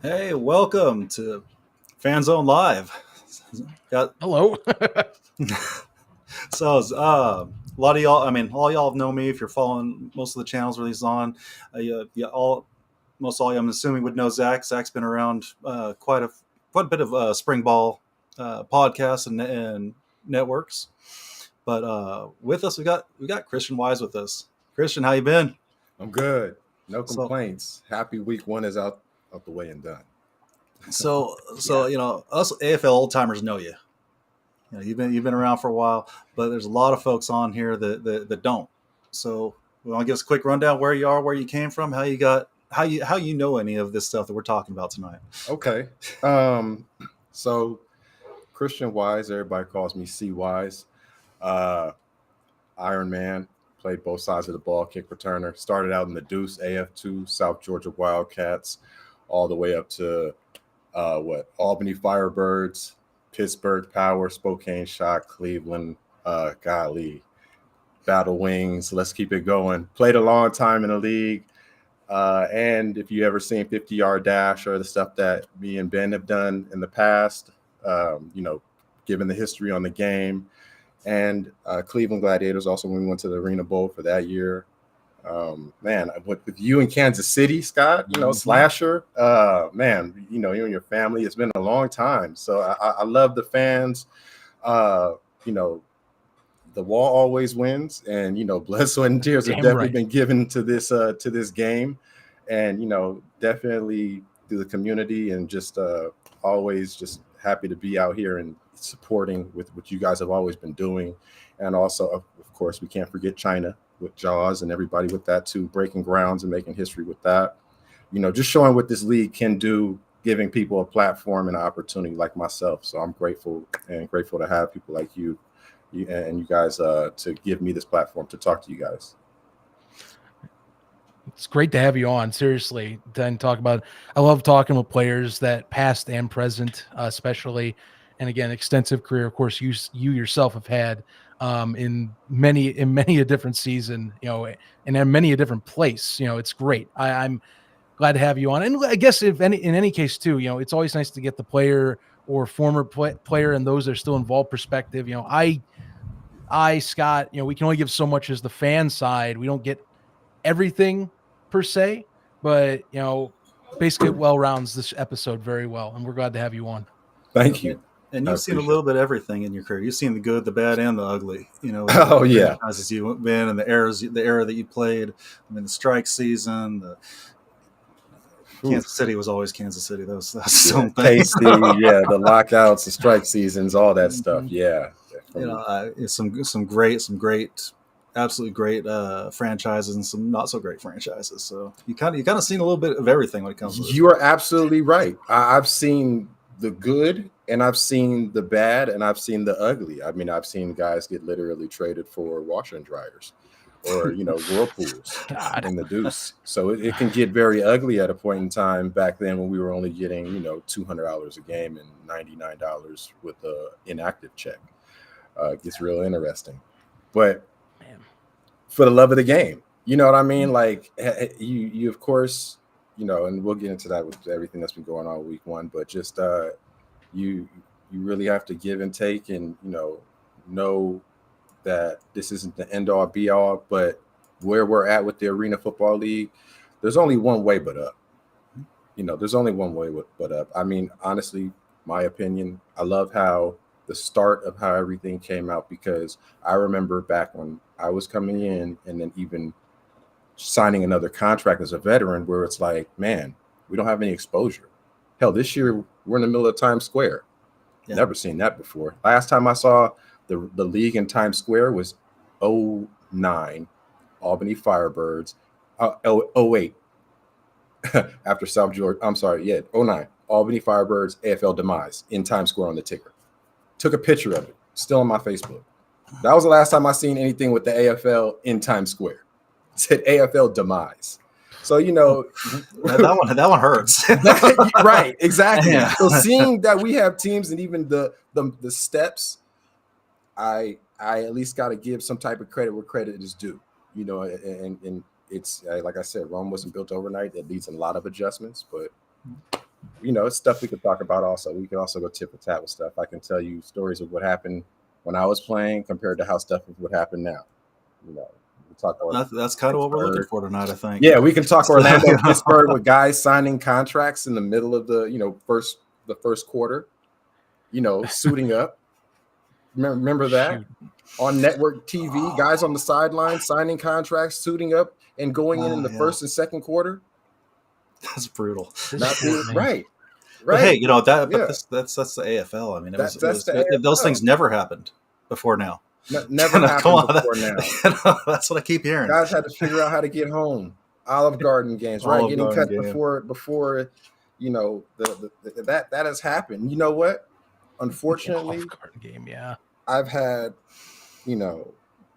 Hey, welcome to Fanzone Live. Got Hello. so a lot of y'all. I mean, all y'all know me if you're following most of the channels where he's on. Most all I'm assuming would know Zach. Zach's been around quite a bit of spring ball podcasts and networks. But with us, we got Christian Wise with us. Christian, how you been? I'm good. No complaints. Happy week one is out the way and done. So us AFL old timers know you. You've been around for a while, but there's a lot of folks on here that don't. So you want to give us a quick rundown where you are, where you came from, how you know any of this stuff that we're talking about tonight. Okay. So Christian Wise, everybody calls me C Wise. Iron Man, played both sides of the ball, kick returner. Started out in the Deuce AF2, South Georgia Wildcats, all the way up to Albany Firebirds, Pittsburgh Power, Spokane Shock, Cleveland, Battle Wings. Let's keep it going. Played a long time in the league. And if you ever seen 50-yard dash or the stuff that me and Ben have done in the past, given the history on the game, and Cleveland Gladiators also when we went to the Arena Bowl for that year. Man, with you in Kansas City, Scott, Slasher, man, you and your family, it's been a long time. So I love the fans. The wall always wins, and blood, sweat, and tears have definitely been given to this game, and definitely through the community, and just always just happy to be out here and supporting with what you guys have always been doing. And also, of course, we can't forget China with Jaws and everybody with that too, breaking grounds and making history with that. Just showing what this league can do, giving people a platform and an opportunity like myself. So I'm grateful to have people like you and you guys to give me this platform to talk to you guys. It's great to have you on, seriously, and talk about. I love talking with players that past and present, especially, and again, extensive career. Of course, you yourself have had in many a different season, and in many a different place. It's great. I'm glad to have you on, and I guess in any case too, it's always nice to get the player or former player and those that are still involved perspective. Scott, we can only give so much as the fan side. We don't get everything per se, but basically well rounds this episode very well, and we're glad to have you on. Thank you. And you've seen a little bit of everything in your career. You've seen the good, the bad, and the ugly. Oh yeah, franchises you've been and the era that you played. I mean, the strike season. Kansas City was always Kansas City. That's something. Tasty, yeah. The lockouts, the strike seasons, all that stuff. Yeah, some great, absolutely great franchises and some not so great franchises. So you kind of seen a little bit of everything when it comes to this. You are absolutely right. I've seen the good, and I've seen the bad, and I've seen the ugly. I mean, I've seen guys get literally traded for washer and dryers, or whirlpools in the Deuce. So it can get very ugly at a point in time back then when we were only getting $200 a game and $99 with an inactive check. It gets real interesting, but for the love of the game, you know what I mean? Like you of course, and we'll get into that with everything that's been going on week one, but just you really have to give and take, and know that this isn't the end all be all, but where we're at with the Arena Football League, there's only one way but up. There's only one way but up. I mean, honestly, my opinion, I love how the start of how everything came out, because I remember back when I was coming in and then even signing another contract as a veteran, where it's like, man, we don't have any exposure. Hell, this year we're in the middle of Times Square. Yeah. Never seen that before. Last time I saw the league in Times Square was 2009, Albany Firebirds. 2008, after South Georgia. I'm sorry, 2009, Albany Firebirds AFL demise in Times Square on the ticker. Took a picture of it, still on my Facebook. That was the last time I seen anything with the AFL in Times Square. It said AFL demise. So that one hurts. Right, exactly. Yeah. So seeing that we have teams and even the steps, I at least got to give some type of credit where credit is due. And it's like I said, Rome wasn't built overnight. It needs a lot of adjustments, but it's stuff we could talk about. Also, we could also go tip for tat with stuff. I can tell you stories of what happened when I was playing compared to how stuff would happen now. You know, we talk That's kind of what we're looking Pittsburgh. for tonight, I think. Yeah, we can talk So, Orlando, you know. Pittsburgh with guys signing contracts in the middle of the first quarter. You know, suiting up. Remember that Shoot. on network TV, guys on the sideline signing contracts, suiting up, and going in the Yeah. first and second quarter. That's brutal. This Not sport, being man. right. But hey, Right. you know that. But Yeah. that's the AFL. I mean, That's the those AFL. things never happened before now. Never Come happened on, before now. That's what I keep hearing. Guys had to figure out how to get home. Olive Garden games, right? Olive Getting Garden cut game. before you know that has happened. You know what? Unfortunately, Olive Garden game, yeah. I've had,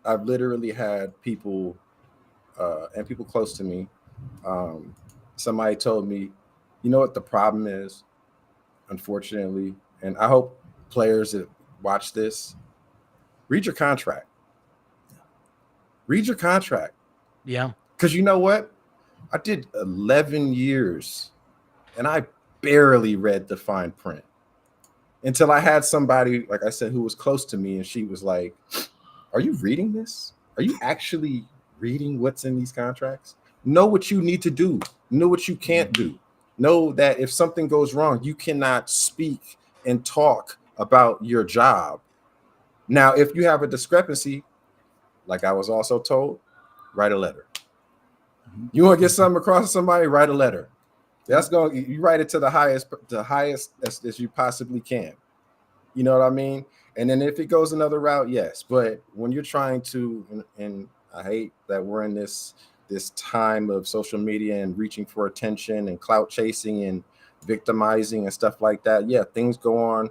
I've literally had people and people close to me. Somebody told me, you know what the problem is, unfortunately, and I hope players that watch this read your contract. Read your contract. Yeah. Because you know what? I did 11 years and I barely read the fine print until I had somebody, like I said, who was close to me. And she was like, are you reading this? Are you actually reading what's in these contracts? Know what you need to do. Know what you can't do. Know that if something goes wrong, you cannot speak and talk about your job. Now, if you have a discrepancy, like I was also told, write a letter. You want to get something across to somebody, write a letter. That's going. You write it to the highest as you possibly can. You know what I mean? And then if it goes another route, yes. But when you're trying to, and I hate that we're in this time of social media and reaching for attention and clout chasing and victimizing and stuff like that. Yeah, things go on.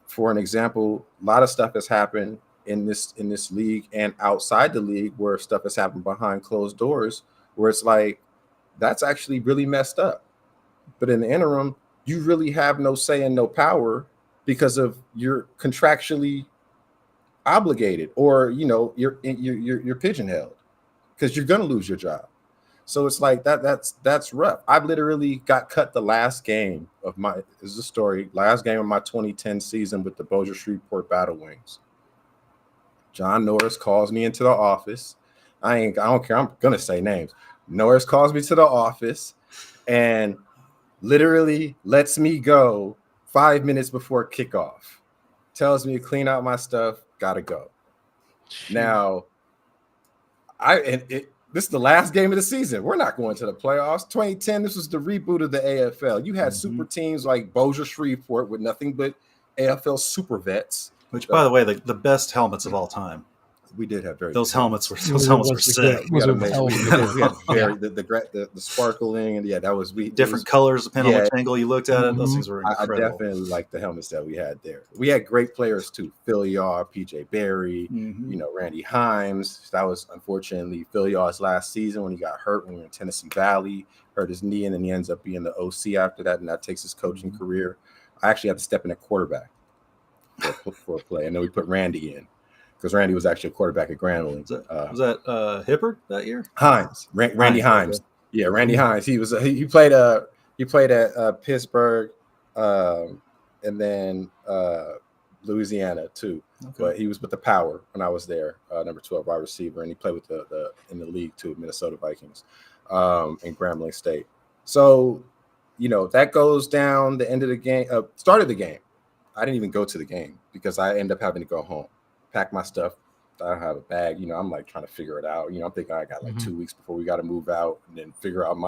For an example, a lot of stuff has happened in this league and outside the league where stuff has happened behind closed doors, where it's like, that's actually really messed up. But in the interim, you really have no say and no power because of you're contractually obligated, or you're pigeonholed because you're gonna lose your job. So it's like that's rough. I've literally got cut the last game of my last game of my 2010 season with the Bossier Shreveport Battle Wings. John Norris calls me into the office. I don't care. I'm gonna say names. Norris calls me to the office and literally lets me go 5 minutes before kickoff. Tells me to clean out my stuff. Gotta go. Shoot. Now, this is the last game of the season. We're not going to the playoffs. 2010, this was the reboot of the AFL. You had super teams like Bossier Shreveport with nothing but AFL super vets. Which, by the way, the best helmets of all time. We did have those helmets were sick. We had the sparkling, and that was different colors depending on which angle you looked at it. Those things were incredible. I definitely like the helmets that we had there. We had great players too. Phil Yaw, PJ Barry, Randy Himes. That was unfortunately Phil Yaw's last season when he got hurt when we were in Tennessee Valley, hurt his knee, and then he ends up being the OC after that, and that takes his coaching career. I actually had to step in at quarterback for a play, and then we put Randy in, because Randy was actually a quarterback at Grambling. Was that Hibbert that year? Himes, Randy Himes. Okay. Yeah, Randy Himes. He played at Pittsburgh, and then Louisiana too. Okay. But he was with the Power when I was there, number 12 wide receiver, and he played with in the league too, Minnesota Vikings, in Grambling State. So, that goes down the end of the game. Started the game. I didn't even go to the game because I ended up having to go home, pack my stuff. I don't have a bag. I'm like trying to figure it out. I'm thinking I got like 2 weeks before we got to move out and then figure out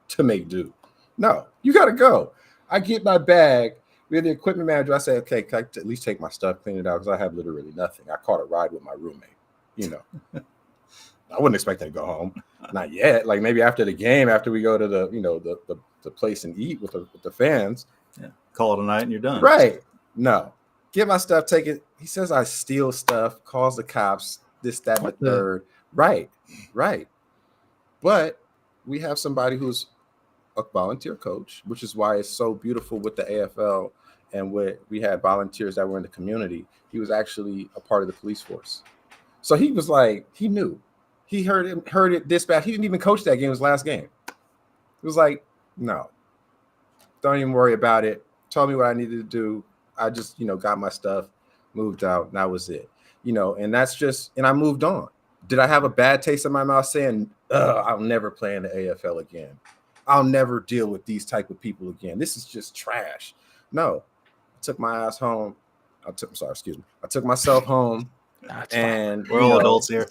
to make do. No, you got to go. I get my bag. We had the equipment manager. I say, okay, can I at least take my stuff, clean it out, because I have literally nothing. I caught a ride with my roommate. I wouldn't expect him to go home. Not yet. Like maybe after the game, after we go to the place and eat with the fans. Yeah. Call it a night and you're done. Right. No. Get my stuff, take it. He says I steal stuff, calls the cops, this, that, and the third. Right. But we have somebody who's a volunteer coach, which is why it's so beautiful with the AFL, and we had volunteers that were in the community. He was actually a part of the police force. So he was like, he knew. He heard it dispatch. He didn't even coach that game. It was last game. It was like, no, don't even worry about it. Told me what I needed to do. I just, got my stuff, moved out, and that was it. and that's just, and I moved on. Did I have a bad taste in my mouth saying, I'll never play in the AFL again? I'll never deal with these type of people again. This is just trash. No, I took my ass home. I took myself home. And we're all adults here.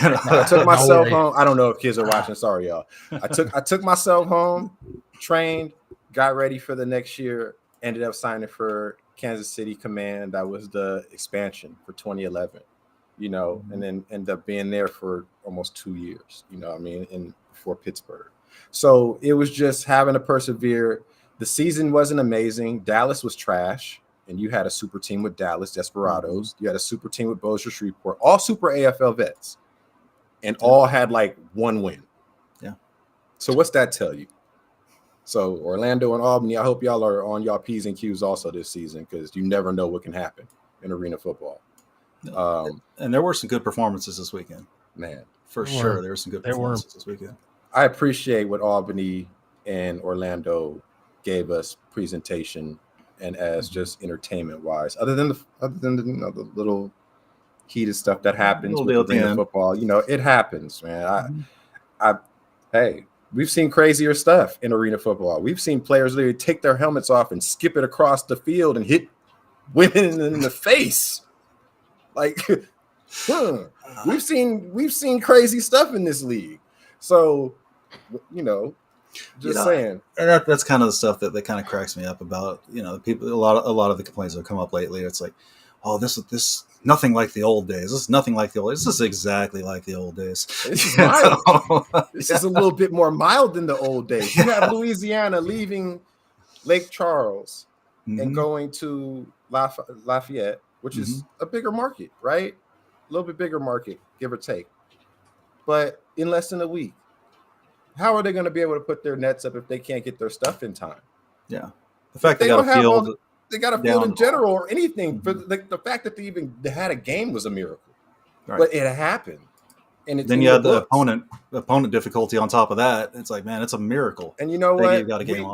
I took myself home. I don't know if kids are watching. Sorry, y'all. I took myself home, trained, got ready for the next year, ended up signing for Kansas City Command. That was the expansion for 2011, and then ended up being there for almost 2 years, for Pittsburgh. So it was just having to persevere. The season wasn't amazing. Dallas was trash. And you had a super team with Dallas Desperados. You had a super team with Bossier Shreveport, all super AFL vets, and all had like one win. Yeah. So what's that tell you? So Orlando and Albany, I hope y'all are on y'all P's and Q's also this season, because you never know what can happen in arena football. And there were some good performances this weekend. Man. For sure, there were some good performances this weekend. I appreciate what Albany and Orlando gave us presentation and as just entertainment wise, other than the little heated stuff that happens with arena football, it happens, man. Hey, we've seen crazier stuff in arena football. We've seen players literally take their helmets off and skip it across the field and hit women in the face. Like, we've seen crazy stuff in this league. So, saying. And that's kind of the stuff that kind of cracks me up about, people. A lot of the complaints that have come up lately. It's like, oh, this nothing like the old days. This is nothing like the old days. This is exactly like the old days. This is mild. This is a little bit more mild than the old days. You have Louisiana leaving Lake Charles and going to Lafayette, which is a bigger market, right? A little bit bigger market, give or take. But in less than a week. How are they going to be able to put their nets up if they can't get their stuff in time? Yeah. The fact they got a field. They got a field in general or anything. But the fact that they had a game was a miracle. Right. But it happened. And then you had the opponent difficulty on top of that. It's like, man, it's a miracle. And you know what?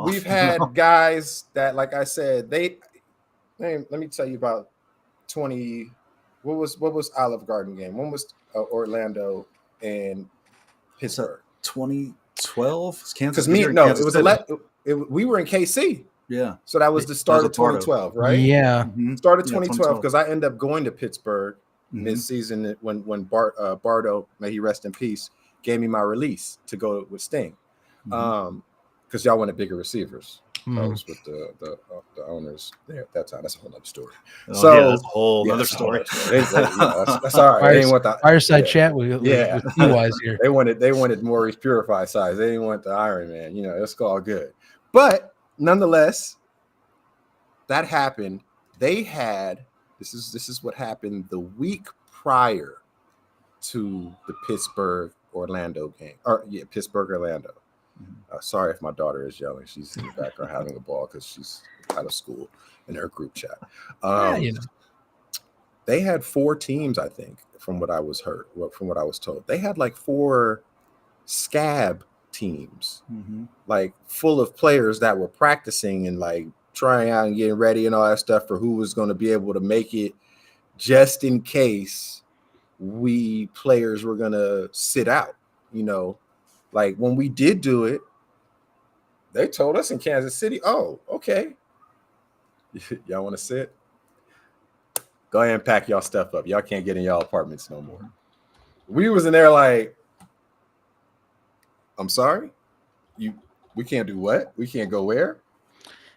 We've had guys that, like I said, let me tell you about 20. What was Olive Garden game? When was Orlando and Pittsburgh? 2012, Kansas. We were in KC. Yeah. So that was the start of 2012, right? Yeah. Start of 2012, because I ended up going to Pittsburgh mid-season when Bardo, may he rest in peace, gave me my release to go with Sting, because y'all wanted bigger receivers. I was with the owners there at that time. That's a whole other story. That's a whole other story. That's all right. They didn't want the fireside chat with T-Wise here. They wanted Maurice Purified size. They didn't want the Iron Man. It's all good. But nonetheless, that happened. They had this is what happened the week prior to the Pittsburgh Orlando game. Pittsburgh Orlando. Sorry if my daughter is yelling. She's in the background having a ball because she's out of school in her group chat. They had 4 teams, I think, from what I was told. They had like 4 scab teams, like full of players that were practicing and like trying out and getting ready and all that stuff for who was going to be able to make it, just in case we players were going to sit out, Like when we did do it, they told us in Kansas City, oh, okay. Y'all want to sit? Go ahead and pack y'all stuff up. Y'all can't get in y'all apartments no more. We was in there like, I'm sorry? We can't do what? We can't go where?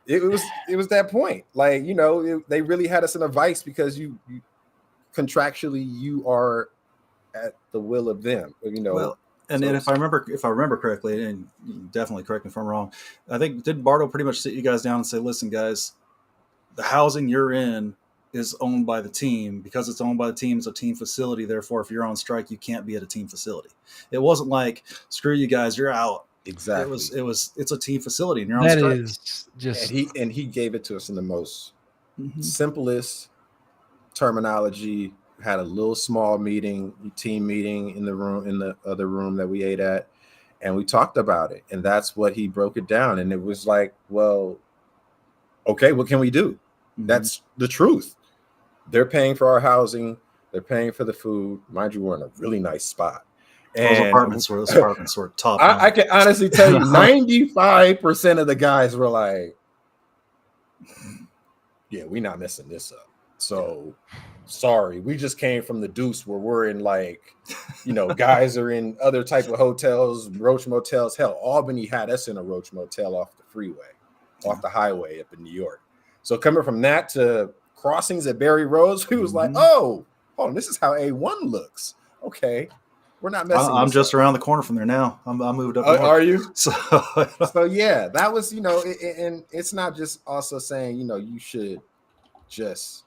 It was that point. Like, they really had us in a vice because you contractually you are at the will of them, Well, and if I remember correctly, and you can definitely correct me if I'm wrong, I think did Bardo pretty much sit you guys down and say, listen, guys, the housing you're in is owned by the team. Because it's owned by the team, it's a team facility. Therefore, if you're on strike, you can't be at a team facility. It wasn't like, screw you guys, you're out. Exactly. It's a team facility and you're on strike. That is just and he gave it to us in the most simplest terminology. Had a little small team meeting in the room, in the other room that we ate at, and we talked about it. And that's what he broke it down. And it was like, well, okay, what can we do? That's the truth. They're paying for our housing. They're paying for the food. Mind you, we're in a really nice spot. Those And apartments were top. I can honestly tell you 95% of the guys were like, yeah, we're not messing this up. So sorry, we just came from the Deuce where we're in like, guys are in other type of hotels, Roach motels. Hell, Albany had us in a Roach motel off the freeway, off the highway up in New York. So coming from that to crossings at Berry Roads, we was like, oh, hold on, this is how A1 looks. Okay. We're not messing. I'm just around the corner from there now. I moved up. Are you? So yeah, that was, and it's not just also saying, you should just,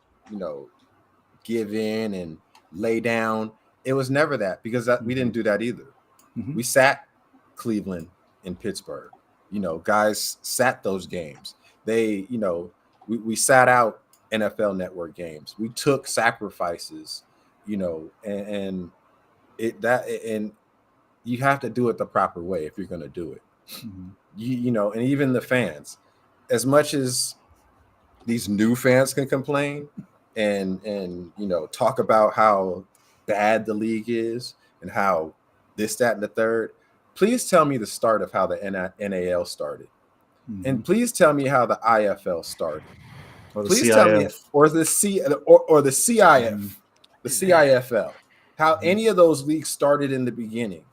give in and lay down. It was never that, because we didn't do that either. Mm-hmm. We sat Cleveland and Pittsburgh. Guys sat those games. They, we sat out NFL Network games. We took sacrifices, and you have to do it the proper way if you're going to do it. Mm-hmm. And even the fans, as much as these new fans can complain and talk about how bad the league is and how this, that, and the third, please tell me the start of how the NAL started. Mm-hmm. And please tell me how the IFL started. Or the please CIF. Tell me, or the CIF, the CIFL, how any of those leagues started in the beginning.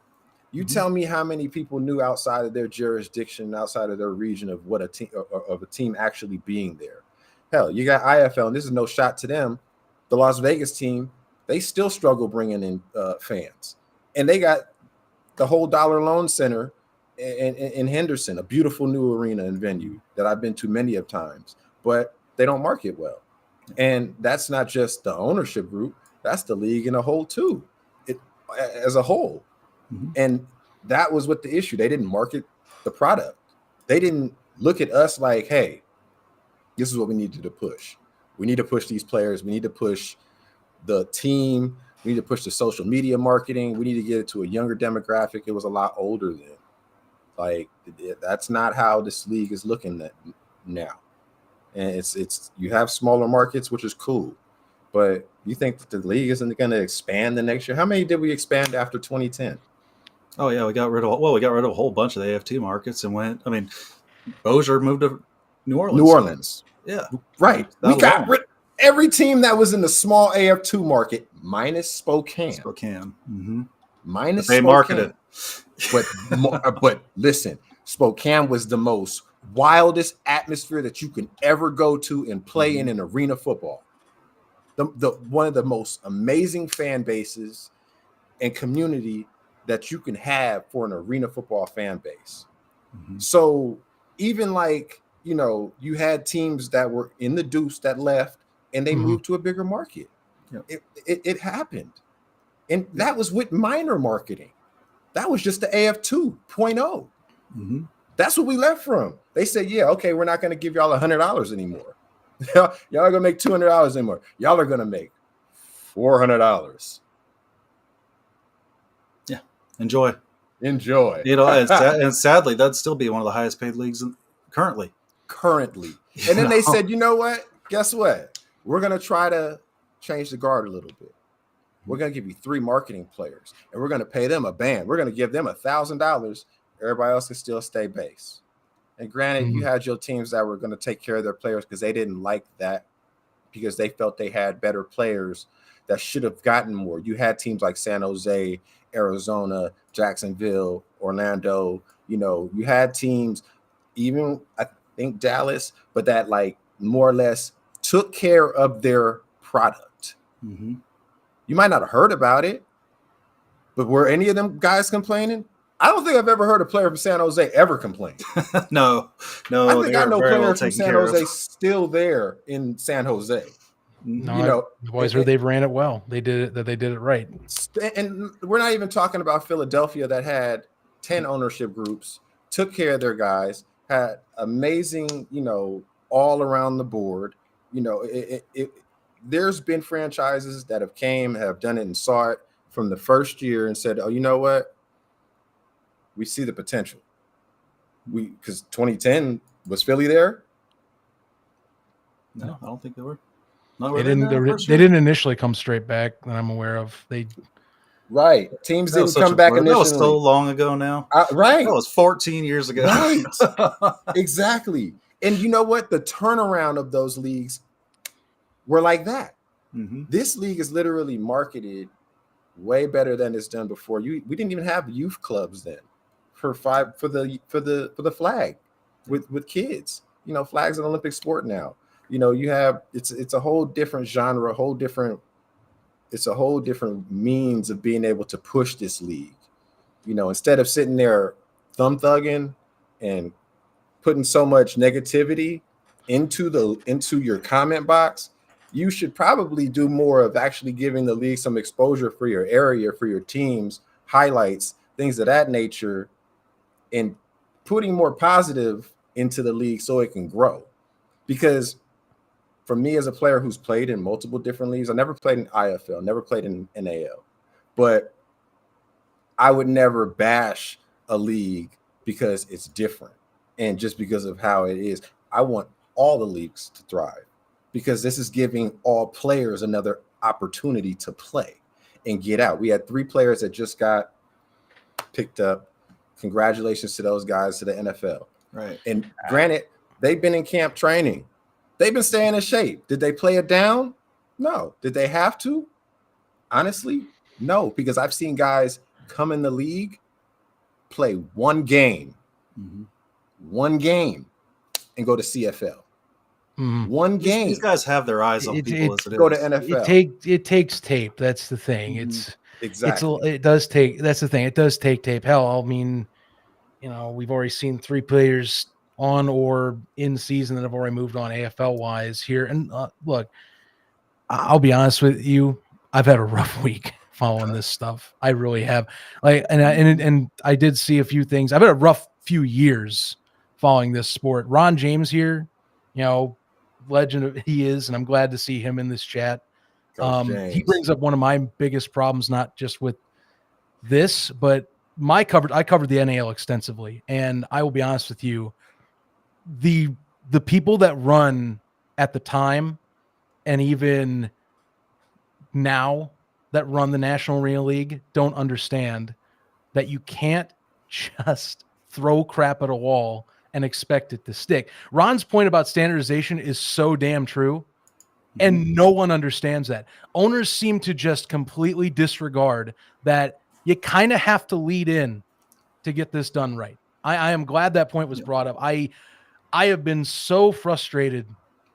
You tell me how many people knew outside of their jurisdiction, outside of their region, of what a team actually being there. Hell, you got IFL, and this is no shot to them. The Las Vegas team, they still struggle bringing in fans, and they got the whole Dollar Loan Center in Henderson, a beautiful new arena and venue that I've been to many of times, but they don't market well. And that's not just the ownership group; that's the league in a whole too, as a whole. Mm-hmm. And that was what the issue. They didn't market the product. They didn't look at us like, hey, this is what we needed to push. We need to push these players. We need to push the team. We need to push the social media marketing. We need to get it to a younger demographic. It was a lot older then. Like, that's not how this league is looking at now. And it's you have smaller markets, which is cool. But you think that the league isn't going to expand the next year? How many did we expand after 2010? Oh yeah, we got rid of a whole bunch of the AFT markets and went. I mean, Bossier moved to New Orleans. So, yeah, right. We got rid every team that was in the small AF2 market minus Spokane. Mm-hmm. Minus they Spokane. Marketed, but listen, Spokane was the most wildest atmosphere that you can ever go to and play in arena football. The one of the most amazing fan bases and community that you can have for an arena football fan base. Mm-hmm. So even like, you had teams that were in the Deuce that left and they moved to a bigger market. Yep. It happened. And that was with minor marketing. That was just the AF 2.0. Mm-hmm. That's what we left from. They said, yeah, okay, we're not going to give y'all $100 anymore. Y'all are going to make $200 anymore. Y'all are going to make $400. Enjoy. And sadly, that'd still be one of the highest paid leagues currently. And then they said, you know what? Guess what? We're going to try to change the guard a little bit. We're going to give you 3 marketing players, and we're going to pay them a band. We're going to give them $1,000. Everybody else can still stay base. And granted, you had your teams that were going to take care of their players because they didn't like that, because they felt they had better players that should have gotten more. You had teams like San Jose, Arizona, Jacksonville, Orlando. You had teams, even I think Dallas, but that like more or less took care of their product. Mm-hmm. You might not have heard about it, but were any of them guys complaining? I don't think I've ever heard a player from San Jose ever complain. No. I think I know players from San Jose still there in San Jose. No, the boys heard they've ran it well. They did it right. And we're not even talking about Philadelphia that had 10 ownership groups, took care of their guys, had amazing, all around the board. There's been franchises that have done it and saw it from the first year and said, oh, you know what? We see the potential. Because 2010 was Philly there? No, I don't think they were. No, They didn't. They didn't initially come straight back that I'm aware of. They Right. Teams That was didn't such come back That was so initially. long ago now. Right. That was 14 years ago. Right. Exactly. And you know what? The turnaround of those leagues were like that. Mm-hmm. This league is literally marketed way better than it's done before. We didn't even have youth clubs then for the flag with kids. You know, flag's an Olympic sport now. You know, you have it's a whole different genre, it's a whole different means of being able to push this league. You know, instead of sitting there thumb thugging and putting so much negativity into your comment box, you should probably do more of actually giving the league some exposure for your area, for your teams, highlights, things of that nature, and putting more positive into the league so it can grow. Because for me as a player who's played in multiple different leagues, I never played in IFL, never played in NAL, but I would never bash a league because it's different and just because of how it is. I want all the leagues to thrive because this is giving all players another opportunity to play and get out. We had 3 players that just got picked up. Congratulations to those guys, to the NFL. Right. And granted, they've been in camp training. They've been staying in shape. Did they play it down? No. Did they have to? Honestly, no, because I've seen guys come in the league, play one game, and go to CFL. One game. These guys have their eyes on people as it go is. to NFL. It takes tape. That's the thing. Exactly. It does take. That's the thing. It does take tape. Hell, I mean, you know, we've already seen 3 players on or in season that have already moved on AFL wise here. And look, I'll be honest with you. I've had a rough week following this stuff. I really have. And I did see a few things. I've had a rough few years following this sport. Ron James here, you know, legend he is, and I'm glad to see him in this chat. He brings up one of my biggest problems, not just with this, but I covered the NAL extensively, and I will be honest with you, the people that run at the time and even now that run the National Arena League don't understand that you can't just throw crap at a wall and expect it to stick. Ron's point about standardization is so damn true, and no one understands that. Owners seem to just completely disregard that you kind of have to lead in to get this done right. I am glad that point was brought up. I have been so frustrated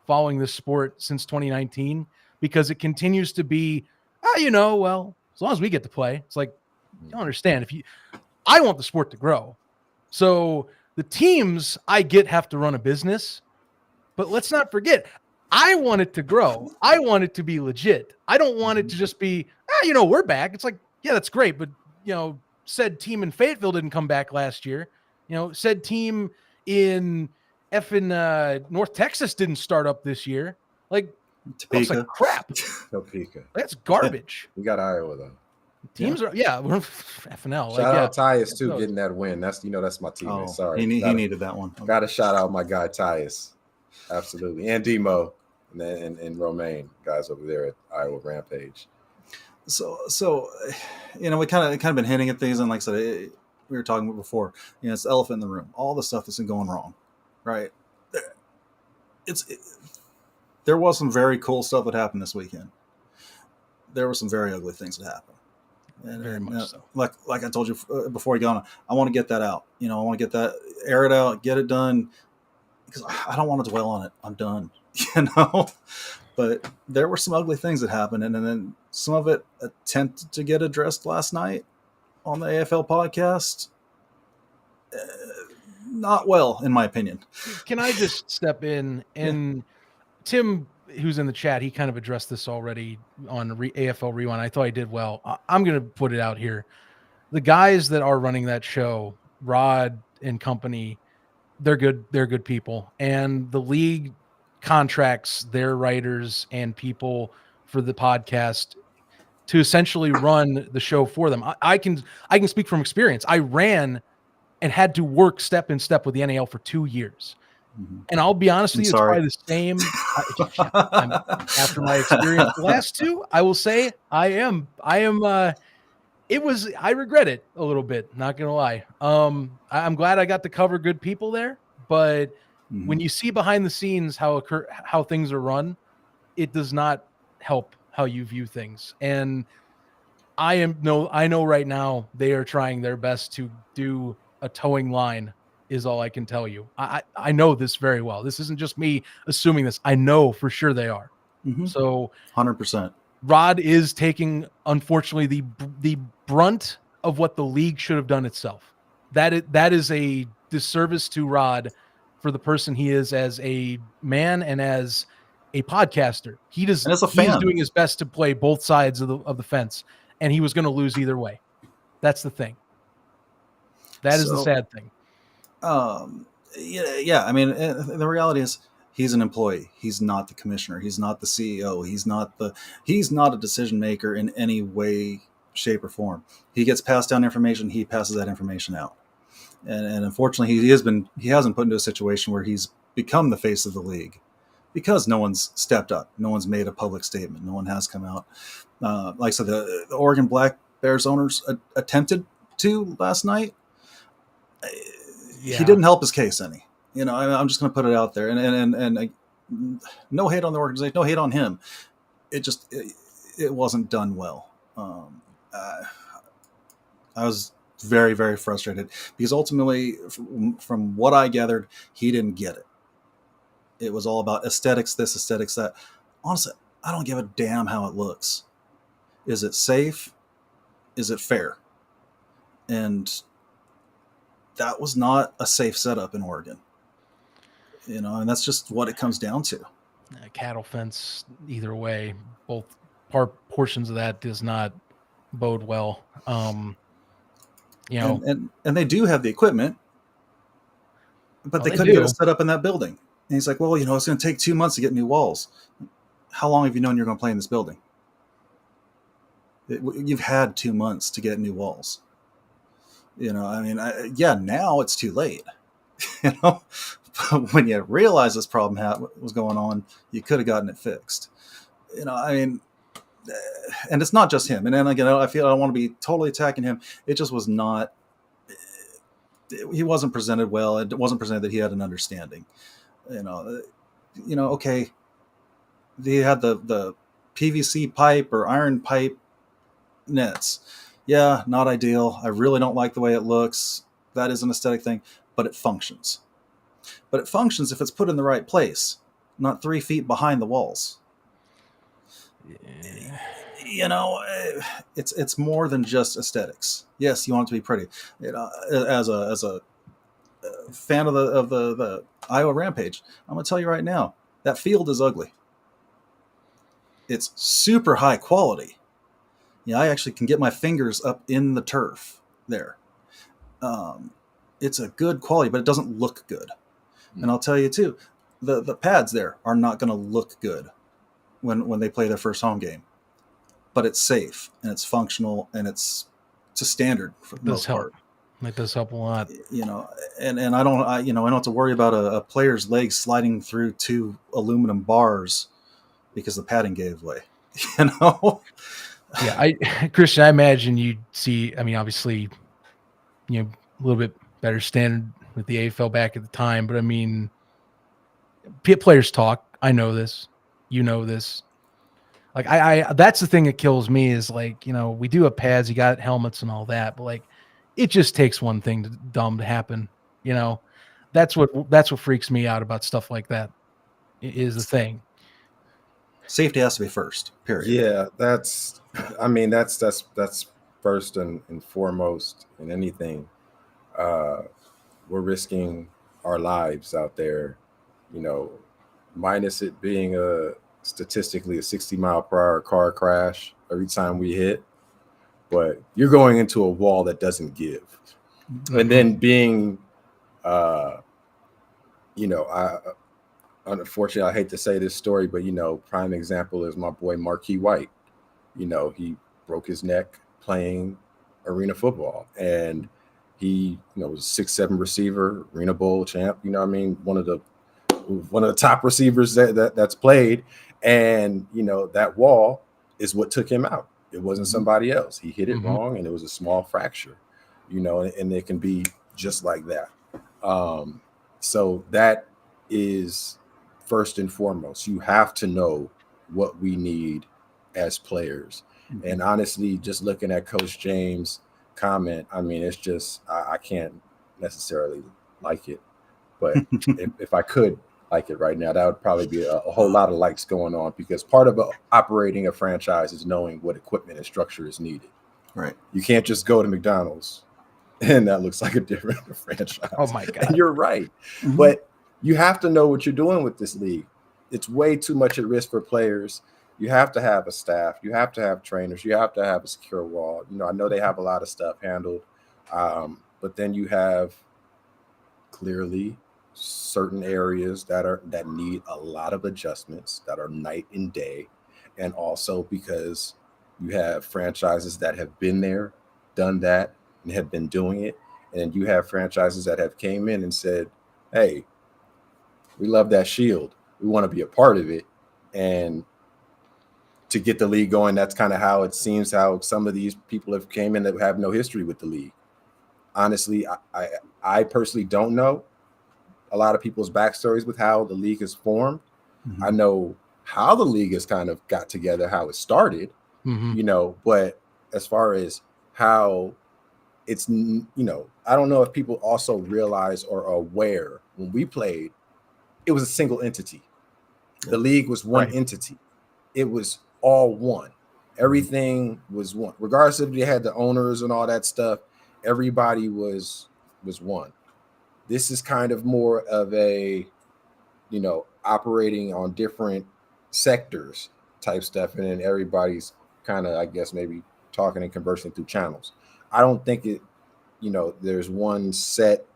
following this sport since 2019 because it continues to be, well, as long as we get to play, it's like, you don't understand. I want the sport to grow. So the teams I get have to run a business, but let's not forget, I want it to grow. I want it to be legit. I don't want it to just be, we're back. It's like, yeah, that's great. But, said team in Fayetteville didn't come back last year. Said team in North Texas didn't start up this year. Like, looks like crap. Topeka. That's garbage. We got Iowa though. Teams are we're FNL. Shout out Tyus too, getting that win. That's that's my teammate. Sorry, he needed that one. Got to shout out my guy Tyus, absolutely, and Demo and Romaine, guys over there at Iowa Rampage. So we kind of been hinting at things, and like I said, we were talking before. It's the elephant in the room. All the stuff that's been going wrong, right? There was some very cool stuff that happened this weekend. There were some very ugly things that happened. And, very much so. Like I told you before you got on, I want to get that out. I want to get that, air it out, get it done, because I don't want to dwell on it. I'm done, But there were some ugly things that happened, and then some of it attempted to get addressed last night on the AFL podcast. Not well, in my opinion. Can I just step in and Tim, who's in the chat, he kind of addressed this already on AFL Rewind. I thought he did well. I'm going to put it out here. The guys that are running that show, Rod and company, they're good. They're good people. And the league contracts their writers and people for the podcast to essentially run the show for them. I can speak from experience. I ran and had to work step in step with the NAL for 2 years. And I'll be honest I'm with you, it's sorry. probably the same. After my experience the last two, I will say I am. I regret it a little bit. Not gonna lie. I'm glad I got to cover good people there, but when you see behind the scenes how things are run, it does not help how you view things. And I know right now they are trying their best to do a towing line, is all I can tell you. I know this very well. This isn't just me assuming this. I know for sure they are. So 100%. Rod is taking, unfortunately, the brunt of what the league should have done itself. That is a disservice to Rod for the person he is as a man and as a podcaster. He And as a is fan. doing his best to play both sides of the fence, and he was going to lose either way. That's the thing. That is the sad thing. Yeah. I mean, the reality is he's an employee. He's not the commissioner. He's not the CEO. He's not a decision maker in any way, shape, or form. He gets passed down information. He passes that information out. And unfortunately, he hasn't put into a situation where he's become the face of the league because no one's stepped up. No one's made a public statement. No one has come out. Like I said, the Oregon Black Bears owners attempted to last night. He didn't help his case any. I'm just going to put it out there. And no hate on the organization, no hate on him. It wasn't done well. I was very, very frustrated because ultimately, from what I gathered, he didn't get it. It was all about aesthetics, this, aesthetics, that. Honestly, I don't give a damn how it looks. Is it safe? Is it fair? And that was not a safe setup in Oregon. And that's just what it comes down to. A cattle fence, either way, both portions of that does not bode well. And they do have the equipment, but they couldn't get it set up in that building. And he's like, well, it's going to take 2 months to get new walls. How long have you known you're going to play in this building? You've had 2 months to get new walls. Now it's too late. But when you realize this problem was going on, you could have gotten it fixed. And it's not just him. And then again, I feel I don't want to be totally attacking him. It just was not. He wasn't presented well. It wasn't presented that he had an understanding. Okay. They had the PVC pipe or iron pipe nets. Yeah, not ideal. I really don't like the way it looks. That is an aesthetic thing, but it functions. But it functions if it's put in the right place, not 3 feet behind the walls. It's more than just aesthetics. Yes, you want it to be pretty. As a fan of the Iowa Rampage, I'm going to tell you right now, that field is ugly. It's super high quality. I actually can get my fingers up in the turf there. It's a good quality, but it doesn't look good. And I'll tell you too, the pads there are not going to look good when they play their first home game. But it's safe and it's functional and it's a standard for the most part. That does help a lot. And I don't have to worry about a player's legs sliding through 2 aluminum bars because the padding gave way. Yeah, Christian, I imagine you'd see. I mean, obviously, a little bit better standard with the AFL back at the time, but I mean, players talk. I know this. You know this. Like I that's the thing that kills me is like, we do have pads, you got helmets and all that, but like it just takes one thing dumb to happen. That's what freaks me out about stuff like that is the thing. Safety has to be first, period. Yeah, that's first and foremost in anything. We're risking our lives out there, minus it being statistically a 60-mile-per-hour car crash every time we hit. But you're going into a wall that doesn't give. Mm-hmm. And then being, unfortunately, I hate to say this story, but, prime example is my boy Marquis White. He broke his neck playing arena football. And he, was a 6'7" receiver, Arena Bowl champ, one of the one of the top receivers that's played, and that wall is what took him out. It wasn't somebody else. He hit it wrong, and it was a small fracture, and it can be just like that. So that is first and foremost. You have to know what we need as players. And honestly, just looking at Coach James' comment, I mean, it's just I can't necessarily like it, but if I could like it right now, that would probably be a whole lot of likes going on, because part of operating a franchise is knowing what equipment and structure is needed. Right. You can't just go to McDonald's and that looks like a different franchise. Oh my God. And you're right. But you have to know what you're doing with this league. It's way too much at risk for players. You have to have a staff. You have to have trainers. You have to have a secure wall. I know they have a lot of stuff handled, but then you have clearly certain areas that need a lot of adjustments, that are night and day. And also because you have franchises that have been there, done that, and have been doing it. And you have franchises that have came in and said, hey, we love that shield. We want to be a part of it. And to get the league going, that's kind of how it seems how some of these people have came in that have no history with the league. Honestly, I personally don't know a lot of people's backstories with how the league is formed. I know how the league has kind of got together, how it started, but as far as how it's, I don't know if people also realize or are aware when we played, it was a single entity. The league was one entity. It was all one. Everything was one. Regardless if they had the owners and all that stuff, everybody was one. This is kind of more of a, operating on different sectors type stuff. And then everybody's kind of, I guess, maybe talking and conversing through channels. I don't think it, there's one set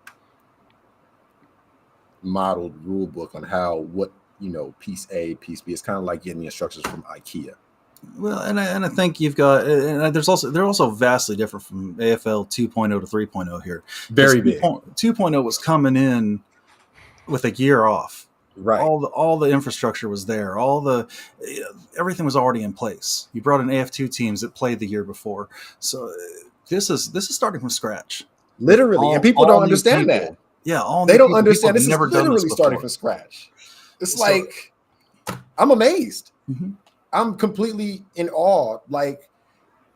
modeled rule book on what piece A, piece B. It's kind of like getting the instructions from IKEA. Well, and I think you've got, and they're also vastly different from AFL 2.0 to 3.0 here. Very big. 2.0 was coming in with a year off. Right. All the infrastructure was there. Everything was already in place. You brought in AF2 teams that played the year before. So this is starting from scratch. Literally, and people don't understand that. Yeah, they don't understand. This is literally starting from scratch. It's like, I'm amazed. I'm completely in awe, like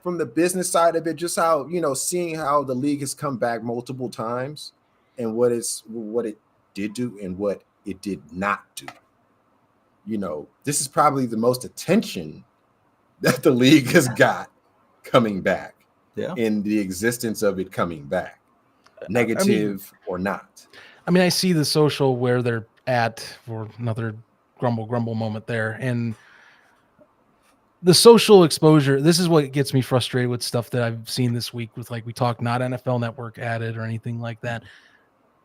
from the business side of it, just how, seeing how the league has come back multiple times and what it did do and what it did not do. This is probably the most attention that the league has got coming back in the existence of it coming back, negative or not. I see the social where they're at, for another grumble moment there. And the social exposure, this is what gets me frustrated with stuff that I've seen this week with, like, we talk not NFL Network added or anything like that.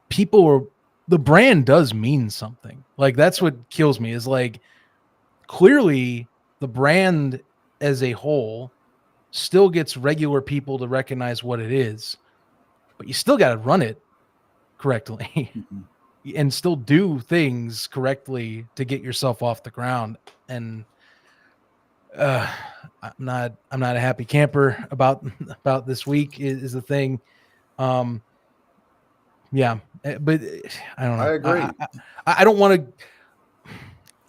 The brand does mean something. Like, that's what kills me, is like, clearly the brand as a whole still gets regular people to recognize what it is, but you still got to run it correctly and still do things correctly to get yourself off the ground. And I'm not a happy camper about this week is the thing. Yeah, but I don't know. I agree. I don't want to.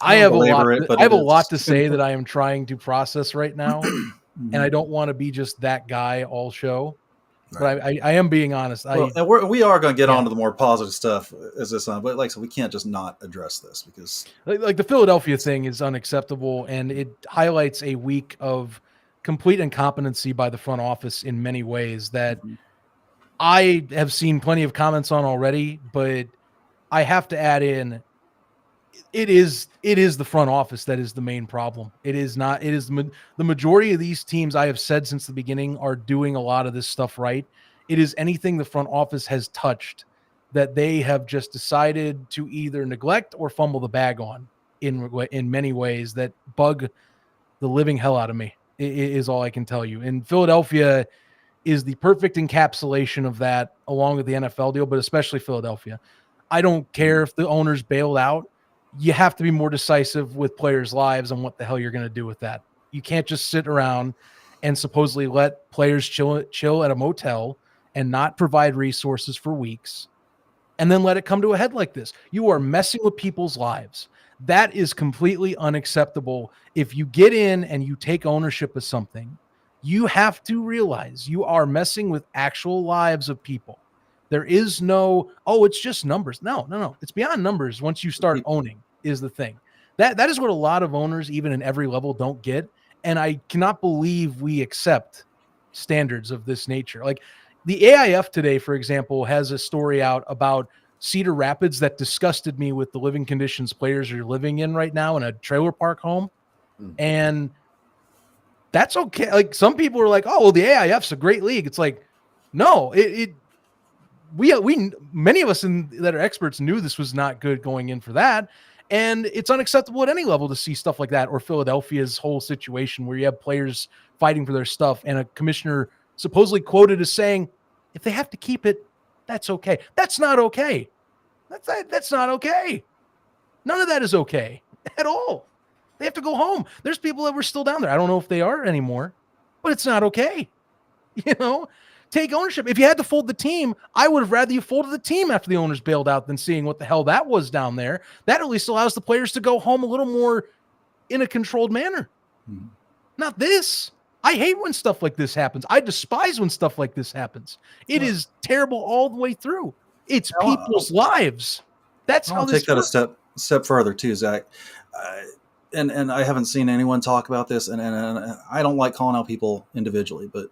I have a lot to say that I am trying to process right now, and I don't want to be just that guy all show. Right. But I am being honest. And we are going to get on to the more positive stuff as this on, but so we can't just not address this, because like the Philadelphia thing is unacceptable, and it highlights a week of complete incompetency by the front office in many ways that I have seen plenty of comments on already, but I have to add in, it is the front office that is the main problem. It is not. It is the majority of these teams, I have said since the beginning, are doing a lot of this stuff right. It is anything the front office has touched that they have just decided to either neglect or fumble the bag on in many ways that bug the living hell out of me, is all I can tell you. And Philadelphia is the perfect encapsulation of that, along with the NFL deal, but especially Philadelphia. I don't care if the owners bailed out. you have to be more decisive with players' lives on what the hell you're going to do with that. You can't just sit around and supposedly let players chill at a motel and not provide resources for weeks and then let it come to a head like this. You are messing with people's lives. That is completely unacceptable. If you get in and you take ownership of something, you have to realize you are messing with actual lives of people. There is no, oh, it's just numbers. No. It's beyond numbers once you start owning is the thing. That is what a lot of owners, even in every level, don't get. And I cannot believe we accept standards of this nature. Like the AIF today, for example, has a story out about Cedar Rapids that disgusted me with the living conditions players are living in right now in a trailer park home. And that's okay. Like some people are like, oh, well, the AIF's a great league. It's like, no, we many of us that are experts knew this was not good going in for that. And it's unacceptable at any level to see stuff like that, or Philadelphia's whole situation where you have players fighting for their stuff and a commissioner supposedly quoted as saying, if they have to keep it, that's okay. That's not okay. That's not okay. None of that is okay at all. They have to go home. There's people that were still down there. I don't know if they are anymore, but it's not okay. Take ownership. If you had to fold the team, I would have rather you folded the team after the owners bailed out than seeing what the hell that was down there. That at least allows the players to go home a little more in a controlled manner. Mm-hmm. Not this. I hate when stuff like this happens. I despise when stuff like this happens. It is terrible all the way through. It's people's lives. That's how this take that a step further too, Zach. And I haven't seen anyone talk about this, and I don't like calling out people individually, but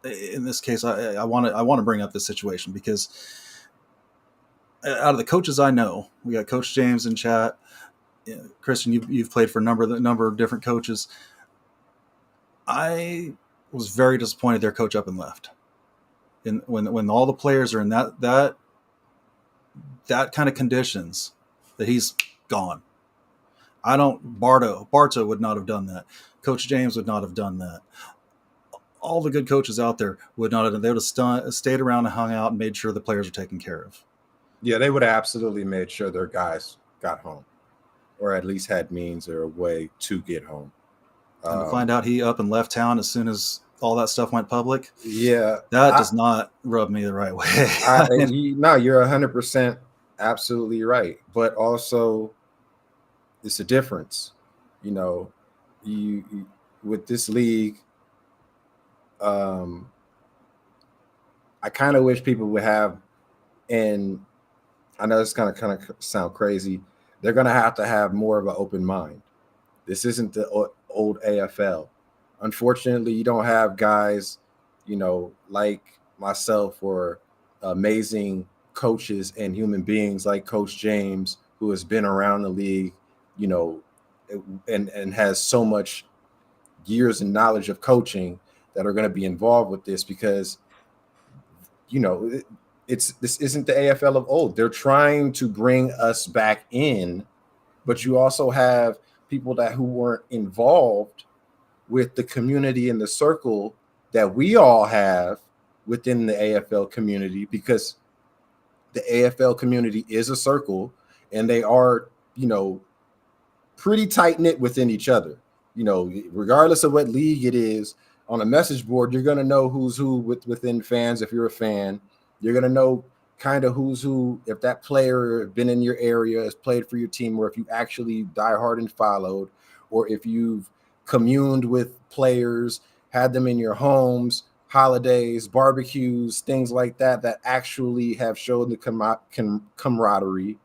in this case, I want to bring up this situation because out of the coaches I know, we got Coach James in chat. Christian, you've played for a number of different coaches. I was very disappointed their coach up and left. And when all the players are in that kind of conditions, that he's gone. Barto would not have done that. Coach James would not have done that. All the good coaches out there would not have. They would have stayed around and hung out and made sure the players were taken care of. Yeah, they would have absolutely made sure their guys got home, or at least had means or a way to get home. And to find out he up and left town as soon as all that stuff went public. Yeah, that does not rub me the right way. No, you're 100% absolutely right, but also it's a difference. You with this league. I kind of wish people would have, and I know it's kind of sound crazy. They're going to have more of an open mind. This isn't the old AFL. Unfortunately, you don't have guys, like myself or amazing coaches and human beings like Coach James, who has been around the league, and has so much years and knowledge of coaching that are going to be involved with this because, this isn't the AFL of old. They're trying to bring us back in, but you also have people who weren't involved with the community and the circle that we all have within the AFL community, because the AFL community is a circle and they are, pretty tight knit within each other. Regardless of what league it is, on a message board, you're going to know who's who within fans. If you're a fan, you're going to know kind of who's who. If that player has been in your area, has played for your team, or if you actually die hard and followed, or if you've communed with players, had them in your homes, holidays, barbecues, things like that actually have shown the camaraderie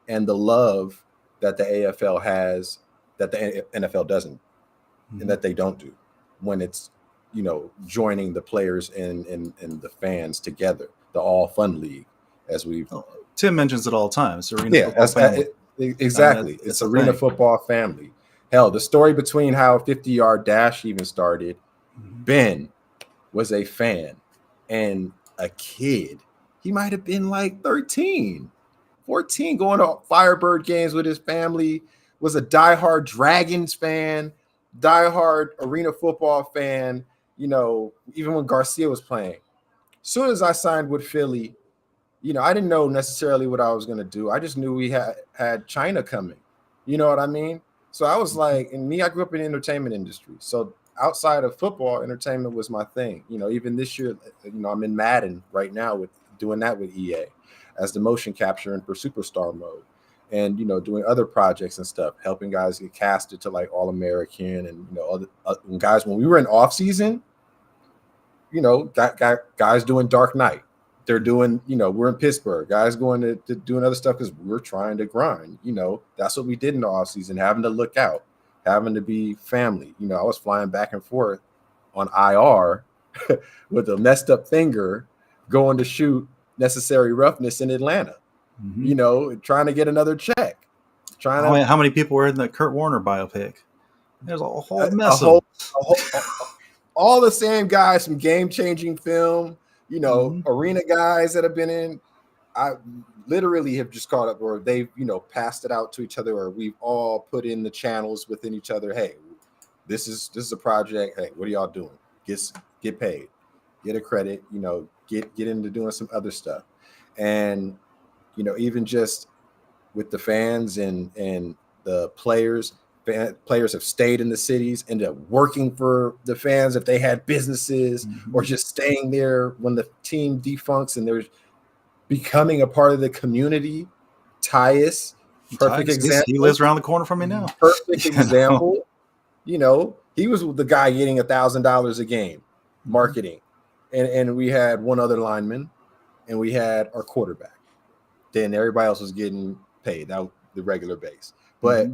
and the love that the AFL has that the NFL doesn't, and that they don't do when it's, joining the players and the fans together, the all fun league, as Tim mentions it all the time. It's arena football family. Exactly. It's arena football family. Hell, the story between how 50-yard dash even started, Ben was a fan and a kid. He might have been like 13, 14, going to Firebird games with his family, was a diehard Dragons fan, diehard arena football fan, even when Garcia was playing. As soon as I signed with Philly, I didn't know necessarily what I was going to do. I just knew we had China coming. You know what I mean? So I was like, and me, I grew up in the entertainment industry. So outside of football, entertainment was my thing. You know, even this year, you know, I'm in Madden right now with doing that with EA as the motion capture and for superstar mode. And you know, doing other projects and stuff, helping guys get casted to like All American and you know, other guys. When we were in off season, you know, got guys doing Dark Knight. They're doing, you know, we're in Pittsburgh, guys going to doing other stuff because we're trying to grind. You know, that's what we did in the off season, having to look out, having to be family. You know, I was flying back and forth on IR with a messed up finger, going to shoot Necessary Roughness in Atlanta. Mm-hmm. You know, trying to get another check. How many people were in the Kurt Warner biopic? There's a whole mess of all the same guys from game-changing film, you know, arena guys that have been in. I literally have just caught up, or they've, you know, passed it out to each other, or we've all put in the channels within each other. Hey, this is a project. Hey, what are y'all doing? Get paid, get a credit, you know, get into doing some other stuff. And, you know, even just with the fans and the players have stayed in the cities, ended up working for the fans if they had businesses, or just staying there when the team defuncts and they're becoming a part of the community. Tyus, perfect example. He lives around the corner from me now. Perfect example. You know, he was the guy getting $1,000 a game marketing. And we had one other lineman and we had our quarterback. Then everybody else was getting paid out the regular base. But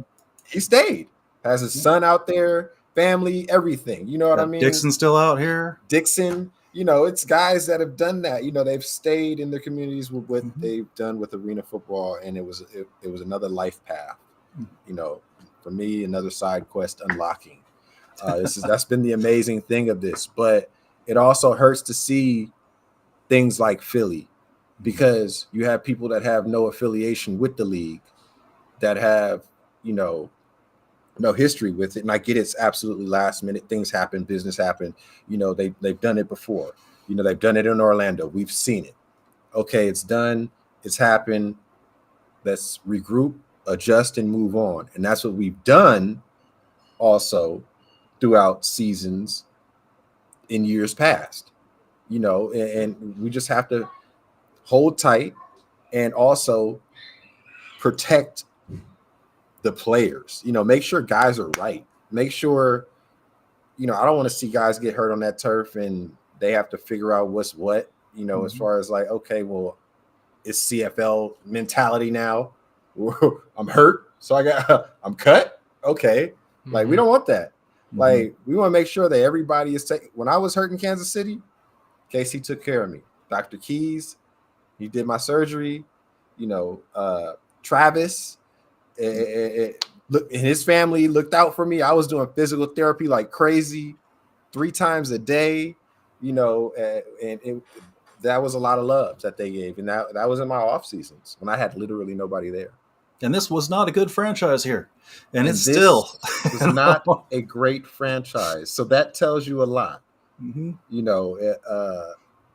he stayed, has his son out there, family, everything. You know what I mean? Dixon's still out here. Dixon, you know, it's guys that have done that. You know, they've stayed in their communities with what they've done with arena football, and it was another life path. You know, for me, another side quest unlocking. That's been the amazing thing of this, but it also hurts to see things like Philly, because you have people that have no affiliation with the league, that have, you know, no history with it. And I get it's absolutely last minute. Things happen, business happen. You know, they've done it before. You know, they've done it in Orlando. We've seen it. Okay, it's done. It's happened. Let's regroup, adjust, and move on. And that's what we've done also throughout seasons in years past. You know, and we just have to hold tight and also protect the players. You know, make sure guys are right. Make sure, you know, I don't want to see guys get hurt on that turf and they have to figure out what's what, you know, as far as like, okay, well, it's CFL mentality now. I'm hurt, so I'm cut. Okay. Like, we don't want that. Like, we want to make sure that everybody is taking. When I was hurt in Kansas City, Casey took care of me. Dr. Keys, he did my surgery. You know, Travis, look, his family looked out for me. I was doing physical therapy like crazy 3 times a day, you know, and that was a lot of love that they gave. And that was in my off seasons when I had literally nobody there. And this was not a good franchise here. And it's still was not a great franchise. So that tells you a lot, you know,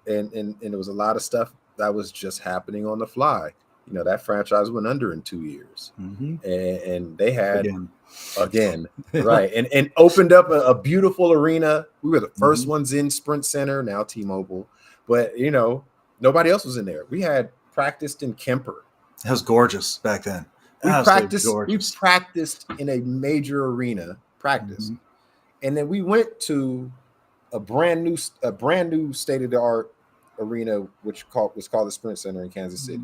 and it was a lot of stuff that was just happening on the fly. You know, that franchise went under in 2 years, and they had again right, and opened up a beautiful arena. We were the first ones in Sprint Center, now T-Mobile, but you know, nobody else was in there. We had practiced in Kemper. That was gorgeous back then. We practiced in a major arena, and then we went to a brand new state-of-the-art arena, which was called the Sprint Center in Kansas City.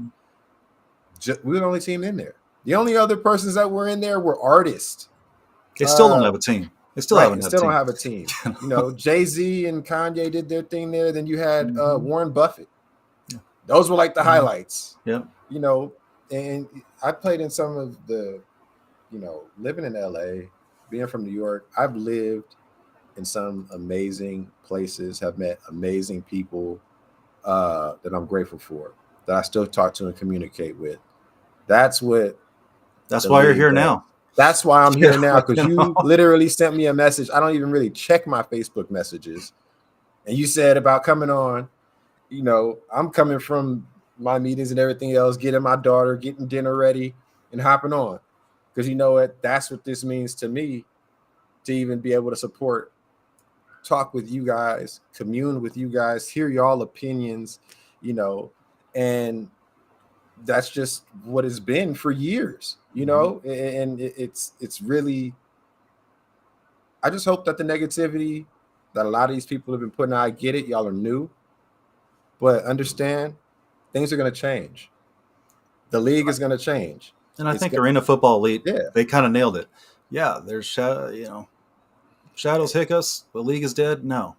We were the only team in there. The only other persons that were in there were artists. They still don't have a team. They still don't have a team. You know, Jay-Z and Kanye did their thing there. Then you had Warren Buffett. Yeah. Those were like the highlights. Yeah. You know, and I played in some of the, you know, living in LA, being from New York, I've lived in some amazing places, have met amazing people that I'm grateful for, that I still talk to and communicate with. That's why you're here now. That's why I'm here now, because you literally sent me a message. I don't even really check my Facebook messages. And you said about coming on. You know, I'm coming from my meetings and everything else, getting my daughter, getting dinner ready, and hopping on. because you know what? That's what this means to me, to even be able to support, talk with you guys, commune with you guys, hear y'all opinions, and that's just what it's been for years, and it's really, I just hope that the negativity that a lot of these people have been putting out, I get it, y'all are new, but understand things are going to change. The league is going to change. And I think Arena Football Elite, Yeah. they kind of nailed it. Yeah, there's shadows hit us. The league is dead. No,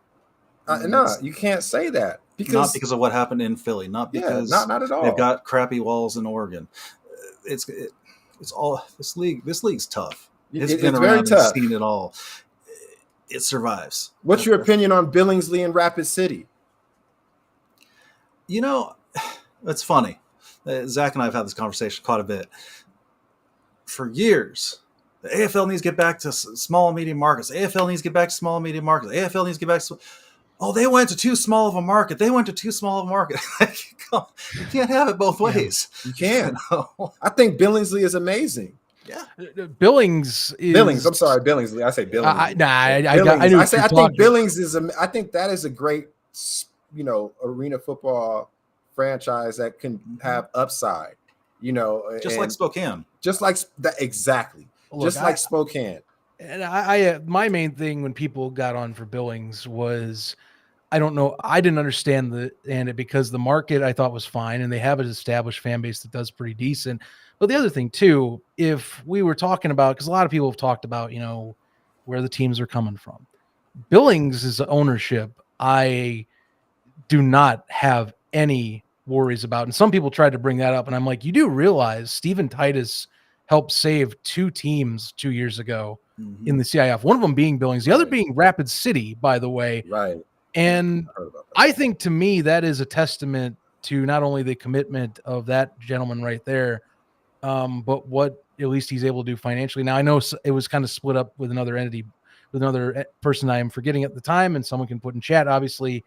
no, you can't say that, not because of what happened in Philly, not because not at all. They've got crappy walls in Oregon. It's all this league. This league's tough. It's been very around tough. and seen it all. It survives. What's your opinion on Billingsley and Rapid City? It's funny. Zach and I have had this conversation quite a bit. For years, the AFL needs to get back to small and medium markets. The AFL needs to get back to small and medium markets. The AFL needs to get back to... Oh, they went to too small of a market. You can't have it both ways. Yeah, you can't. I think Billingsley is amazing. Yeah, Billings. I'm sorry, Billingsley. I say Billings. I think Billings is. I think that is a great, arena football franchise that can have upside. Just like Spokane. Just like that, exactly. Look, just like Spokane. And I my main thing when people got on for Billings was, I don't know, I didn't understand it because the market I thought was fine, and they have an established fan base that does pretty decent. But the other thing too, if we were talking about, because a lot of people have talked about, where the teams are coming from, Billings' ownership, I do not have any worries about. And some people tried to bring that up, and I'm like, you do realize Steven Titus helped save 2 teams 2 years ago in the CIF, one of them being Billings, the other being Rapid City, by the way. Right. And I think, to me, that is a testament to not only the commitment of that gentleman right there, but what at least he's able to do financially. Now, I know it was kind of split up with another entity, with another person I am forgetting at the time, and someone can put in chat. Obviously,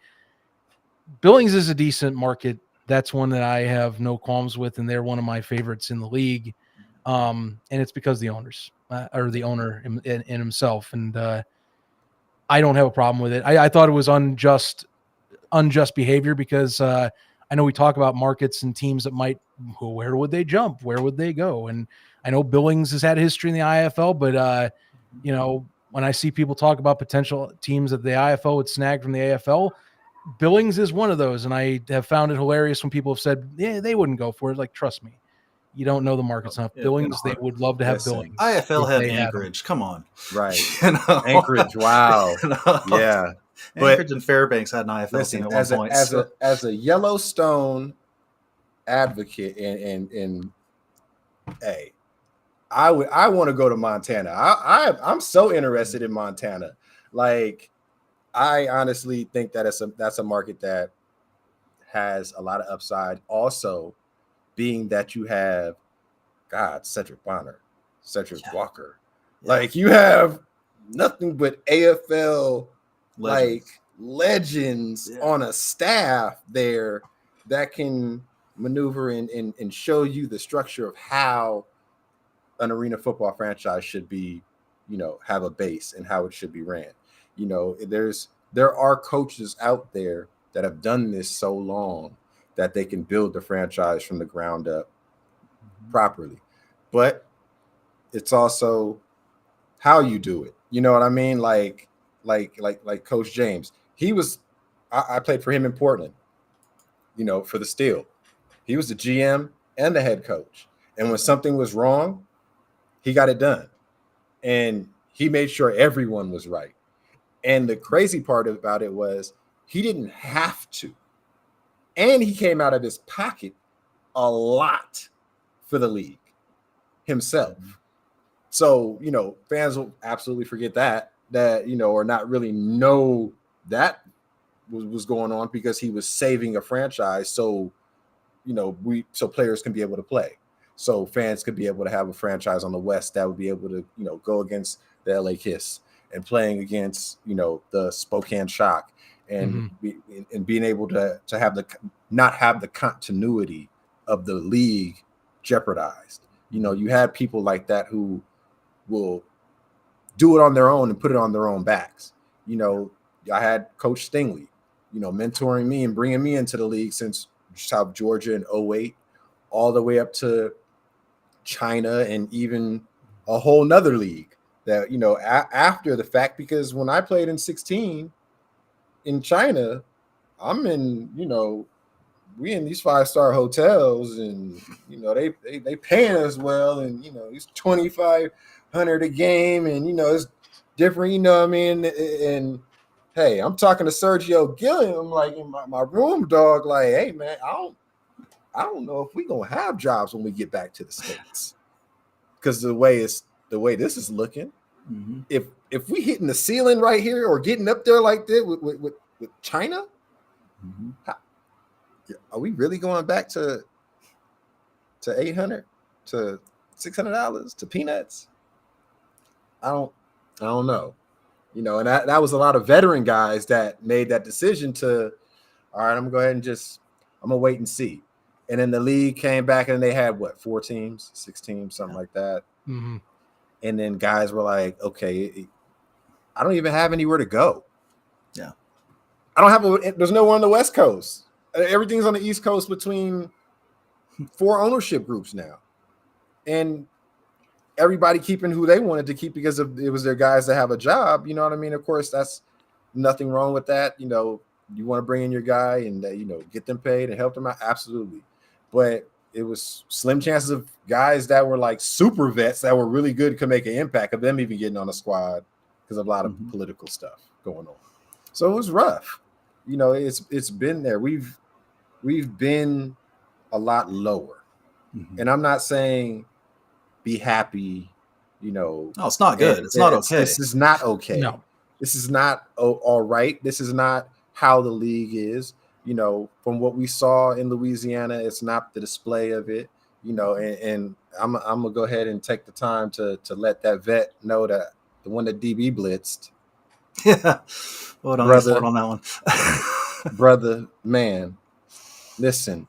Billings is a decent market. That's one that I have no qualms with, and they're one of my favorites in the league. And it's because the owners or the owner in himself. And I don't have a problem with it. I thought it was unjust behavior because I know we talk about markets and teams that might, where would they jump? Where would they go? And I know Billings has had a history in the IFL, but when I see people talk about potential teams that the IFL would snag from the AFL, Billings is one of those. And I have found it hilarious when people have said, yeah, they wouldn't go for it. Like, trust me. You don't know the markets enough. Billings, they would love to have Billings. IFL had Anchorage. Come on. Right. Anchorage. Wow. Yeah. Anchorage and Fairbanks had an IFL team at one point. As a Yellowstone advocate, and hey, I want to go to Montana. I'm so interested in Montana. Like, I honestly think that that's a market that has a lot of upside. Also, being that you have, Cedric Bonner, Cedric Walker, like you have nothing but AFL legends on a staff there that can maneuver and show you the structure of how an arena football franchise should be, have a base and how it should be ran. There are coaches out there that have done this so long that they can build the franchise from the ground up properly. But it's also how you do it. You know what I mean? Like Coach James. I played for him in Portland, for the Steel. He was the GM and the head coach. And when something was wrong, he got it done. And he made sure everyone was right. And the crazy part about it was he didn't have to. And he came out of his pocket a lot for the league himself. So, fans will absolutely forget that, or not really know that was going on because he was saving a franchise. So, so players can be able to play. So fans could be able to have a franchise on the West that would be able to, go against the LA Kiss and playing against, the Spokane Shock. And being able to have not have the continuity of the league jeopardized. You know, you had people like that who will do it on their own and put it on their own backs. You know, I had Coach Stingley, you know, mentoring me and bringing me into the league since South Georgia in 08, all the way up to China and even a whole nother league that, you know, after the fact, because when I played in 16 in China, I'm in, you know, we in these 5-star hotels and, you know, they paying us well. And, you know, it's 2,500 a game and, you know, it's different, you know what I mean? And hey, I'm talking to Sergio Gilliam, like in my room, dog, like, hey man, I don't know if we gonna have jobs when we get back to the States. Because the way this is looking, if we hitting the ceiling right here or getting up there like that with China, are we really going back to $800 to $600 to peanuts? I don't know. You know, and that was a lot of veteran guys that made that decision to, all right, I'm gonna go ahead and I'm gonna wait and see. And then the league came back and they had what, 4 teams, 6 teams, something like that. Mm-hmm. And then guys were like, okay, I don't even have anywhere to go. Yeah. There's no one on the West Coast. Everything's on the East Coast between 4 ownership groups now. And everybody keeping who they wanted to keep because it was their guys that have a job. You know what I mean? Of course, that's nothing wrong with that. You know, you want to bring in your guy and, you know, get them paid and help them out. Absolutely. But it was slim chances of guys that were like super vets that were really good, could make an impact of them even getting on the squad because of a lot of political stuff going on. So it was rough. You know, it's been there. We've been a lot lower. And I'm not saying be happy, you know. No, it's not good. It's not okay. This is not okay. No. This is not all right. This is not how the league is. You know, from what we saw in Louisiana, it's not the display of it. You know, and I'm gonna go ahead and take the time to let that vet know that the one that DB blitzed. Yeah. Hold on, brother, on that one. Brother, man, listen,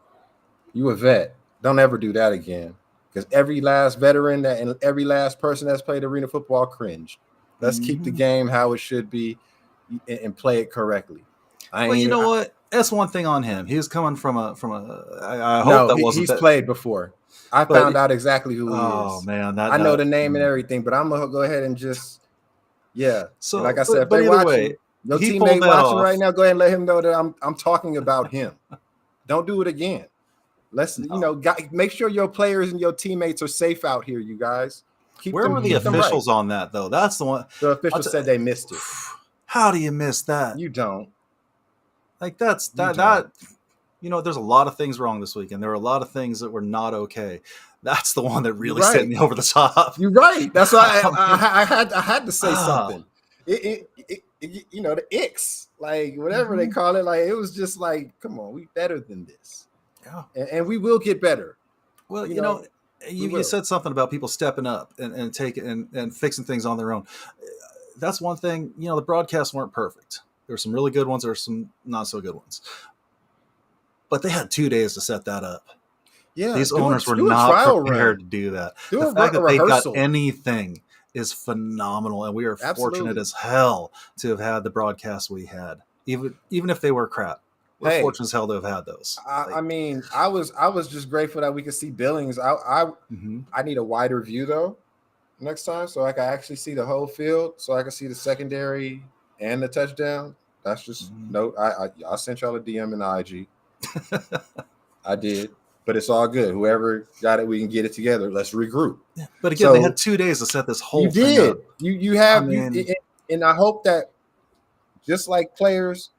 you a vet. Don't ever do that again. Because every last veteran and every last person that's played arena football cringed. Let's keep the game how it should be and play it correctly. Well, you know what? That's one thing on him. He was coming from a. I hope that wasn't. He's played before. I found out exactly who he is. Oh man, I know the name and everything, but I'm gonna go ahead and just So like I said, if they watching, your teammate watching right now, go ahead and let him know that I'm talking about him. Don't do it again. Let's make sure your players and your teammates are safe out here, you guys. Where were the officials on that though? That's the one. The officials said they missed it. How do you miss that? You don't. Like that's that. You know, there's a lot of things wrong this weekend. There were a lot of things that were not okay. That's the one that really sent me over the top. You're right. That's why I had to say something. It you know, the icks, like whatever they call it, like it was just like, come on, we better than this. Yeah, and we will get better. Well, you know you said something about people stepping up and taking and fixing things on their own. That's one thing. You know, the broadcasts weren't perfect. There were some really good ones. There were some not so good ones. But they had 2 days to set that up. Yeah, these owners were not prepared to do that. The fact that they got anything is phenomenal, and we are fortunate as hell to have had the broadcast we had, even if they were crap. We're fortunate as hell to have had those. I mean, I was just grateful that we could see Billings. I need a wider view though next time, so I can actually see the whole field, so I can see the secondary and the touchdown. That's just I sent y'all a DM in the IG. I did, but it's all good. Whoever got it, we can get it together. Let's regroup. Yeah, but again, they had 2 days to set this whole thing up. You have, and I hope that just like players,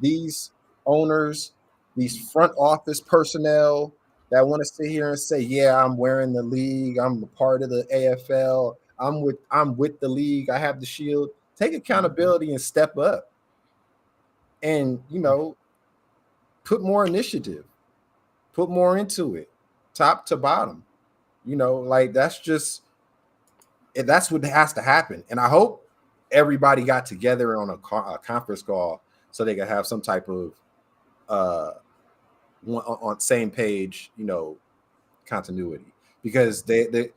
these owners, these front office personnel that want to sit here and say, "Yeah, I'm wearing the league. I'm a part of the AFL. I'm with the league. I have the shield." Take accountability and step up, and put more initiative, put more into it, top to bottom. Like that's what has to happen. And I hope everybody got together on a conference call so they could have some type of on same page, continuity. because they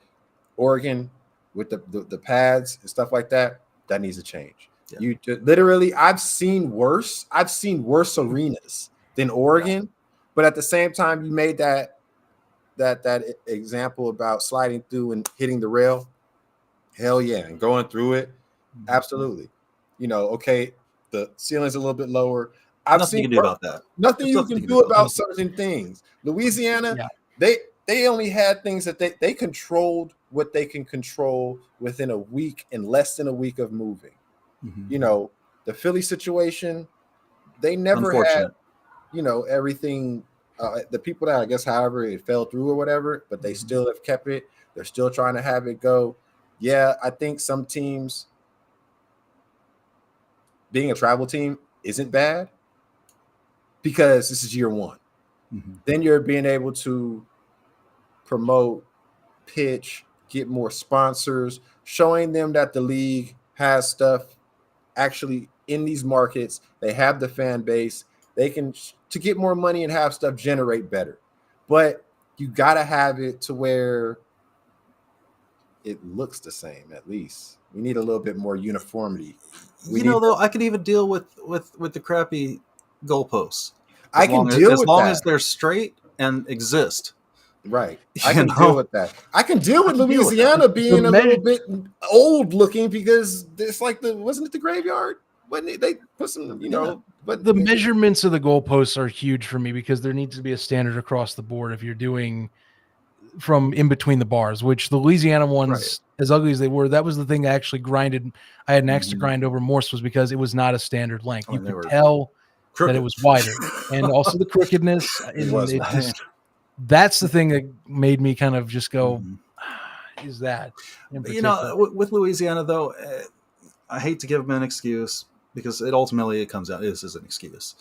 Oregon with the pads and stuff like that needs to change. Yeah. You literally, I've seen worse arenas than Oregon, but at the same time, you made that example about sliding through and hitting the rail. Hell yeah, and going through it, absolutely. Okay, the ceiling's a little bit lower. Nothing you can do about that. Nothing you can do about certain things. Louisiana, they only had things that they controlled what they can control within a week and less than a week of moving. The Philly situation, they never had, everything. The people that I guess, however, it fell through or whatever, but they still have kept it. They're still trying to have it go. Yeah, I think some teams being a travel team isn't bad because this is year one. Then you're being able to promote, pitch, get more sponsors, showing them that the league has stuff actually in these markets. They have the fan base. They can to get more money and have stuff generate better. But you got to have it to where it looks the same. At least we need a little bit more uniformity. Though I could even deal with the crappy goalposts. As long as they're straight and exist. Right. I can deal with that. I can deal with Louisiana being a little bit old looking because it's like wasn't it the graveyard? Wasn't it? They put some, but the measurements of the goalposts are huge for me because there needs to be a standard across the board if you're doing from in between the bars, which the Louisiana ones, as ugly as they were, that was the thing that actually grinded. I had an axe to grind over Morse was because it was not a standard length. You could tell that it was wider, and also the crookedness. That's the thing that made me kind of just go, is that? With Louisiana though, I hate to give them an excuse because it ultimately comes out this is an excuse.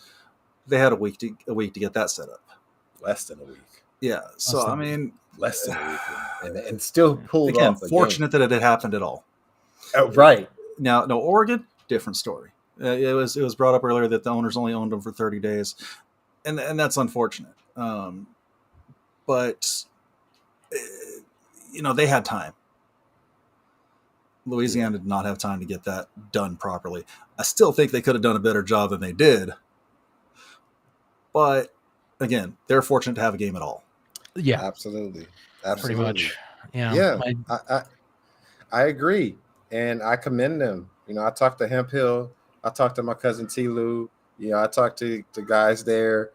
They had a week to get that set up. Less than a week. Yeah. So I mean, less than a week, and still pulled off. Fortunate that it had happened at all. Oh, right. Now, no, Oregon, different story. It was brought up earlier that the owners only owned them for 30 days, and that's unfortunate. But they had time. Louisiana did not have time to get that done properly. I still think they could have done a better job than they did. But again, they're fortunate to have a game at all. Yeah, absolutely. Pretty much. Yeah. Yeah. I agree, and I commend them. I talked to Hemp Hill. I talked to my cousin T. Lou. I talked to the guys there.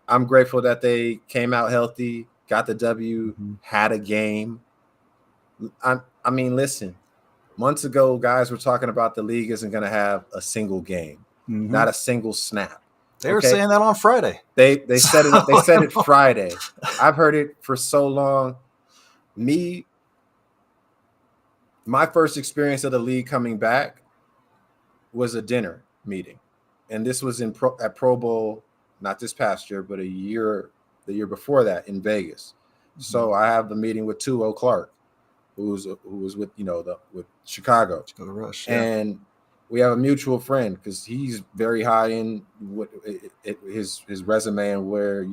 I'm grateful that they came out healthy, got the W, had a game. I mean, listen, months ago, guys were talking about the league isn't going to have a single game, not a single snap. They were saying that on Friday. They said it. They said it Friday. I've heard it for so long. My first experience of the league coming back was a dinner meeting, and this was at Pro Bowl. Not this past year, but the year before that in Vegas. So I have the meeting with 2-0 Clark, who was with with Chicago Rush, and we have a mutual friend because he's very high in what his resume and where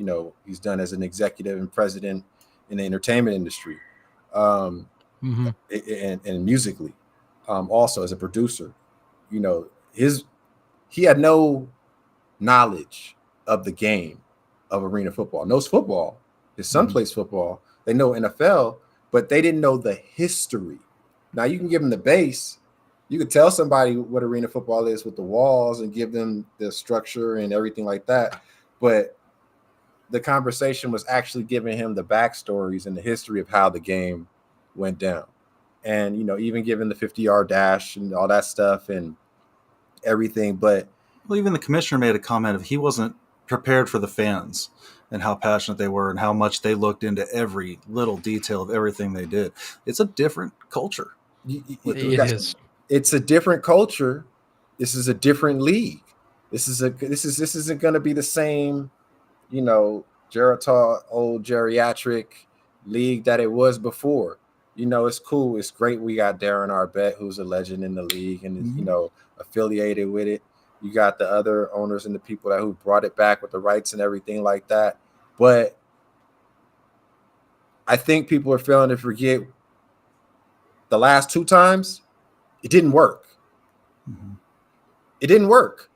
he's done as an executive and president in the entertainment industry, and musically, also as a producer. He had no knowledge of the game of arena football. Knows football. His son plays football. They know NFL, but they didn't know the history. Now you can give them the base. You could tell somebody what arena football is with the walls and give them the structure and everything like that. But the conversation was actually giving him the backstories and the history of how the game went down. And, even giving the 50-yard dash and all that stuff and everything. But even the commissioner made a comment of he wasn't prepared for the fans and how passionate they were and how much they looked into every little detail of everything they did. It's a different culture. It is. It's a different culture. This is a different league. This isn't going to be the same, Geritol, old geriatric league that it was before. It's cool. It's great. We got Darren Arbette, who's a legend in the league and is, affiliated with it. You got the other owners and the people who brought it back with the rights and everything like that. But I think people are failing to forget the last 2 times it didn't work. Mhm. It didn't work.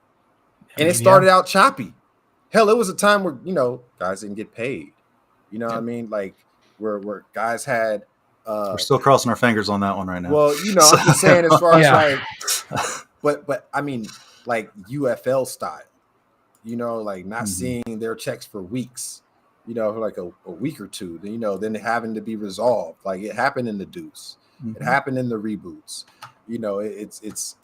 And it started yeah. out choppy. Hell, it was a time where, guys didn't get paid. You know what I mean? Like where guys had We're still crossing our fingers on that one right now. well, I'm just saying as far as Yeah. like but I mean like UFL style, like not Mhm. seeing their checks for weeks, for like a week or two, then having to be resolved. Like it happened in the Deuce. Mhm. It happened in the reboots. It's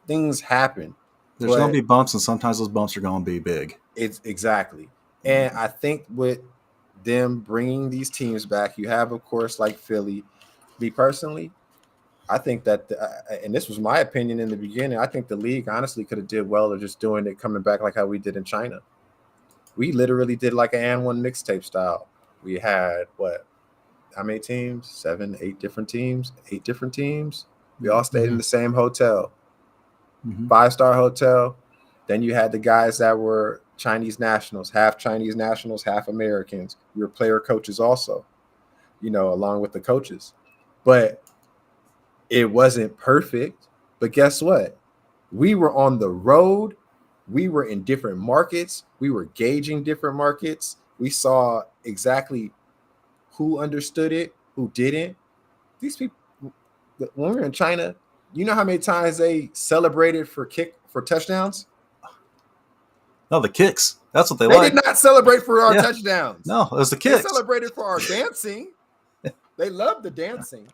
things happen. There's going to be bumps, and sometimes those bumps are going to be big. It's exactly. And I think with them bringing these teams back, you have, of course, like Philly. Me personally, I think that, and this was my opinion in the beginning, I think the league honestly could have did well of just doing it, coming back like how we did in China. We literally did like an and one mixtape style. We had how many teams? 7, 8 different teams. 8 different teams. We all stayed in the same hotel, 5-star hotel. Then you had the guys that were Chinese nationals, half Americans. We were player coaches also, along with the coaches. But it wasn't perfect. But guess what? We were on the road. We were in different markets. We were gauging different markets. We saw exactly who understood it, who didn't. These people, when we were in China, you know how many times they celebrated for touchdowns? No, the kicks. That's what they They like. did not celebrate for our touchdowns. No, it was the kicks. They celebrated for our dancing. They loved the dancing.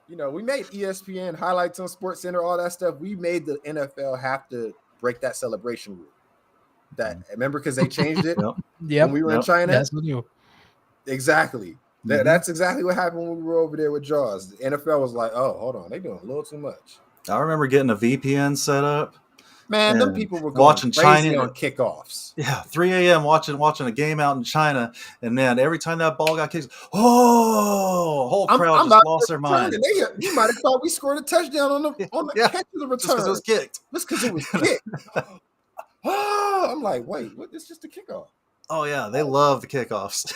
We made ESPN, highlights on Sports Center, all that stuff. We made the NFL have to break that celebration rule. Remember, because they changed it when we were in China? That's what you. Exactly. That's exactly what happened when we were over there with Jaws. The NFL was like, oh, hold on. They're doing a little too much. I remember getting a VPN set up. Man, them people were going watching crazy China on kickoffs. Yeah, 3 a.m. watching a game out in China, and man, every time that ball got kicked, whole crowd just lost their mind. You might have thought we scored a touchdown on the catch of the return. Just because it was kicked. Just because it was kicked. I'm like, wait, what? This is just a kickoff. Oh yeah, they love the kickoffs.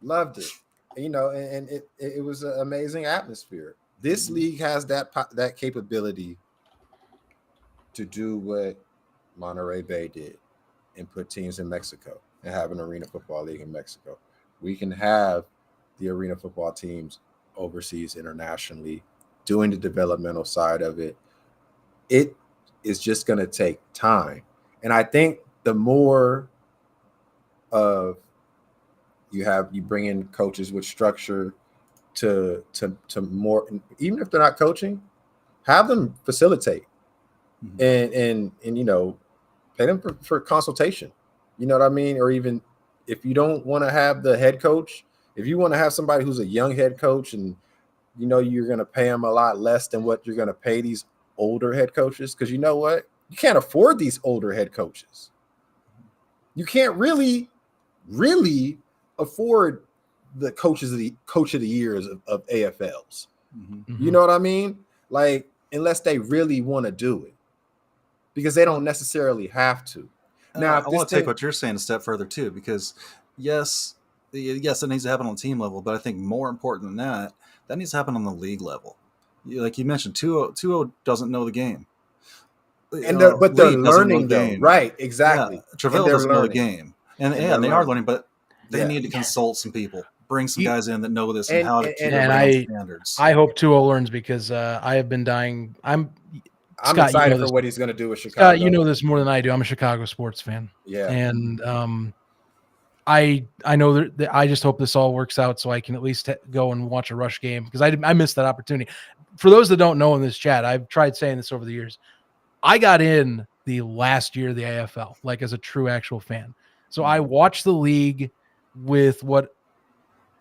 Loved it. And it was an amazing atmosphere. This league has that capability to do what Monterey Bay did and put teams in Mexico and have an arena football league in Mexico. We can have the arena football teams overseas internationally doing the developmental side of it. It is just going to take time. And I think the more of you bring in coaches with structure to more, even if they're not coaching, have them facilitate and pay them for consultation. You know what I mean? Or even if you don't want to have the head coach, if you want to have somebody who's a young head coach and you're going to pay them a lot less than what you're going to pay these older head coaches, because you know what? You can't afford these older head coaches. You can't really afford the coach of the years of AFLs. You know what I mean? Like, unless they really want to do it, because they don't necessarily have to. Now, I want to take what you're saying a step further too, because yes, it needs to happen on the team level, but I think more important than that needs to happen on the league level. Like you mentioned, 2-0 doesn't know the game. But they're learning though, right? Exactly. Yeah, Travell doesn't know the game, and they are learning, but they need to consult some people, bring some guys in that know this and how to keep standards. I hope 2-0 learns, because I have been dying. I'm Scott, excited for what he's going to do with Chicago. Scott, you know this more than I do. I'm a Chicago sports fan. Yeah, and I know that I just hope this all works out so I can at least go and watch a Rush game, because I missed that opportunity. For those that don't know in this chat, I've tried saying this over the years. I got in the last year of the AFL, like as a true actual fan. So I watched the league with what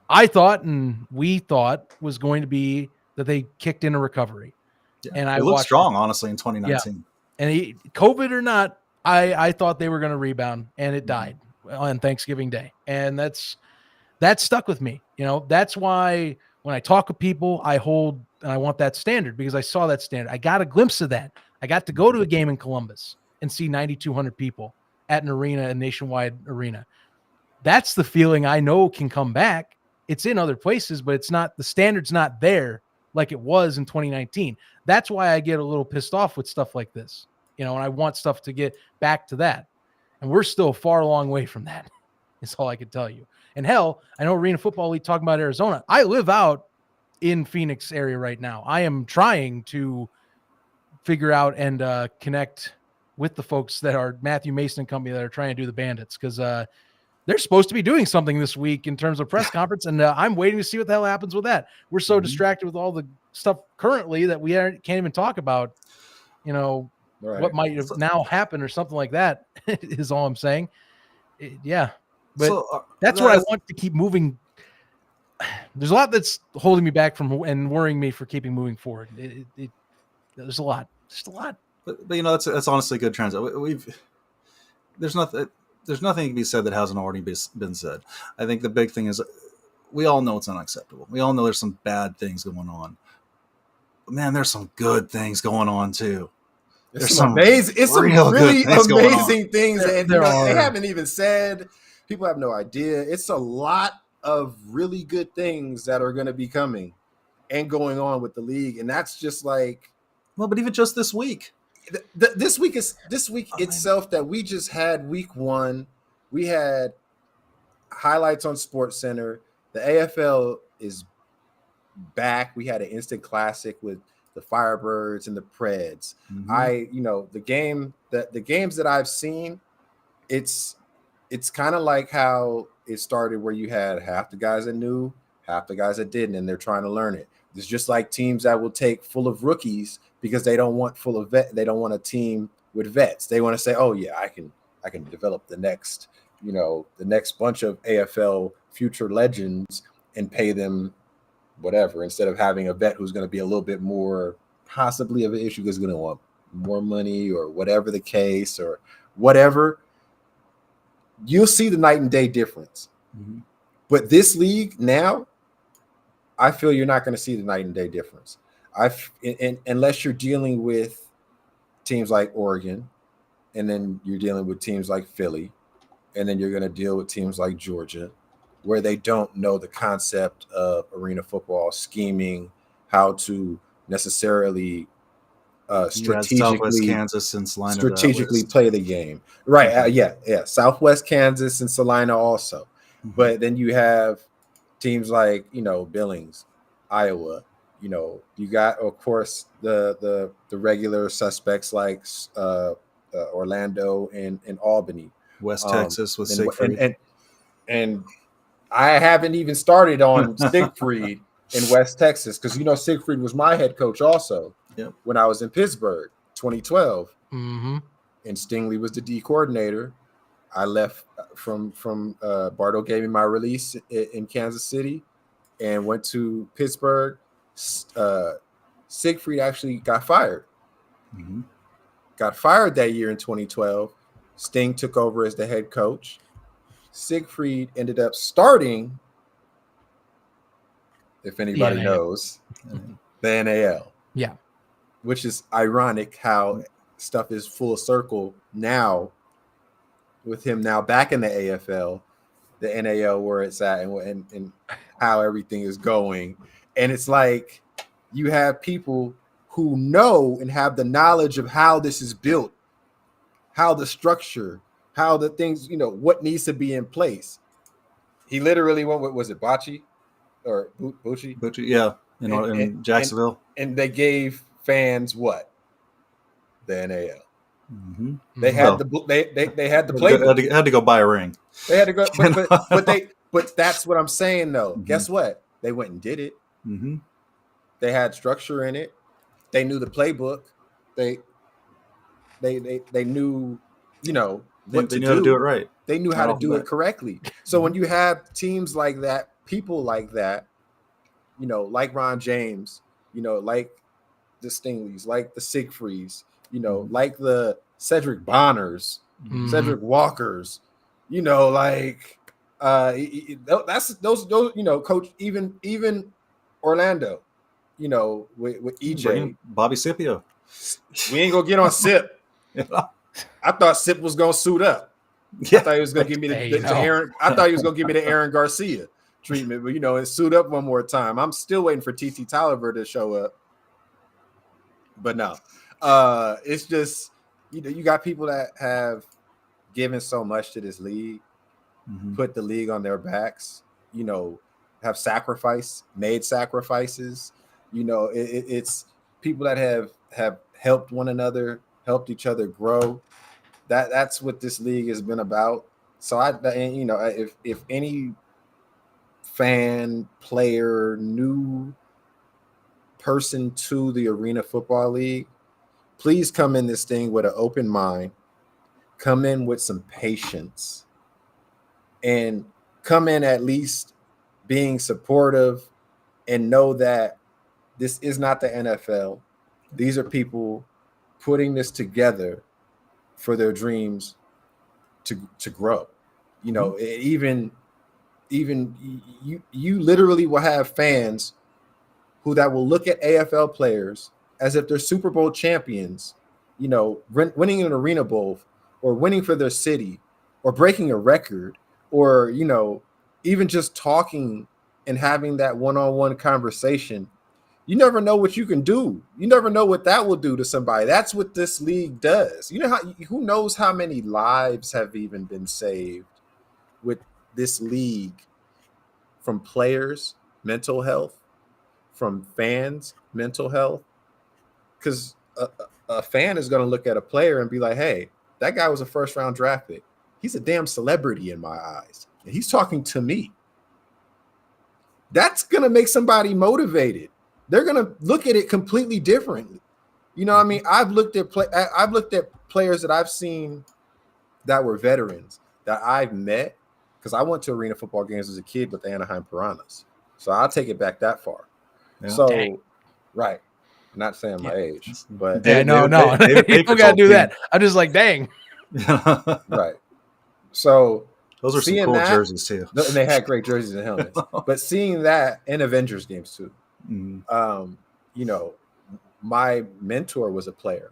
I thought and we thought was going to be that they kicked in a recovery. Yeah, and I looked strong, honestly, in 2019. Yeah. And COVID or not, I thought they were going to rebound, and it died on Thanksgiving Day. And that stuck with me. That's why when I talk with people, I hold and I want that standard, because I saw that standard. I got a glimpse of that. I got to go to a game in Columbus and see 9,200 people at an arena, a nationwide arena. That's the feeling I know can come back. It's in other places, but it's not, the standard's not there like it was in 2019. That's why I get a little pissed off with stuff like this, and I want stuff to get back to that. And we're still a far long way from that. Is all I can tell you. And hell, I know Arena Football League talking about Arizona. I live out in Phoenix area right now. I am trying to figure out and connect with the folks that are Matthew Mason and company that are trying to do the Bandits, because they're supposed to be doing something this week in terms of press conference, and I'm waiting to see what the hell happens with that. We're so distracted with all the stuff currently that we can't even talk about, what might have now happened or something like that is all I'm saying. But that's what I want to keep moving. There's a lot that's holding me back from and worrying me for keeping moving forward. There's a lot, just a lot. But that's honestly a good transit. There's nothing to be said that hasn't already been said. I think the big thing is we all know it's unacceptable. We all know there's some bad things going on. But man, there's some good things going on too. There's some amazing, it's some really amazing things, and they haven't even said. People have no idea. It's a lot of really good things that are going to be coming and going on with the league, and that's just like, well, but even just this week. This week itself that we just had week 1, we had highlights on SportsCenter. The AFL is back. We had an instant classic with the Firebirds and the Preds. The games that I've seen, it's kind of like how it started, where you had half the guys that knew, half the guys that didn't, and they're trying to learn it. It's just like teams that will take full of rookies because they don't want they don't want a team with vets. They want to say, oh yeah, I can develop the next bunch of AFL future legends and pay them whatever, instead of having a vet who's going to be a little bit more possibly of an issue because he's going to want more money or whatever the case or whatever. You'll see the night and day difference. But this league now, I feel you're not going to see the night and day difference. Unless you're dealing with teams like Oregon, and then you're dealing with teams like Philly, and then you're going to deal with teams like Georgia, where they don't know the concept of arena football, scheming, how to necessarily strategically Kansas and Salina strategically play the game. Right. Southwest Kansas and Salina also. But then you have teams like, Billings, Iowa. You got, of course, the regular suspects like Orlando and Albany. West Texas with Siegfried. And I haven't even started on Siegfried in West Texas, because Siegfried was my head coach also when I was in Pittsburgh, 2012. And Stingley was the D coordinator. I left from Bardo gave me my release in Kansas City and went to Pittsburgh. Siegfried actually got fired. Got fired that year in 2012. Sting took over as the head coach. Siegfried ended up starting, if anybody knows, the NAL. Yeah. Which is ironic how stuff is full circle now with him now back in the AFL, the NAL where it's at and how everything is going. And it's like you have people who know and have the knowledge of how this is built, how the structure, how the things, what needs to be in place. He literally went with, was it Bocce or Bucci? Bucci, yeah, in Jacksonville. And they gave fans what? The NAL. They had they had the playbook. Had to go buy a ring. They had to go, but that's what I'm saying though. Guess what? They went and did it. They had structure in it. They knew the playbook. They knew, what they knew how to do it right. They knew how to do it correctly. So when you have teams like that, people like that, like Ron James, like the Stingleys, like the Siegfrieds, like the Cedric Bonners, Cedric Walkers, that's those, coach, even Orlando, with EJ, Bobby Scipio. We ain't gonna get on Sip. I thought Sip was gonna suit up. I thought he was gonna give me the Aaron. I thought he was gonna give me the Aaron Garcia. treatment, but and suit up one more time. I'm still waiting for TT Tolliver to show up. But no, it's just you got people that have given so much to this league, put the league on their backs, have made sacrifices. It's people that have helped one another, helped each other grow. That's what this league has been about. So if any fan, player, new person to the Arena Football League, please come in this thing with an open mind, come in with some patience, and come in at least being supportive, and know that this is not the NFL. These are people putting this together for their dreams to grow. Even you literally will have fans that will look at AFL players as if they're Super Bowl champions, winning an Arena Bowl or winning for their city or breaking a record or, even just talking and having that one-on-one conversation. You never know what you can do. You never know what that will do to somebody. That's what this league does. Who knows how many lives have even been saved with this league, from players' mental health, from fans' mental health. Because a fan is going to look at a player and be like, hey, that guy was a first-round draft pick. He's a damn celebrity in my eyes. And he's talking to me. That's going to make somebody motivated. They're going to look at it completely differently. What I mean? I've looked at players that I've seen that were veterans that I've met, because I went to arena football games as a kid with the Anaheim Piranhas. So I'll take it back that far. Yeah. So, dang. Right. I'm not saying my age, but no. You don't gotta do that. I'm just like, dang. Right. So those are some cool jerseys too. And they had great jerseys and helmets. But seeing that in Avengers games too. My mentor was a player.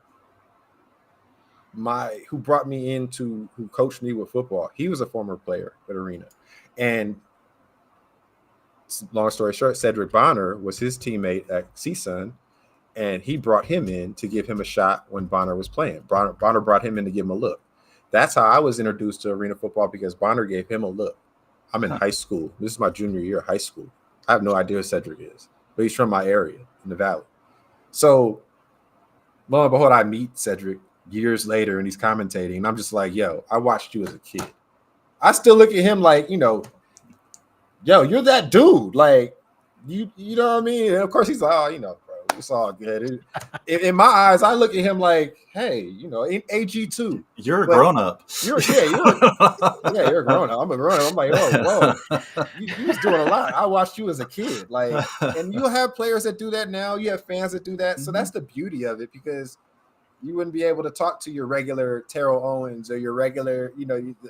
Who brought me who coached me with football. He was a former player at Arena. And long story short, Cedric Bonner was his teammate at CSUN, and he brought him in to give him a shot when Bonner was playing. Bonner brought him in to give him a look. That's how I was introduced to arena football, because Bonner gave him a look. I'm in high school. This is my junior year of high school. I have no idea who Cedric is, but he's from my area in the Valley. So, lo and behold, I meet Cedric years later, and he's commentating, and I'm just like, yo, I watched you as a kid. I still look at him like, yo, you're that dude. Like, you know what I mean? And of course, he's like, oh, bro, it's all good. In my eyes, I look at him like, hey, in AG too. You're a grown up. You're a grown up. I'm a grown up. I'm like, oh, whoa, you was doing a lot. I watched you as a kid. Like, and you'll have players that do that now. You have fans that do that. So that's the beauty of it, because you wouldn't be able to talk to your regular Terrell Owens or your regular,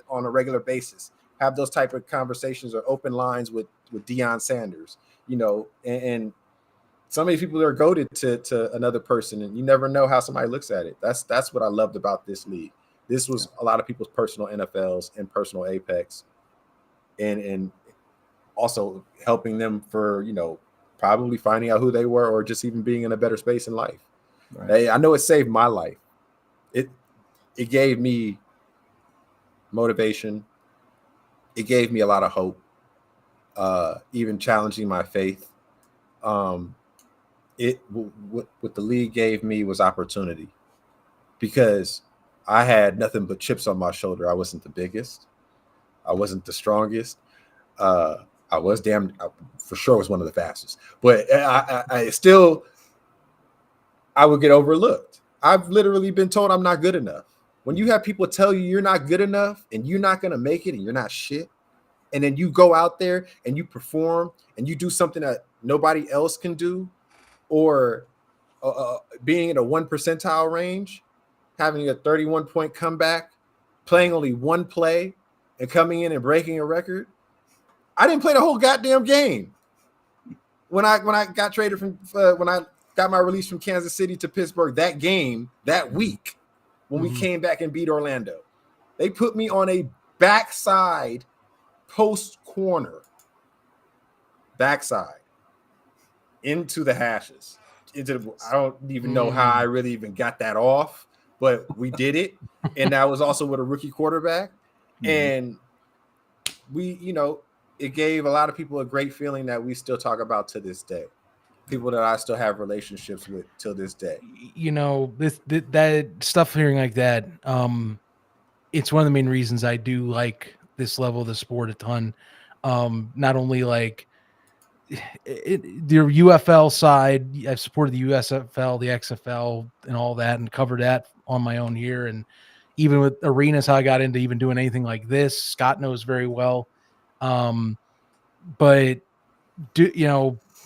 on a regular basis. Have those type of conversations or open lines with Deion Sanders, and so many people are goated to another person, and you never know how somebody looks at it. That's what I loved about this league. This was a lot of people's personal NFLs and personal Apex, and also helping them for, probably finding out who they were, or just even being in a better space in life. Right. Hey, I know it saved my life. It gave me motivation. It gave me a lot of hope, even challenging my faith. What the league gave me was opportunity, because I had nothing but chips on my shoulder. I wasn't the biggest. I wasn't the strongest. I was for sure was one of the fastest, but I still, I would get overlooked. I've literally been told I'm not good enough. When you have people tell you you're not good enough and you're not going to make it and you're not shit, and then you go out there and you perform and you do something that nobody else can do, or being in a 1 percentile range, having a 31-point comeback, playing only one play and coming in and breaking a record. I didn't play the whole goddamn game. When I got traded from when I got my release from Kansas City to Pittsburgh, that game, that week, when we came back and beat Orlando, they put me on a backside post corner backside into the hashes. I don't even know how I really even got that off, but we did it. And that was also with a rookie quarterback. And we, it gave a lot of people a great feeling that we still talk about to this day. People that I still have relationships with till this day. That stuff hearing like that, it's one of the main reasons I do like this level of the sport a ton. Not only like the UFL side, I've supported the USFL, the XFL, and all that, and covered that on my own here. And even with arenas, how I got into even doing anything like this, Scott knows very well. But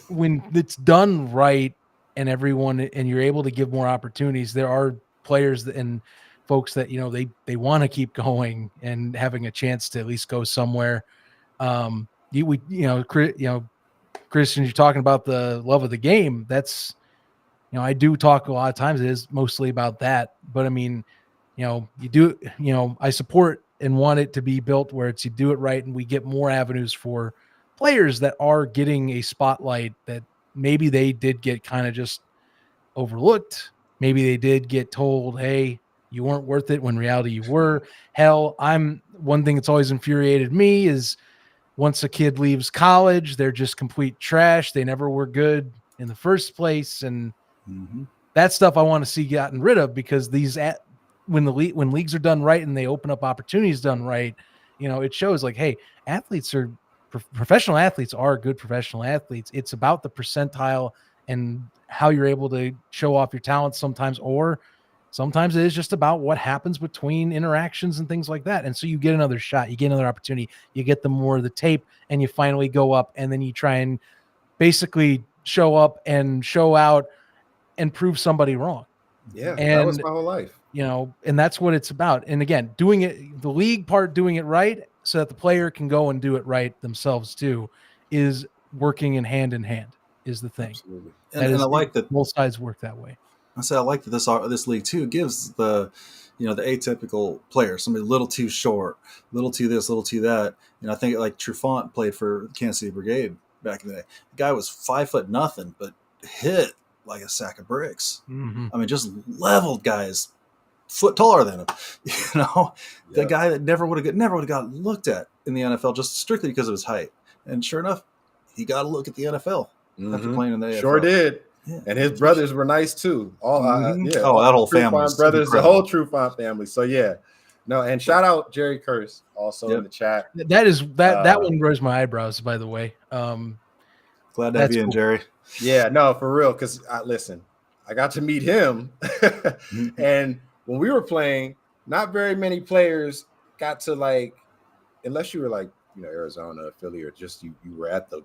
when it's done right and you're able to give more opportunities, there are players and folks that, they want to keep going and having a chance to at least go somewhere. Christian, you're talking about the love of the game. That's, I do talk a lot of times. It is mostly about that, but I mean, I support and want it to be built where you do it right. And we get more avenues for players that are getting a spotlight that maybe they did get kind of just overlooked. Maybe they did get told, hey, you weren't worth it, when in reality you were. Hell, one thing that's always infuriated me is once a kid leaves college, they're just complete trash. They never were good in the first place. And that stuff I want to see gotten rid of, because when leagues are done right and they open up opportunities done right, it shows like, hey, professional athletes are good professional athletes. It's about the percentile and how you're able to show off your talents sometimes, or sometimes it is just about what happens between interactions and things like that. And so you get another shot, you get another opportunity, you get the more of the tape, and you finally go up, and then you try and basically show up and show out and prove somebody wrong. Yeah, and that was my whole life. And that's what it's about. And again, doing it, the league part, doing it right so that the player can go and do it right themselves too, is working in hand is the thing. Absolutely. And I like that both sides work that way. I like that this league too gives the atypical player, somebody a little too short, little too this, little too that. I think like Trufant played for Kansas City Brigade back in the day. The guy was 5'0", but hit like a sack of bricks. I mean, just leveled guys foot taller than him. The guy that never would have got looked at in the NFL just strictly because of his height. And sure enough, he got a look at the NFL after playing in the AFL. Sure did. Yeah. And his brothers were nice too. All that whole family, brothers, the whole Trufant family. So and shout out Jerry Curse also in the chat. That one rose my eyebrows, by the way. Glad to have you in, Jerry. Yeah, no, for real. Because listen, I got to meet him, and when we were playing, not very many players got to unless you were Arizona, Philly, or just you were at the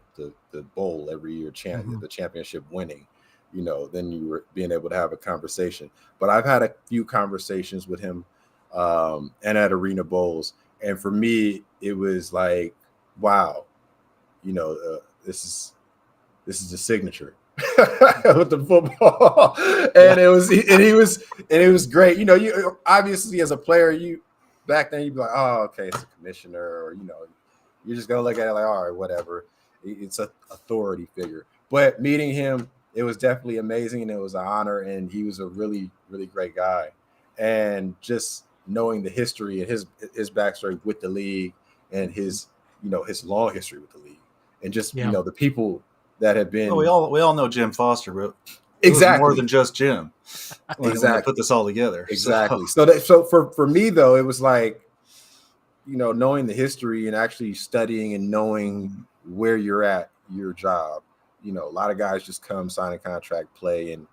bowl every year, the championship winning. Then you were being able to have a conversation. But I've had a few conversations with him and at Arena Bowls. And for me, it was like, wow, this is the signature with the football. And it was great. You obviously as a player, back then you'd be like, oh, okay, it's a commissioner, or, you're just going to look at it like, all right, whatever. It's an authority figure. But meeting him, it was definitely amazing, and it was an honor, and he was a really, really great guy. And just knowing the history and his backstory with the league, and his long history with the league, and just the people that have been. Well, we all know Jim Foster, but exactly more than just Jim. When they put this all together, exactly. So for me though, it was like, knowing the history and actually studying and knowing where you're at your job. A lot of guys just come, sign a contract, play, and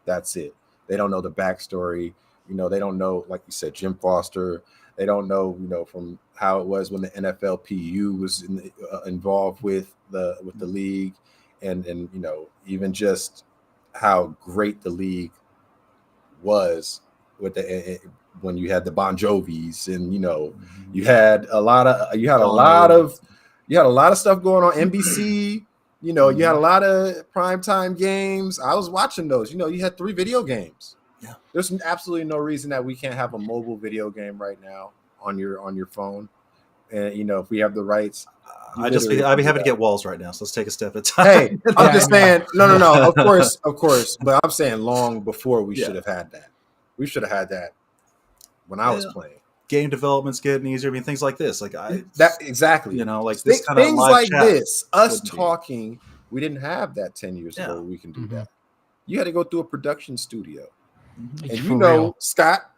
that's it. They don't know the backstory. They don't know, like you said, Jim Foster. They don't know, from how it was when the NFLPU was involved with the league, and even just how great the league was with when you had the Bon Jovis, and you had a lot of stuff going on NBC. You had a lot of primetime games. I was watching those. You had 3 video games. Yeah. There's absolutely no reason that we can't have a mobile video game right now on your phone. And if we have the rights, I'd be happy to get walls right now. So let's take a step at a time. Hey, I'm just saying, no. Of course. But I'm saying long before we should have had that. We should have had that when I was playing. Game development's getting easier. I mean, things like this, like exactly. You know, like this kind of things live like chat this. Us talking, we didn't have that 10 years ago. Where we can do that. You had to go through a production studio, and you know, Scott,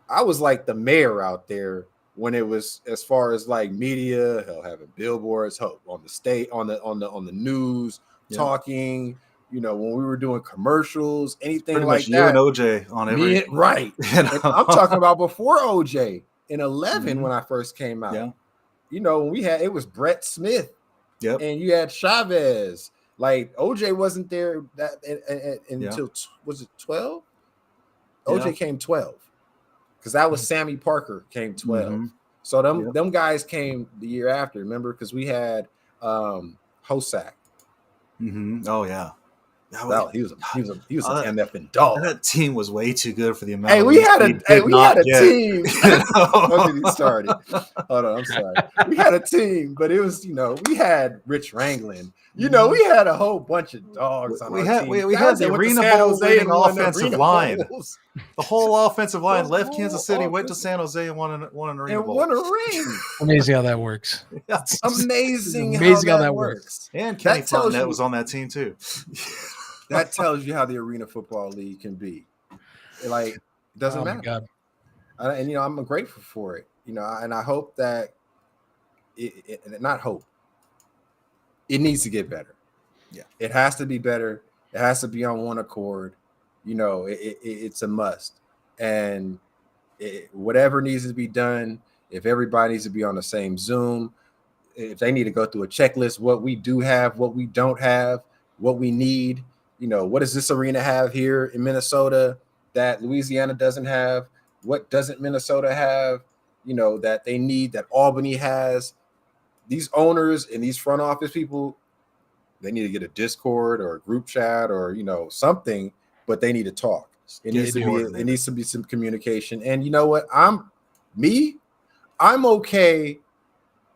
I was like the mayor out there when it was as far as like media, having billboards, on the state, on the news, talking. You know, when we were doing commercials, anything pretty like much that. You and OJ on every right. You know? I'm talking about before OJ in 11 when I first came out. Yeah. You know, it was Brett Smith. Yep. And you had Chavez. Like OJ wasn't there until was it 12? OJ came 12 because that was Sammy Parker came 12. So them guys came the year after. Remember, because we had Hosack. Oh yeah. Well, he was an MFing dog. That team was way too good for the amount. Hey, we had a team. Don't get me started. Hold on, I'm sorry. We had a team, but it was, we had Rich Wrangling. We had a whole bunch of dogs on our team. We had the Arena Bowl winning offensive line. The whole offensive line left Kansas City, went to San Jose, and won an Arena Bowl. And won a ring. Amazing how that works. Amazing how that works. And Kenny Fontenette was on that team too. That tells you how the Arena Football League can be. Like, it doesn't matter. God. And I'm grateful for it. And I hope that it needs to get better. Yeah, it has to be better. It has to be on one accord. It's a must. And whatever needs to be done, if everybody needs to be on the same Zoom, if they need to go through a checklist, what we do have, what we don't have, what we need. What does this arena have here in Minnesota that Louisiana doesn't have? What doesn't Minnesota have, that they need, that Albany has? These owners and these front office people, they need to get a Discord or a group chat or, something, but they need to talk. It needs to be some communication. And you know what? I'm okay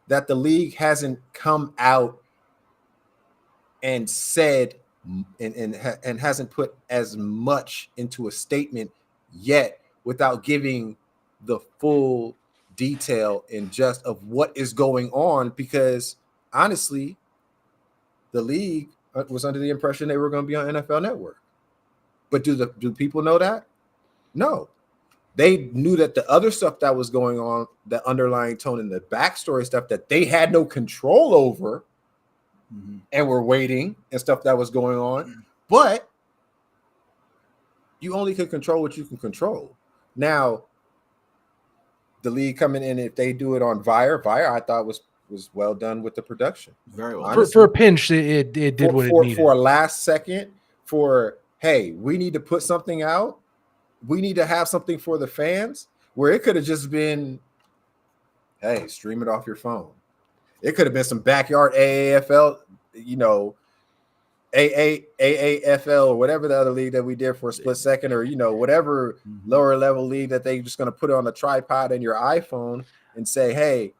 that the league hasn't come out and said and hasn't put as much into a statement yet without giving the full detail and just of what is going on, because honestly, the league was under the impression they were going to be on NFL Network. But do people know that? No. They knew that the other stuff that was going on, the underlying tone and the backstory stuff that they had no control over, and we're waiting and stuff that was going on, but you only can control what you can control. Now, the league coming in, if they do it on Vire, I thought was well done with the production. Very well. For a pinch, it did what it needed. For a last second, hey, we need to put something out. We need to have something for the fans, where it could have just been, hey, stream it off your phone. It could have been some backyard AAFL, AAFL or whatever the other league that we did for a split second, or whatever lower level league that they just going to put on a tripod in your iPhone and say, hey,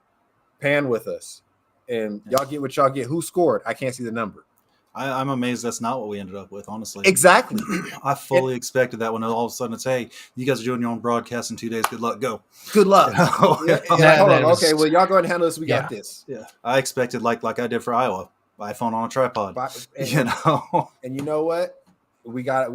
pan with us, and y'all get what y'all get. Who scored? I can't see the number. I'm amazed that's not what we ended up with, honestly. Exactly. I fully expected that when all of a sudden it's, hey, you guys are doing your own broadcast in 2 days. Good luck. Go. Good luck. Hold on. Okay, well, y'all go ahead and handle this. We got this. Yeah. I expected like I did for Iowa, iPhone on a tripod. And you know what? We got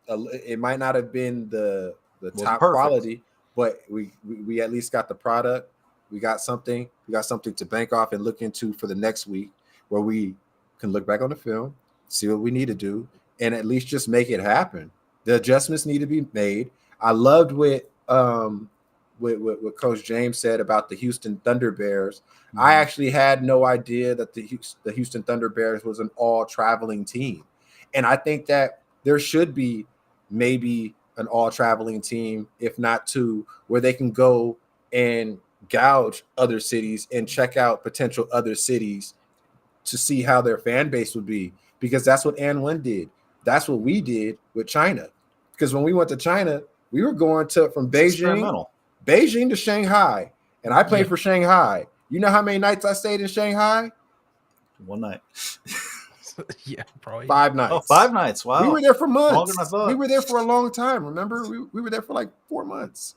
it might not have been the top quality, but we at least got the product. We got something to bank off and look into for the next week, where we can look back on the film, see what we need to do, and at least just make it happen. The adjustments need to be made. I loved what Coach James said about the Houston Thunder Bears. I actually had no idea that the Houston Thunder Bears was an all-traveling team. And I think that there should be maybe an all-traveling team, if not two, where they can go and gouge other cities and check out potential other cities to see how their fan base would be, because that's what An did. That's what we did with China. Because when we went to China, we were going from Beijing to Shanghai, and I played for Shanghai, You know how many nights I stayed in Shanghai? One night. Yeah, probably 5 nights. Oh, 5 nights. Wow. We were there for months. Longer than I thought. We were there for a long time. Remember, we were there for like 4 months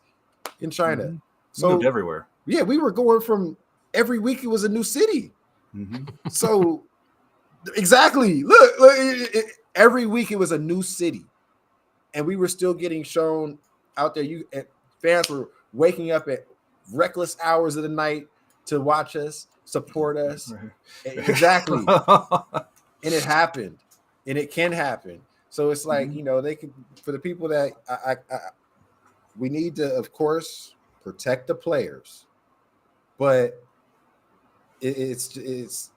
in China. Mhm. So moved everywhere. Yeah, we were going from every week. It was a new city. Mm-hmm. So exactly. Look every week it was a new city, and we were still getting shown out there. Fans were waking up at reckless hours of the night to watch us, support us. Exactly. And it happened, and it can happen. So it's like, they can, for the people that we need to, of course, protect the players, but it's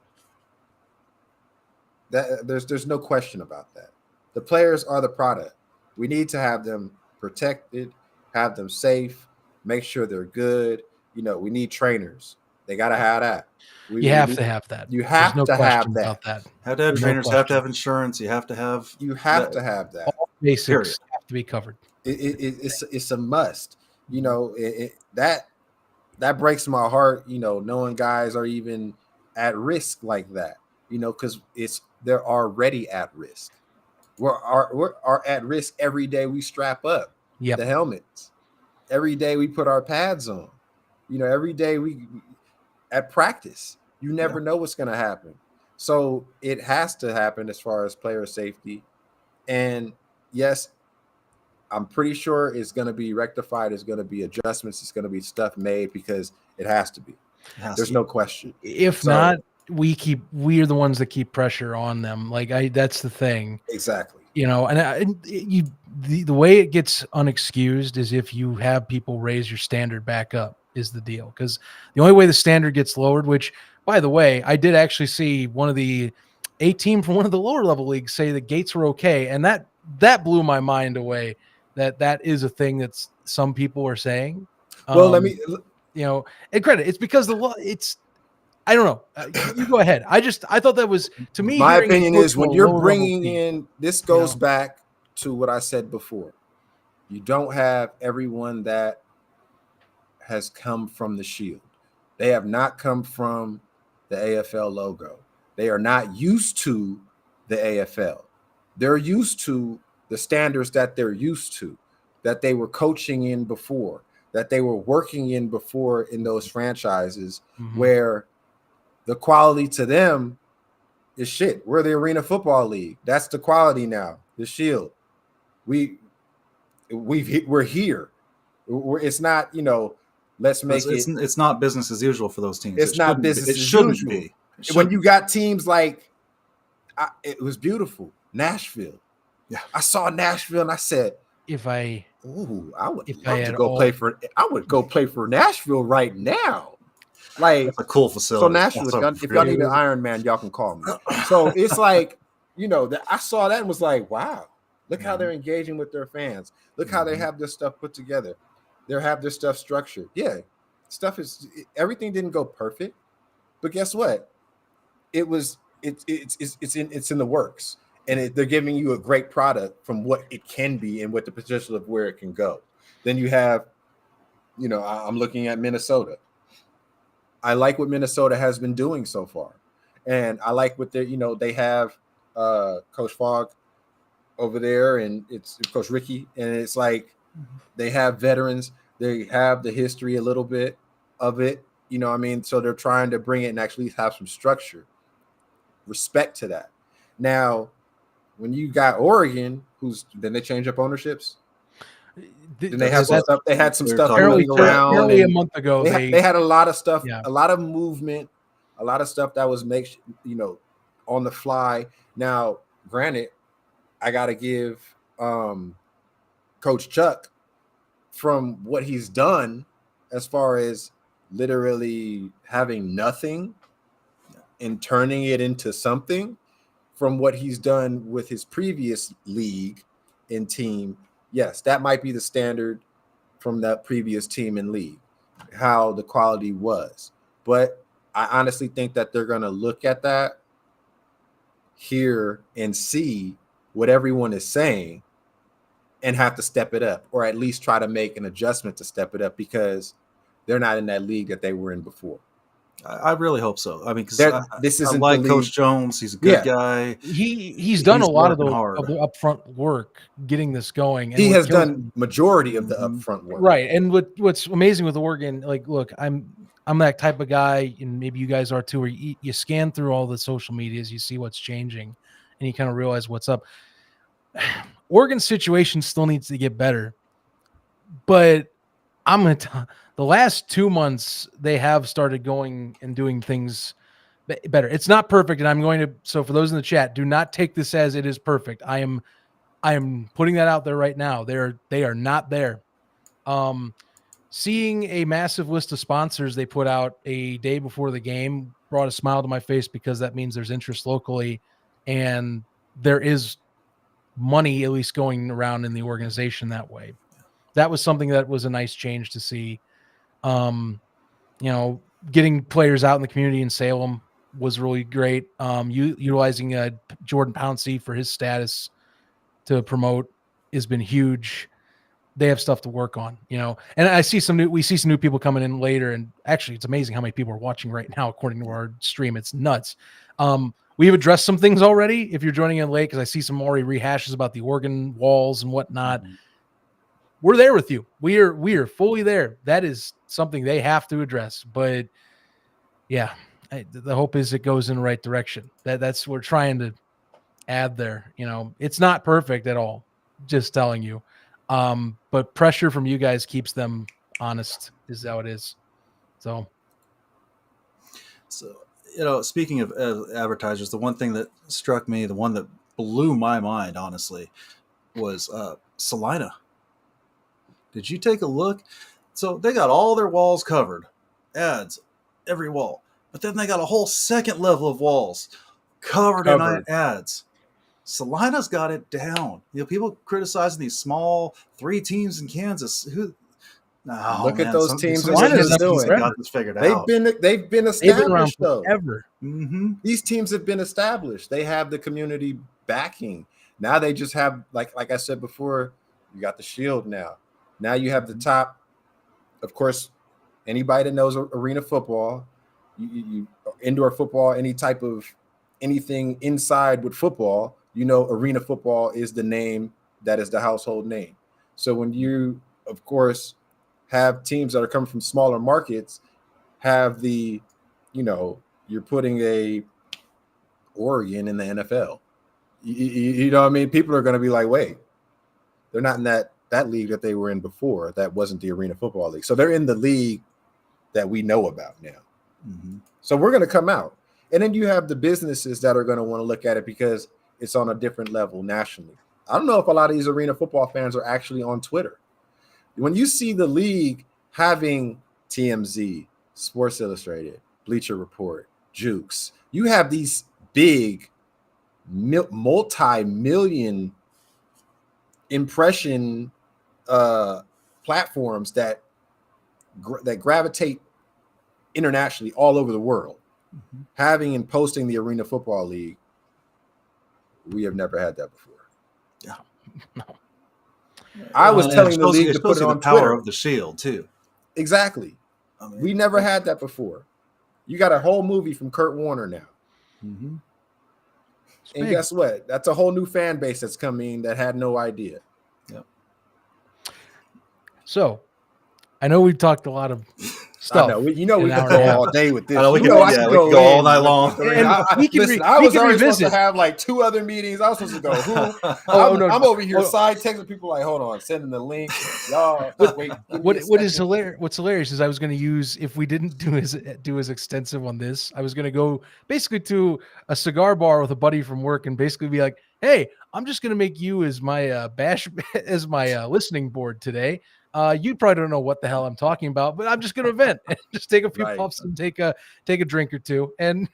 that there's no question about that. The players are the product. We need to have them protected, have them safe, make sure they're good. We need trainers. They got to have that. You have to have that. You have to have that. About that. Have to have trainers. Have to have insurance. You have to have. To have that. All basics have to be covered. It's a must. That breaks my heart. Knowing guys are even at risk like that. Because they're already at risk. We're at risk every day. We strap up the helmets. Every day we put our pads on. Every day we at practice. You never know what's going to happen. So it has to happen as far as player safety. And yes, I'm pretty sure it's going to be rectified. It's going to be adjustments. It's going to be stuff made because it has to be. There's no question. If not, we are the ones that keep pressure on them. That's the thing. Exactly. The way it gets unexcused is if you have people raise your standard back up is the deal. Because the only way the standard gets lowered, which, by the way, I did actually see one of the a team from one of the lower level leagues say the gates were okay, and that blew my mind away. That is a thing that some people are saying. Well, let me, and credit. It's because the law. I don't know. You go ahead. I thought that was, to me. My opinion is when you're bringing in, this goes back to what I said before. You don't have everyone that has come from the Shield. They have not come from the AFL logo. They are not used to the AFL. They're used to the standards that they're used to, that they were coaching in before, that they were working in before in those franchises where the quality to them is shit. We're the Arena Football League. That's the quality now. The Shield. We're here. It's not, let's make it's not business as usual for those teams. It's not business as usual. When you got teams like, it was beautiful, Nashville. Yeah, I saw Nashville and I said, I would go play for Nashville right now. That's a cool facility. So Nashville, if y'all need an Iron Man, y'all can call me. So it's like, I saw that and was like, wow, look how they're engaging with their fans. Look how they have this stuff put together. They have their stuff structured. Yeah, everything didn't go perfect, but guess what? It's in the works, and they're giving you a great product from what it can be and what the potential of where it can go. Then you have, I'm looking at Minnesota. I like what Minnesota has been doing so far, and I like what they have Coach Fogg over there, and it's Coach Ricky, and it's like they have veterans. They have the history a little bit of it, so they're trying to bring it and actually have some structure. Respect to that. Now, when you got Oregon, then they change up ownerships. Then they have some stuff. They had some stuff moving around. Nearly a month ago, they had a lot of stuff, a lot of movement, a lot of stuff that was on the fly. Now, granted, I got to give Coach Chuck, from what he's done as far as literally having nothing and turning it into something, from what he's done with his previous league and team. Yes, that might be the standard from that previous team and league, how the quality was. But I honestly think that they're going to look at that, hear, and see what everyone is saying and have to step it up, or at least try to make an adjustment to step it up, because they're not in that league that they were in before. I really hope so. I mean, because this I isn't the like league. Coach Jones. He's a good Yeah. guy. He's done He's a lot of working the hard. upfront work getting this going. And He with has Keilman- done majority of the Mhm. upfront work. right. And what's amazing with Oregon, like, look, I'm that type of guy, and maybe you guys are too, where you scan through all the social medias, you see what's changing, and you kind of realize what's up. Oregon's situation still needs to get better, but the last 2 months they have started going and doing things better. It's not perfect, and I'm going to. So for those in the chat, do not take this as it is perfect. I am putting that out there right now. They are not there. Seeing a massive list of sponsors they put out a day before the game brought a smile to my face, because that means there's interest locally, and there is money at least going around in the organization that way. That was something that was a nice change to see. Getting players out in the community in Salem was really great. Utilizing Jordan Pouncey for his status to promote has been huge. They have stuff to work on, and we see some new people coming in later. And actually, it's amazing how many people are watching right now, according to our stream. It's nuts. We've addressed some things already. If you're joining in late, because I see some already rehashes about the Oregon walls and whatnot. Mhm. We're there with you. We are fully there. That is something they have to address. But yeah, the hope is it goes in the right direction. That's what we're trying to add there. It's not perfect at all. Just telling you. But pressure from you guys keeps them honest, is how it is. So, speaking of advertisers, the one thing that struck me, the one that blew my mind, honestly, was Salina. Did you take a look? So they got all their walls covered, ads, every wall, but then they got a whole second level of walls covered in ads. Salina's got it down. People criticizing these small 3 teams in Kansas. Look at those teams Some what Kansas they're teams doing. have got this figured They've out. been they've been around established though. forever. Mm-hmm. These teams have been established. They have the community backing. Now they just have, like I said before, you got the shield now. Now you have the top. Of course, anybody that knows arena football, you indoor football, any type of anything inside with football, arena football is the name that is the household name. So when you, of course, have teams that are coming from smaller markets, have the, you're putting a Oregon in the NFL. You know what I mean? People are going to be like, wait, they're not in that league that they were in before. That wasn't the Arena Football League. So they're in the league that we know about now. Mm-hmm. So we're going to come out. And then you have the businesses that are going to want to look at it because it's on a different level nationally. I don't know if a lot of these arena football fans are actually on Twitter. When you see the league having TMZ, Sports Illustrated, Bleacher Report, Jukes, you have these big multi-million impression platforms that gravitate internationally all over the world. Mm-hmm. Having and posting the Arena Football League, we have never had that before. Yeah, no. I was telling the league to put it on the power Twitter. of the shield too. Exactly. We never had that before. You got a whole movie from Kurt Warner now. Mm-hmm. And guess what? That's a whole new fan base that's coming that had no idea. Yep. So, I know we've talked a lot of stuff. I know. We could go all day with this. I could go all night long. I was already supposed to have like 2 other meetings. I was supposed to go. I'm over here side texting people like, hold on, sending the link. Y'all, wait. What's hilarious is I was going to use, if we didn't do as extensive on this, I was going to go basically to a cigar bar with a buddy from work and basically be like, hey, I'm just going to make you as my listening board today. You probably don't know what the hell I'm talking about, but I'm just going to vent and just take a few puffs and take a drink or two, and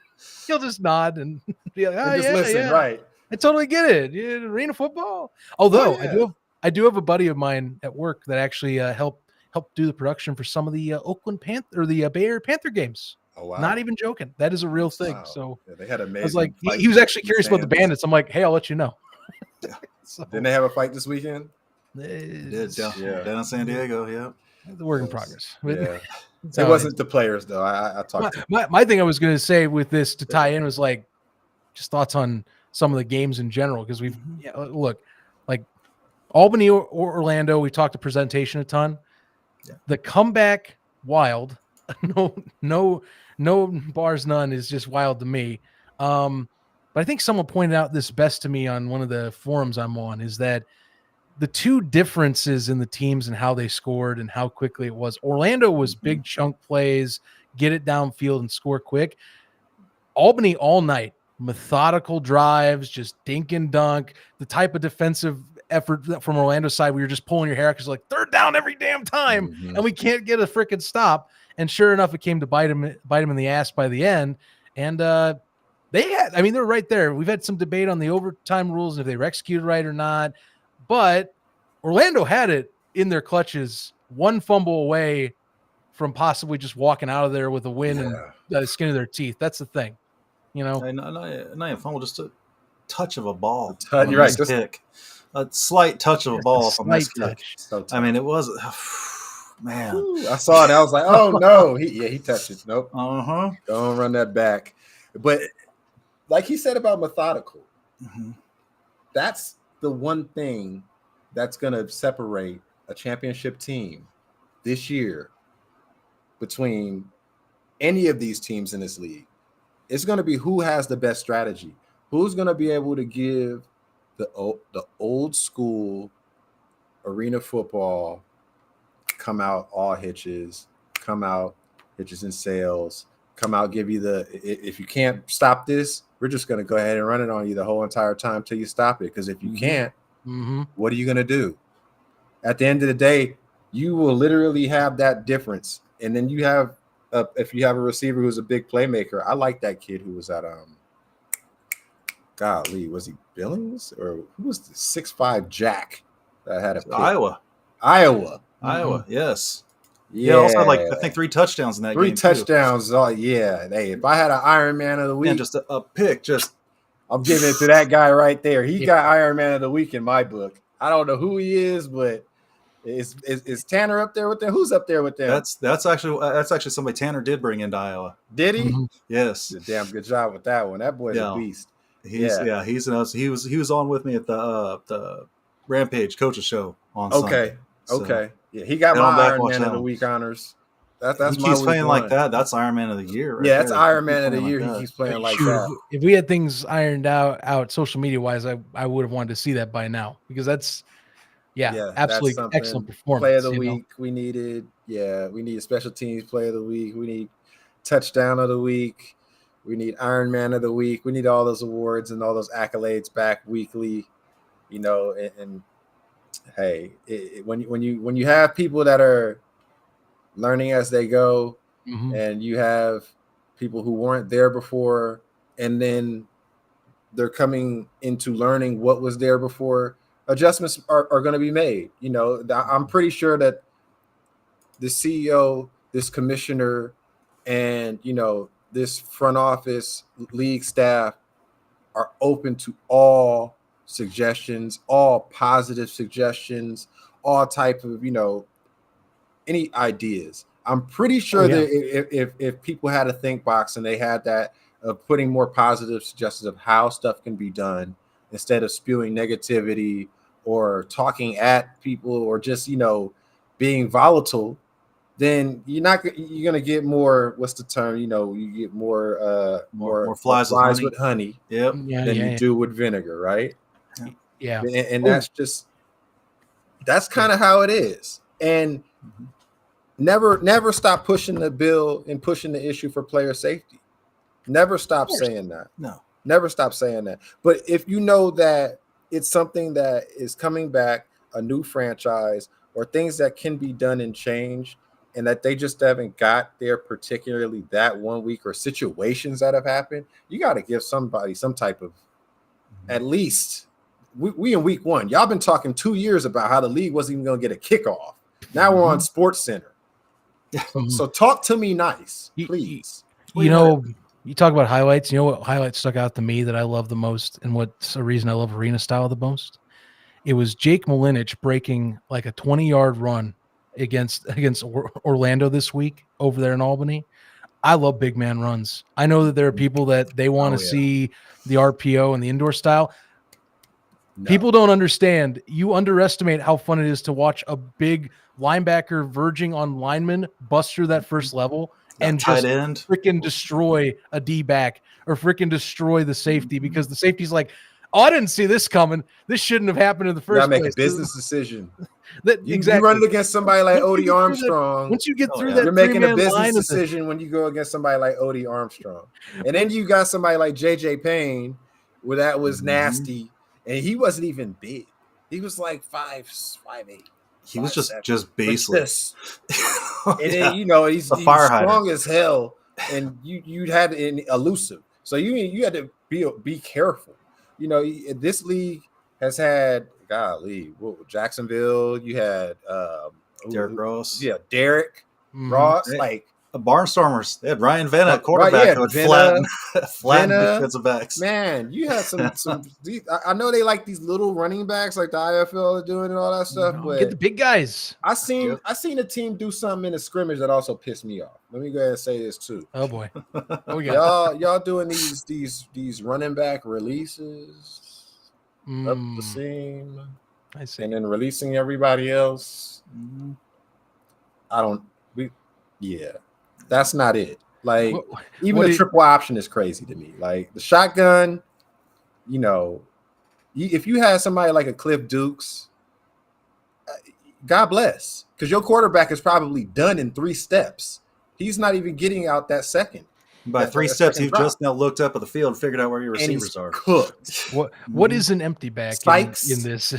he'll just nod and be like, "Oh, listen, right? I totally get it. Arena football." Although I do have a buddy of mine at work that actually helped do the production for some of the Oakland Panther or the Bay Area Panther games. Oh wow! Not even joking. That is a real thing. So they had amazing. I was like, he was actually curious about the Bandits. I'm like, hey, I'll let you know. So, didn't they have a fight this weekend? It did, down in San Diego, yeah. The work in progress. Yeah. It wasn't the players though. I talked to my thing I was going to say with this to tie in was like just thoughts on some of the games in general, because we've look, like Albany or Orlando, we talked to presentation a ton. Yeah. The comeback wild, no bars none is just wild to me. But I think someone pointed out this best to me on one of the forums I'm on, is that the two differences in the teams and how they scored and how quickly it was. Orlando was big chunk plays, get it downfield and score quick. Albany all night, methodical drives, just dink and dunk, the type of defensive effort from Orlando's side where you're just pulling your hair because like third down every damn time and we can't get a freaking stop. And sure enough, it came to bite him in the ass by the end. And they're right there. We've had some debate on the overtime rules and if they were executed right or not. But Orlando had it in their clutches, one fumble away from possibly just walking out of there with a win and the skin of their teeth. That's the thing, not even fumble, just a touch of a ball. You're right, just kick, a slight touch of a ball from this kick. So I mean, it was man. Ooh, I saw it. I was like, oh no, he touched it. Nope. Don't run that back. But like he said about methodical, that's the one thing that's going to separate a championship team this year between any of these teams in this league. It's going to be who has the best strategy, who's going to be able to give the old school arena football, come out all hitches, come out hitches and sails, come out, give you if you can't stop this, we're just going to go ahead and run it on you the whole entire time till you stop it. Because if you can't, what are you going to do? At the end of the day, you will literally have that difference. And then you have, if you have a receiver who's a big playmaker, I like that kid who was at, golly, was he Billings? Or who was the 6'5" Jack that had a pick? Iowa, yes. Yeah, also had I think 3 touchdowns in that game. 3 touchdowns. Oh, yeah. Hey, if I had an Iron Man of the week. And just a pick, I'm giving it to that guy right there. He got Iron Man of the week in my book. I don't know who he is, but is Tanner up there with them? Who's up there with them? That's actually somebody Tanner did bring into Iowa. Did he? Yes. Did a damn good job with that one. That boy's a beast. He was on with me at the Rampage Coaches Show on Sunday. Okay. Yeah, he got my Iron Man of the Week honors. That's he keeps playing like that. That's Iron Man of the Year. That's Iron Man of the Year. He keeps playing like that. If we had things ironed out social media wise, I would have wanted to see that by now, because that's absolutely excellent performance. Player of the week we needed. Yeah, we need special teams player of the week. We need touchdown of the week. We need Iron Man of the week. We need all those awards and all those accolades back weekly. And hey, when you have people that are learning as they go, and you have people who weren't there before, and then they're coming into learning what was there before, adjustments are going to be made. I'm pretty sure that the CEO, this commissioner, and this front office league staff are open to all suggestions, all positive suggestions, all type of any ideas. I'm pretty sure that if people had a think box and they had that of putting more positive suggestions of how stuff can be done instead of spewing negativity or talking at people or just being volatile, then you're going to get more, what's the term, you get more flies with honey than you do with vinegar, right? Yeah. And that's kind of how it is. And never stop pushing the bill and pushing the issue for player safety. Never stop saying that. No. Never stop saying that. But if you know that it's something that is coming back, a new franchise, or things that can be done and changed, and that they just haven't got there particularly that 1 week, or situations that have happened, you got to give somebody some type of, at least, we in week 1. Y'all been talking 2 years about how the league wasn't even going to get a kickoff. Now we're on Sports Center. So talk to me nice, please. You talk about highlights. You know what highlight stuck out to me that I love the most, and what's the reason I love arena style the most? It was Jake Malinich breaking like a 20-yard run against Orlando this week over there in Albany. I love big man runs. I know that there are people that they want to see the RPO and the indoor style. No. People don't understand. You underestimate how fun it is to watch a big linebacker verging on lineman bust through that first level and just freaking destroy a D-back or freaking destroy the safety, because the safety's like, oh, I didn't see this coming. This shouldn't have happened in the first place. Make a business decision. Exactly. You run against somebody like Odie Armstrong. Once you get through that, you're making a business decision when you go against somebody like Odie Armstrong. And then you got somebody like JJ Payne, where that was nasty. And he wasn't even big. He was like 5'8". He was just baseless. And then, he's strong as hell, and you had an elusive. So you had to be careful. This league has had Jacksonville. You had Derrick Ross. Yeah, Derrick Ross. Like Barnstormers. They had Ryan Venna at quarterback who would flatten defensive backs. Man, you had some. I know they like these little running backs like the IFL are doing and all that stuff. But get the big guys. I seen a team do something in a scrimmage that also pissed me off. Let me go ahead and say this too. Oh boy, y'all doing these running back releases up the seam. I see, and then releasing everybody else. That's not it. Like, even the triple option is crazy to me. Like the shotgun, if you had somebody like a Cliff Dukes, God bless, because your quarterback is probably done in 3 steps. He's not even getting out that second. By 3 steps, you've just now looked up at the field and figured out where your receivers are. Cooked. What is an empty back in this?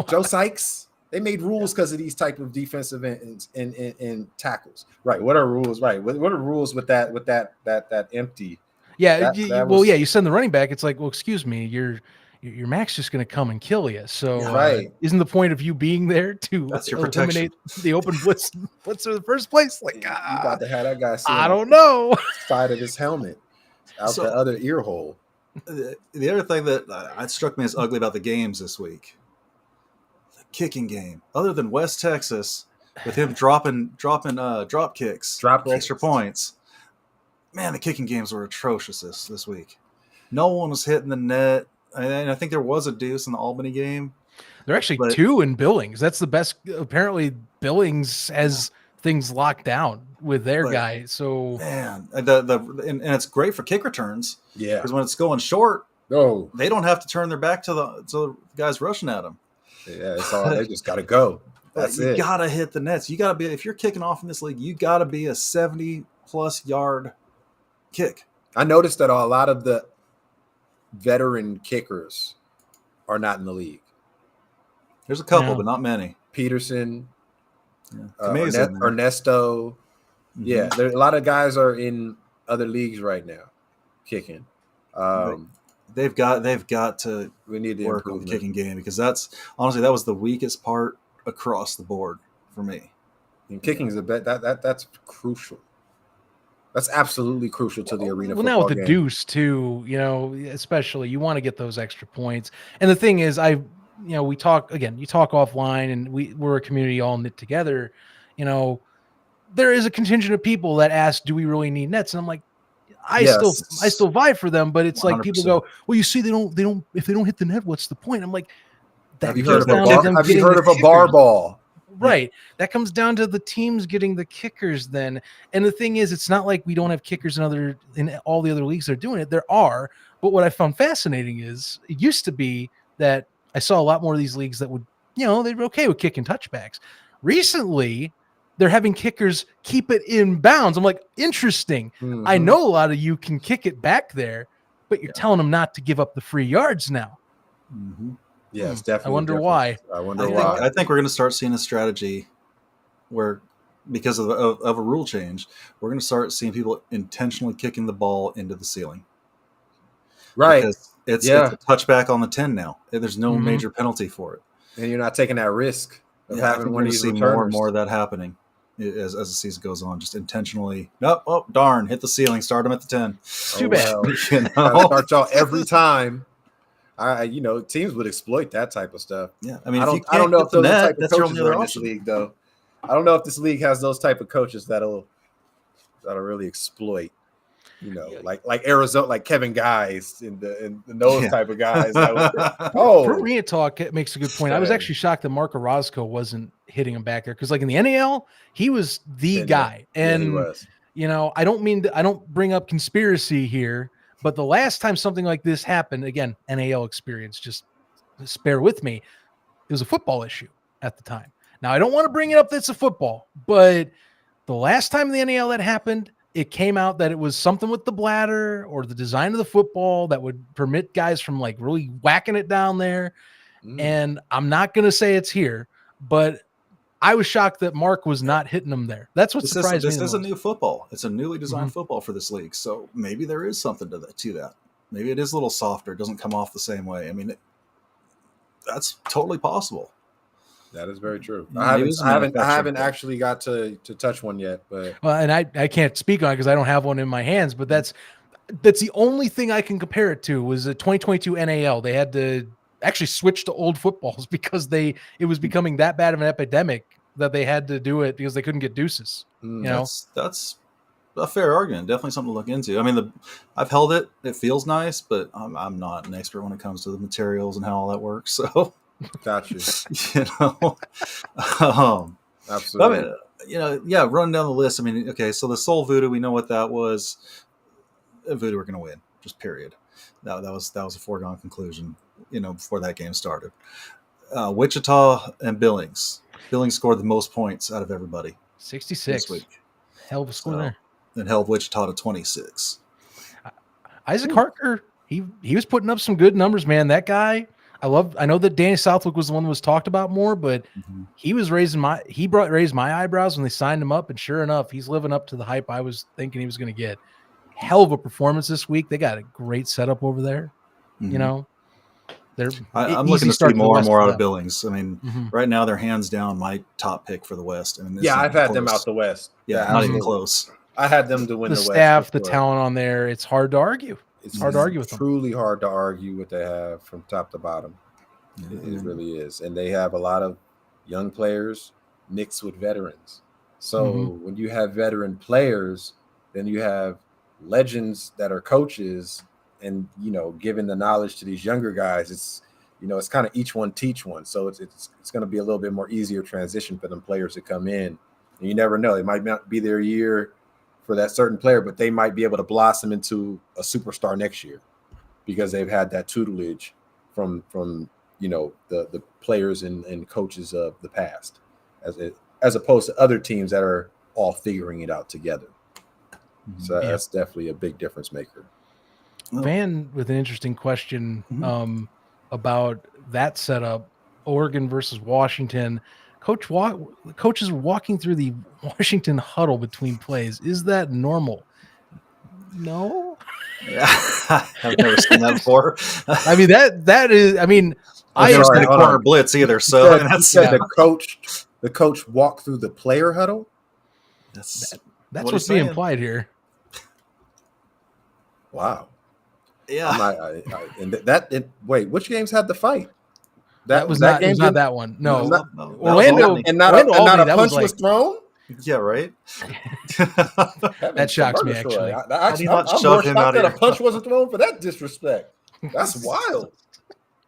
Joe Sykes. They made rules because of these type of defensive and tackles. Right. What are rules? Right. What are rules with that empty? Yeah. You send the running back. It's like, well, excuse me, your Mac's just going to come and kill you. So isn't the point of you being there to eliminate the open blitz in the first place? Like, you got to have that guy. I don't know. Side of his helmet, out the other ear hole. The other thing that struck me as ugly about the games this week. Kicking game, other than West Texas, with him dropping drop kicks for extra points. Man, the kicking games were atrocious this week. No one was hitting the net. And I think there was a deuce in the Albany game. There are actually 2 in Billings. That's the best. Apparently, Billings has things locked down with their guy. So man, and it's great for kick returns. Yeah, because when it's going short, they don't have to turn their back to the guys rushing at them. Yeah, it's all. They just got to go. That's it. You got to hit the nets. You got to be, if you're kicking off in this league, you got to be a 70+ yard kick. I noticed that a lot of the veteran kickers are not in the league. There's a couple, but not many. Peterson, amazing. Ernesto. Mm-hmm. Yeah, there a lot of guys are in other leagues right now, kicking. They've got to work on the kicking game, because that was the weakest part across the board for me. And kicking is that's crucial. That's absolutely crucial to the arena. Well, now with the deuce too, especially you want to get those extra points. And the thing is, we talk again. You talk offline, and we're a community all knit together. There is a contingent of people that ask, "Do we really need nets?" And I'm like, I still vibe for them, but it's 100%. Like people go, well, you see, they don't if they don't hit the net, what's the point? I'm like, have you heard of a bar ball? Right. That comes down to the teams getting the kickers then. And the thing is, it's not like we don't have kickers in all the other leagues that are doing it. There are. But what I found fascinating is it used to be that I saw a lot more of these leagues that would, they'd be okay with kicking touchbacks. Recently, they're having kickers keep it in bounds. I'm like, interesting. Mm-hmm. I know a lot of you can kick it back there, but you're telling them not to give up the free yards now. Mm-hmm. Yeah, it's definitely. I wonder why. I think we're going to start seeing a strategy where, because of a rule change, we're going to start seeing people intentionally kicking the ball into the ceiling. Right. Because it's a touchback on the 10 now. There's no major penalty for it. And you're not taking that risk of having one of these returners. More and more of that happening as the season goes on. Just intentionally, oh darn, hit the ceiling, start them at the 10. Too bad. Well, start y'all every time. Teams would exploit that type of stuff. Yeah, I mean, I don't know if those type of coaches are in this league, though. I don't know if this league has those type of coaches that'll really exploit, like Arizona, like Kevin Guys and those type of guys. Perea Talk makes a good point. I was actually shocked that Mark Orozco wasn't hitting him back there because, like in the NAL, he was the guy. And he was. I don't bring up conspiracy here, but the last time something like this happened, again, NAL experience, just bear with me. It was a football issue at the time. Now I don't want to bring it up that it's a football, but the last time in the NAL that happened, it came out that it was something with the bladder or the design of the football that would permit guys from like really whacking it down there. And I'm not going to say it's here, but I was shocked that Mark was not hitting them there. That's what surprised me. This is a new football. It's a newly designed football for this league. So maybe there is something to that. Maybe it is a little softer. It doesn't come off the same way. I mean, that's totally possible. That is very true. I haven't actually got to touch one yet, but and I can't speak on it because I don't have one in my hands. But that's the only thing I can compare it to was the 2022 NAL. They had to actually switch to old footballs because it was becoming that bad of an epidemic that they had to do it because they couldn't get deuces. That's a fair argument. Definitely something to look into. I mean, I've held it. It feels nice, but I'm not an expert when it comes to the materials and how all that works. So. Got you. Absolutely. I mean, run down the list. I mean, okay, so the Soul Voodoo, we know what that was. Voodoo were going to win, just period. That was a foregone conclusion. Before that game started. Wichita and Billings. Billings scored the most points out of everybody. 66 this week. Hell of a score there. And held Wichita to 26. Isaac Harker, he was putting up some good numbers, man. That guy. I know that Danny Southwick was the one that was talked about more, but he was raised my eyebrows when they signed him up, and sure enough, he's living up to the hype I was thinking he was going to get. Hell of a performance this week. They got a great setup over there. I'm looking to see more and more out of Billings. I mean, right now they're hands down my top pick for the West. I mean, I've had them out the West. Yeah, not even close. I had them to win the West. The staff, the talent on there, it's hard to argue. It's hard to argue with them. Truly hard to argue what they have from top to bottom. It really is. And they have a lot of young players mixed with veterans. So when you have veteran players, then you have legends that are coaches and, giving the knowledge to these younger guys. It's, it's kind of each one teach one. So it's going to be a little bit more easier transition for them players to come in. And you never know. It might not be their year for that certain player, but they might be able to blossom into a superstar next year because they've had that tutelage from the players and coaches of the past, as opposed to other teams that are all figuring it out together. So that's definitely a big difference maker. Van with an interesting question about that setup, Oregon versus Washington. Coaches are walking through the Washington huddle between plays. Is that normal? No. I've never seen that before. I mean, that is. I mean, I never seen a corner blitz either. So the coach walked through the player huddle. That's what's being implied here. Wow. Yeah. Wait, which games had the fight? That was not that one. No. Orlando, and not a punch was thrown. Yeah, right. That shocks me. Actually, I'm more shocked that a punch wasn't thrown for that disrespect. That's wild.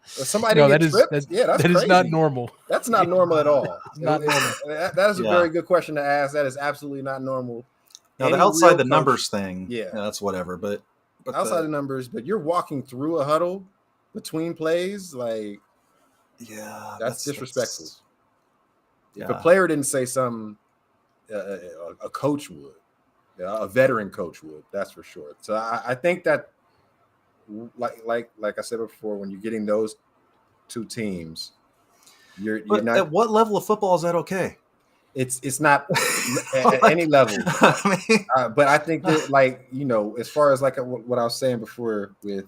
Somebody tripped. That's crazy. Is not normal. That's not normal at all. Not normal. That is a very good question to ask. That is absolutely not normal. Now, the outside the numbers thing, that's whatever. But outside the numbers, but you're walking through a huddle between plays, like, that's disrespectful. If a player didn't say something, a coach would, a veteran coach would. That's for sure. So I think that, like I said before, when you're getting those two teams, you're not. At what level of football is that okay? It's not at any level. I mean, but I think that, as far as what I was saying before, with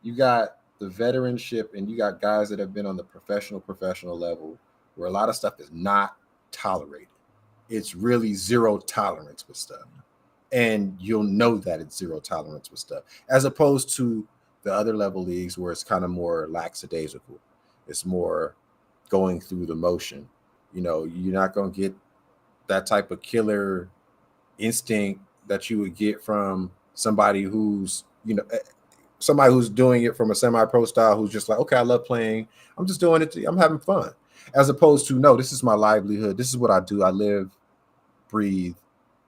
you got the veteranship and you got guys that have been on the professional level where a lot of stuff is not tolerated. It's really zero tolerance with stuff. And you'll know that it's zero tolerance with stuff, as opposed to the other level leagues where it's kind of more lackadaisical. It's more going through the motion. You're not going to get that type of killer instinct that you would get from somebody who's, somebody who's doing it from a semi-pro style, who's just like, okay, I love playing. I'm just doing it. I'm having fun. As opposed to, no, this is my livelihood. This is what I do. I live, breathe,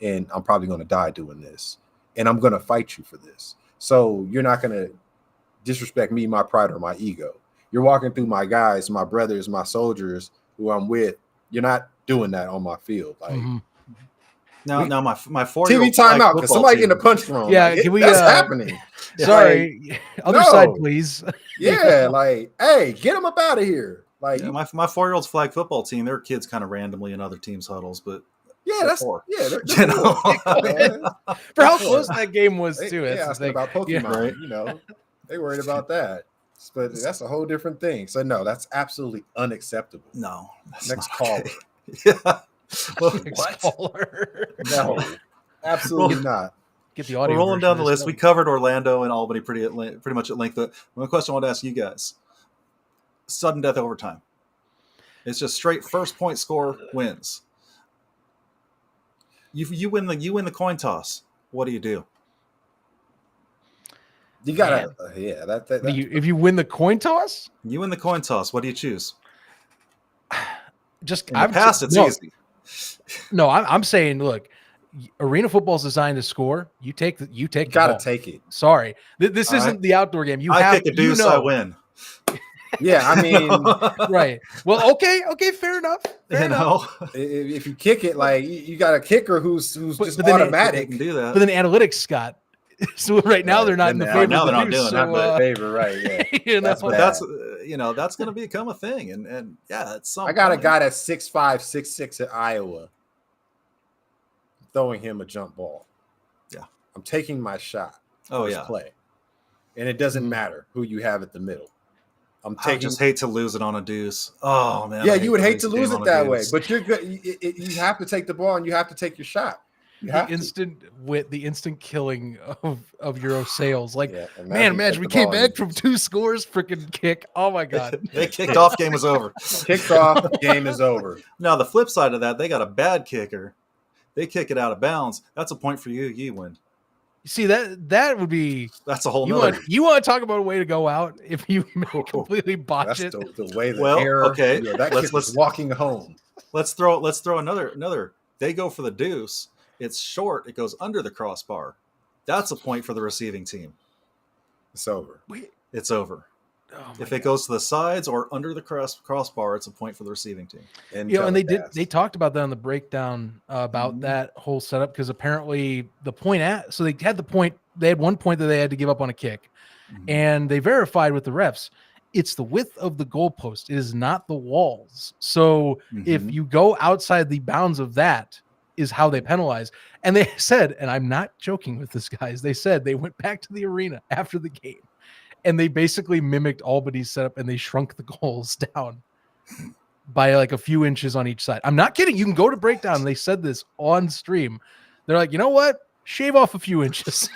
and I'm probably going to die doing this. And I'm going to fight you for this. So you're not going to disrespect me, my pride, or my ego. You're walking through my guys, my brothers, my soldiers who I'm with. You're not doing that on my field. Like, Now my 4-year-old TV timeout because somebody getting a punch thrown. Yeah, like, can we? That's happening. Sorry, Like, other side, please. Yeah, like, hey, get him up out of here. Like, my 4-year-old's flag football team. There are kids kind of randomly in other teams' huddles, but they're four. They're For how close that game was too. They asking about Pokemon, right? They worried about that. But that's a whole different thing. So no, that's absolutely unacceptable. No, next caller. Yeah. Well, Caller. No, absolutely not. Get the audio. We're rolling down the list. We covered Orlando and Albany pretty much at length. But one question I want to ask you guys: sudden death overtime. It's just straight first point score wins. You win the coin toss. What do you do? You gotta, if you win the coin toss, you win the coin toss. What do you choose? Just in the past, it's easy. No, I'm saying, look, arena football is designed to score. You gotta take it. Sorry, this isn't the outdoor game. I kick a deuce, I win. Yeah, I mean, right. Well, okay, fair enough. If you kick it, like, you got a kicker who's just automatic. Can do that. But then analytics, Scott. So right now they're not in the favor. Now they're not doing it. Not in the favor, right? Yeah. That's going to become a thing, and yeah, it's something. I got a guy that's 6'5", 6'6" at Iowa. Throwing him a jump ball. Yeah, I'm taking my shot. Play, and it doesn't matter who you have at the middle. I just hate to lose it on a deuce. Oh man, yeah, you would hate to lose it that way, but you're good. You have to take the ball and you have to take your shot. The instant killing of Euro sales. Like, imagine we came back from 2 scores, freaking kick. Oh my god, they kicked off. Game was over. Kicked off. Game is over. Now the flip side of that, they got a bad kicker. They kick it out of bounds. That's a point for you. You win. You see, that's a whole. You want to talk about a way to go out if you completely botch it. The way okay. That kid was walking home. Let's throw another. They go for the deuce. It's short. It goes under the crossbar. That's a point for the receiving team. It's over. It's over. If it goes to the sides or under the crossbar, it's a point for the receiving team. And they talked about that on the breakdown about that whole setup, because apparently they had 1 point that they had to give up on a kick, and they verified with the refs. It's the width of the goalpost. It is not the walls. So if you go outside the bounds of that, is how they penalize. And they said, and I'm not joking with this, guys, they said they went back to the arena after the game and they basically mimicked Albany's setup, and they shrunk the goals down by like a few inches on each side. I'm not kidding. You can go to breakdown, and they said this on stream. They're like, you know what? Shave off a few inches.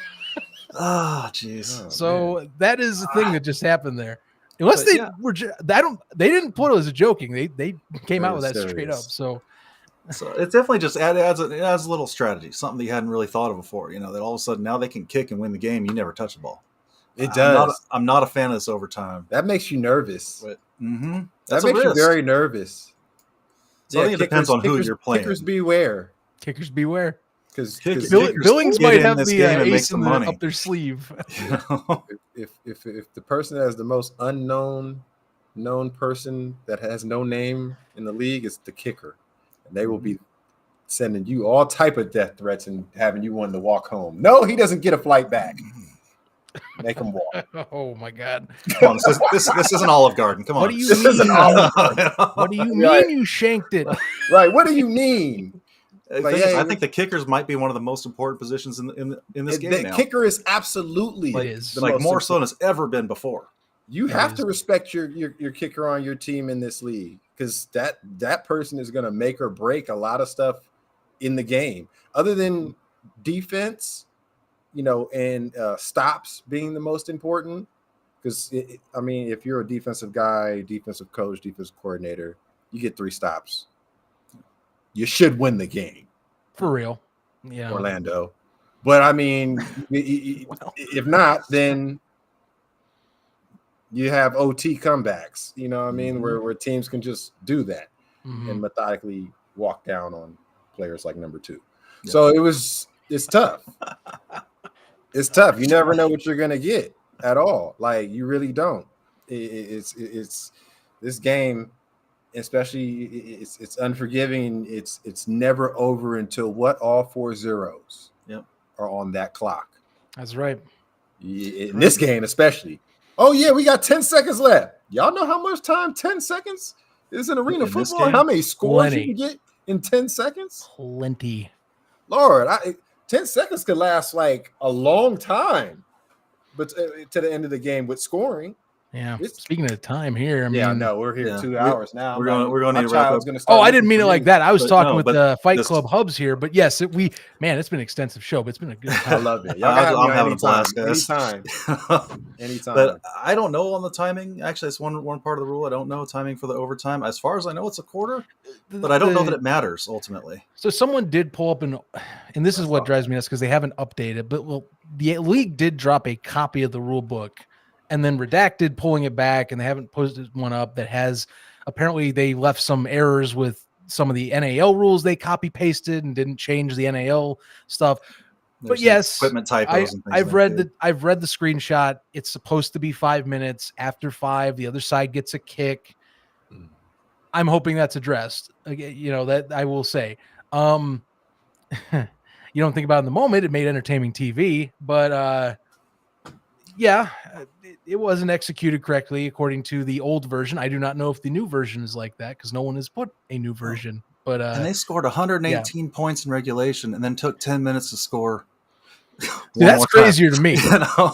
Oh, jeez. So that is the thing that just happened there. Unless they didn't put it as a joking. They came out with that straight up. So it definitely just adds a little strategy, something that you hadn't really thought of before. That all of a sudden now they can kick and win the game. You never touch the ball. It does. I'm not a fan of this overtime. That makes you nervous. That makes you very nervous. So I think it depends on who you're playing. Kickers beware. Kickers beware. Because Billings might have the ace up their sleeve. if the person that has the most known person that has no name in the league is the kicker, and they will be sending you all type of death threats and having you want to walk home. No, he doesn't get a flight back. Make him walk. Oh my god! Come on, this isn't Olive Garden. Come on. What do you mean? What do you mean you shanked it? Right. What do you mean? I think the kickers might be one of the most important positions in this game. The kicker is absolutely more so than it's ever been before. You have to respect your kicker on your team in this league, because that person is going to make or break a lot of stuff in the game, other than defense. And stops being the most important, because if you're a defensive guy, defensive coach, defensive coordinator, you get 3 stops. you should win the game. For real. Yeah. Orlando. But I mean, if not, then you have OT comebacks, you know what I mean, where teams can just do that and methodically walk down on players like number 2. Yeah. So it's tough. It's tough. You never know what you're gonna get at all. Like, you really don't. It's this game, especially it's unforgiving. It's never over until all 4 zeros are on that clock. That's right. In this game, especially. Oh yeah, we got 10 seconds left. Y'all know how much time 10 seconds is in arena football? How many scores you can get in 10 seconds? Plenty. Lord, 10 seconds could last like a long time, but to the end of the game with scoring. Yeah. Speaking of time here, I mean, no, we're here 2 hours now. We're going to need to wrap up. Oh, I didn't mean it like that. I was talking with the Fight Club hubs here, but yes, it's been an extensive show, but it's been a good time. I love it. I'm having a blast, guys. Anytime. But I don't know on the timing. Actually, it's one part of the rule. I don't know timing for the overtime. As far as I know, it's a quarter, but I don't know that it matters ultimately. So someone did pull up and this is what drives me nuts because they haven't updated, but the league did drop a copy of the rule book and then redacted, pulling it back, and they haven't posted one up that has, apparently they left some errors with some of the NAL rules they copy pasted and didn't change the NAL stuff. But yes, equipment typos and things I've read the screenshot. It's supposed to be 5 minutes. After 5, the other side gets a kick. I'm hoping that's addressed. You know, that I will say. You don't think about it in the moment. It made entertaining TV, but yeah, it wasn't executed correctly according to the old version. I do not know if the new version is like that because no one has put a new version. But and they scored 118 points in regulation and then took 10 minutes to score. That's crazier to me.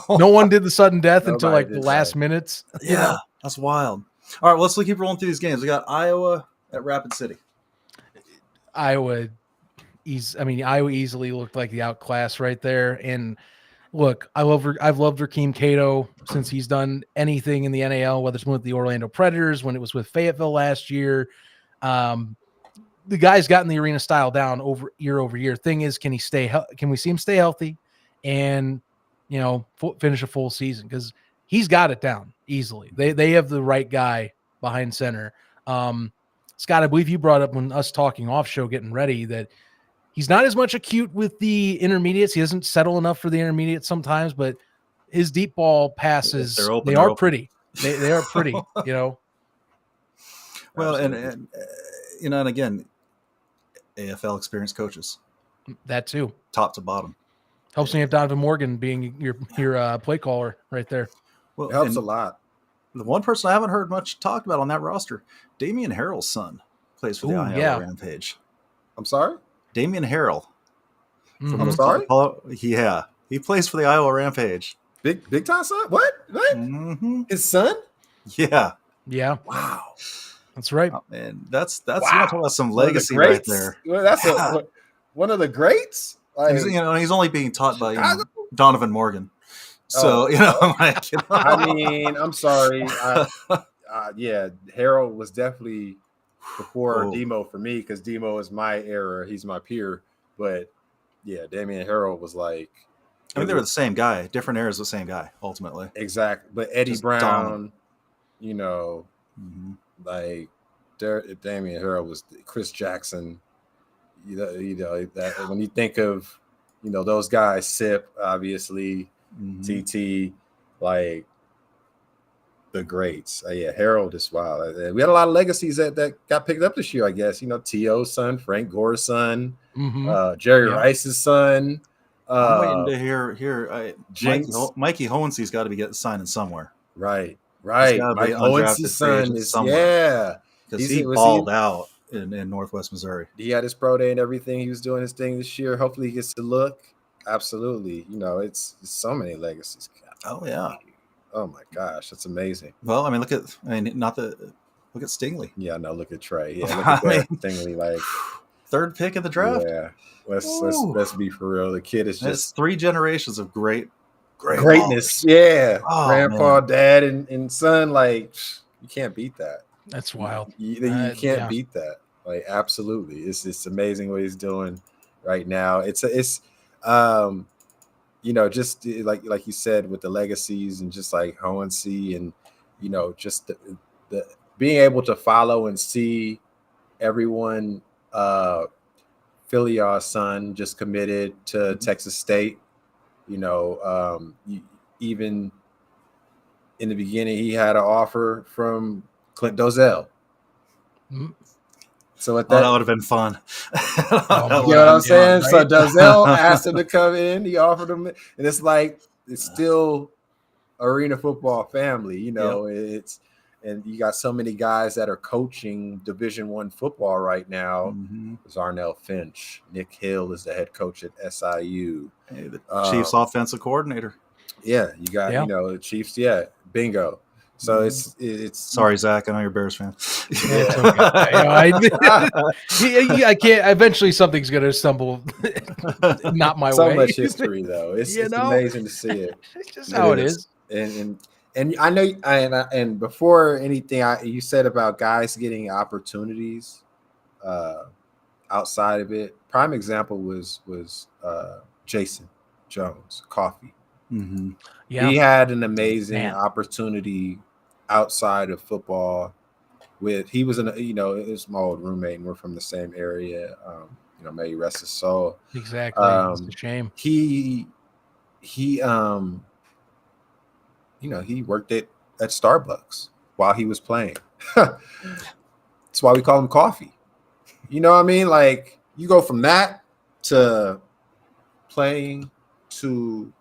No one did the sudden death until like the last minutes. Yeah, that's wild. All right, let's keep rolling through these games. We got Iowa at Rapid City. Iowa easily looked like the outclass right there. And look, I've loved Rakeem Cato since he's done anything in the NAL, whether it's with the Orlando Predators, when it was with Fayetteville last year. The guy's gotten the arena style down year over year. Thing is, can we see him stay healthy and, finish a full season? Because he's got it down easily. They have the right guy behind center. Scott, I believe you brought up when us talking off show, getting ready, that he's not as much acute with the intermediates. He doesn't settle enough for the intermediates sometimes, but his deep ball passes, they are pretty. They are pretty, Well, and again, AFL experienced coaches. That too. Top to bottom. Helps me have Donovan Morgan being your play caller right there. Well, it helps a lot. The one person I haven't heard much talked about on that roster, Damian Harrell's son, plays for the Iowa Rampage. I'm sorry? Damian Harrell. Mm-hmm. I'm sorry? Yeah. He plays for the Iowa Rampage. Big time son? What? Mm-hmm. His son? Yeah. Wow. That's right. And that's talking about some legacy right there. Well, that's one of the greats. Like, he's only being taught by Donovan Morgan. So I mean, I'm sorry. Harold was definitely before Demo for me because Demo is my era. He's my peer. But yeah, Damian Harold was like. I mean, they were the same guy. Different eras, the same guy, ultimately. Exactly. But Eddie Brown, like Damian Harold was Chris Jackson. That when you think of, those guys, Sip, obviously, TT, like the greats. Harold is wild. We had a lot of legacies that got picked up this year, I guess. T.O.'s son, Frank Gore's son, Jerry Rice's son. I'm waiting to hear Mikey Hohensy's got to be signing somewhere. Right. Mike Hohensy's son is somewhere. Because he balled out in Northwest Missouri. He had his pro day and everything. He was doing his thing this year. Hopefully he gets to look. Absolutely. It's so many legacies. Oh, yeah. Oh, my gosh. That's amazing. Well, I mean, look at Stingley. Yeah, no, look at Trey. Yeah, look at that Stingley. Like, third pick of the draft. Yeah. Let's be for real. The kid is just 3 generations of greatness. Ballers. Yeah. Oh, grandpa, dad, and son. Like, you can't beat that. That's wild. You can't beat that. Like absolutely, it's amazing what he's doing right now. It's just like you said with the legacies and just like Hohensee and just the being able to follow and see everyone. Filia's son just committed to Texas State. Even in the beginning, he had an offer from Clint Dozell. Mm-hmm. So at that would have been fun. You know what I'm saying? Right? So Dozell asked him to come in. He offered him, and it's like it's still arena football family. And you got so many guys that are coaching Division I football right now. Mm-hmm. Zarnell Finch, Nick Hill is the head coach at SIU. Hey, the Chiefs offensive coordinator. Yeah, you got the Chiefs. Yeah, bingo. So it's sorry, Zach. I know you're a Bears fan. It's okay. I can't. Eventually, something's gonna stumble. Not my so way. much history though. It's amazing to see it. It's just how it is. And I know, and before anything, you said about guys getting opportunities outside of it. Prime example was Jason Jones, Coffee. Mm-hmm. Yeah, he had an amazing opportunity outside of football. He was his my old roommate, and we're from the same area. May he rest his soul. Exactly. It's a shame. He worked at Starbucks while he was playing. That's why we call him Coffee. You know what I mean? Like you go from that to playing to,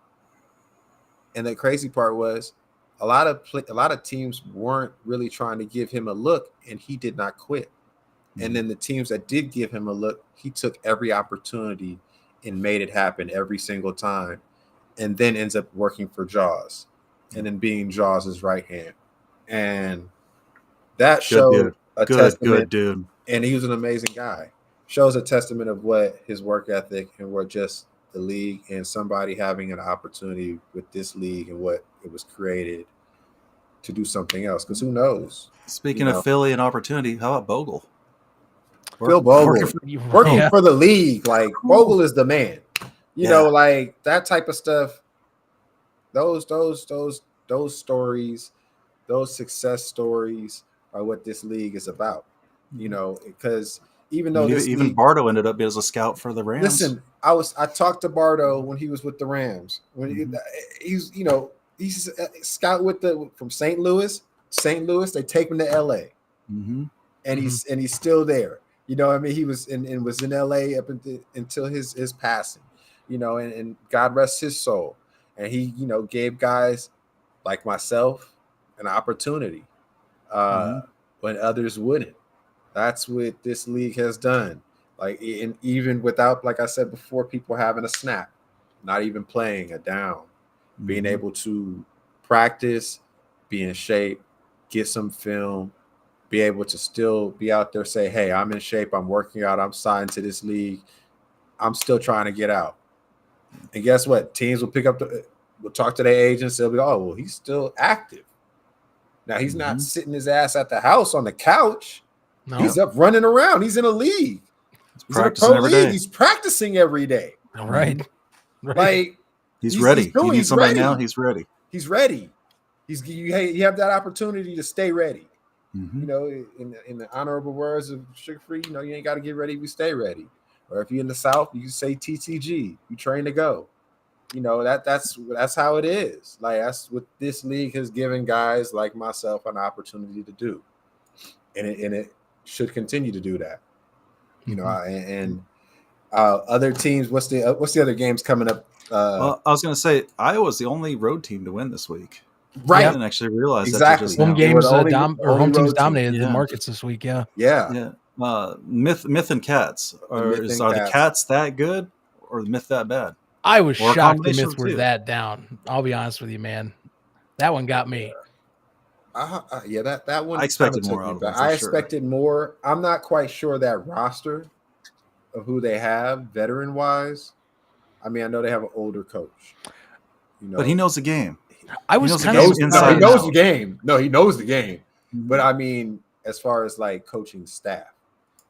and the crazy part was a lot of teams weren't really trying to give him a look, and he did not quit. Mm-hmm. And then the teams that did give him a look, he took every opportunity and made it happen every single time, and then ends up working for Jaws. And then being Jaws' right hand. And that showed a testament. Good dude. And he was an amazing guy. Shows a testament of what his work ethic and what just the league and somebody having an opportunity with this league and what it was created to do something else. Because who knows? Speaking of Philly and opportunity, how about Bogle? Phil Bogle. Working for the league. Like Bogle is the man. You know, like that type of stuff. Those stories, those success stories are what this league is about, because even though even Bardo ended up as a scout for the Rams. Listen, I talked to Bardo when he was with the Rams. When he's a scout from St. Louis. St. Louis, they take him to LA. Mm-hmm. And he's still there. You know what I mean? He was in LA up until his passing, and God rest his soul. And he, gave guys like myself an opportunity when others wouldn't. That's what this league has done. Like, and even without, like I said before, people having a snap, not even playing a down, being able to practice, be in shape, get some film, be able to still be out there, say, hey, I'm in shape, I'm working out, I'm signed to this league, I'm still trying to get out. And guess what? Teams will will talk to their agents. They'll be, oh, well, he's still active. Now he's not sitting his ass at the house on the couch. No. He's up running around. He's in a league. He's in a pro league. He's practicing every day. All right. Like he's ready. You need somebody now. He's ready. He's ready. You have that opportunity to stay ready. Mm-hmm. In the honorable words of Sugar Free, you ain't got to get ready. We stay ready. Or if you're in the South, you say TTG. You train to go. That's how it is. Like that's what this league has given guys like myself an opportunity to do, and it should continue to do that. Other teams. What's the other games coming up? Well, I was going to say Iowa's the only road team to win this week. Right. I didn't actually realize exactly. that. Home games, home teams dominated the markets this week. Yeah. Myth and Cats. Are the Cats that good or the Myth that bad? I was shocked the Myths were that down. I'll be honest with you, man. That one got me. That one. I expected more out of them. I expected more. I'm not quite sure that roster of who they have, veteran wise. I mean, I know they have an older coach, but he knows the game. He knows the game. No, he knows the game. Mm-hmm. But I mean, as far as like coaching staff,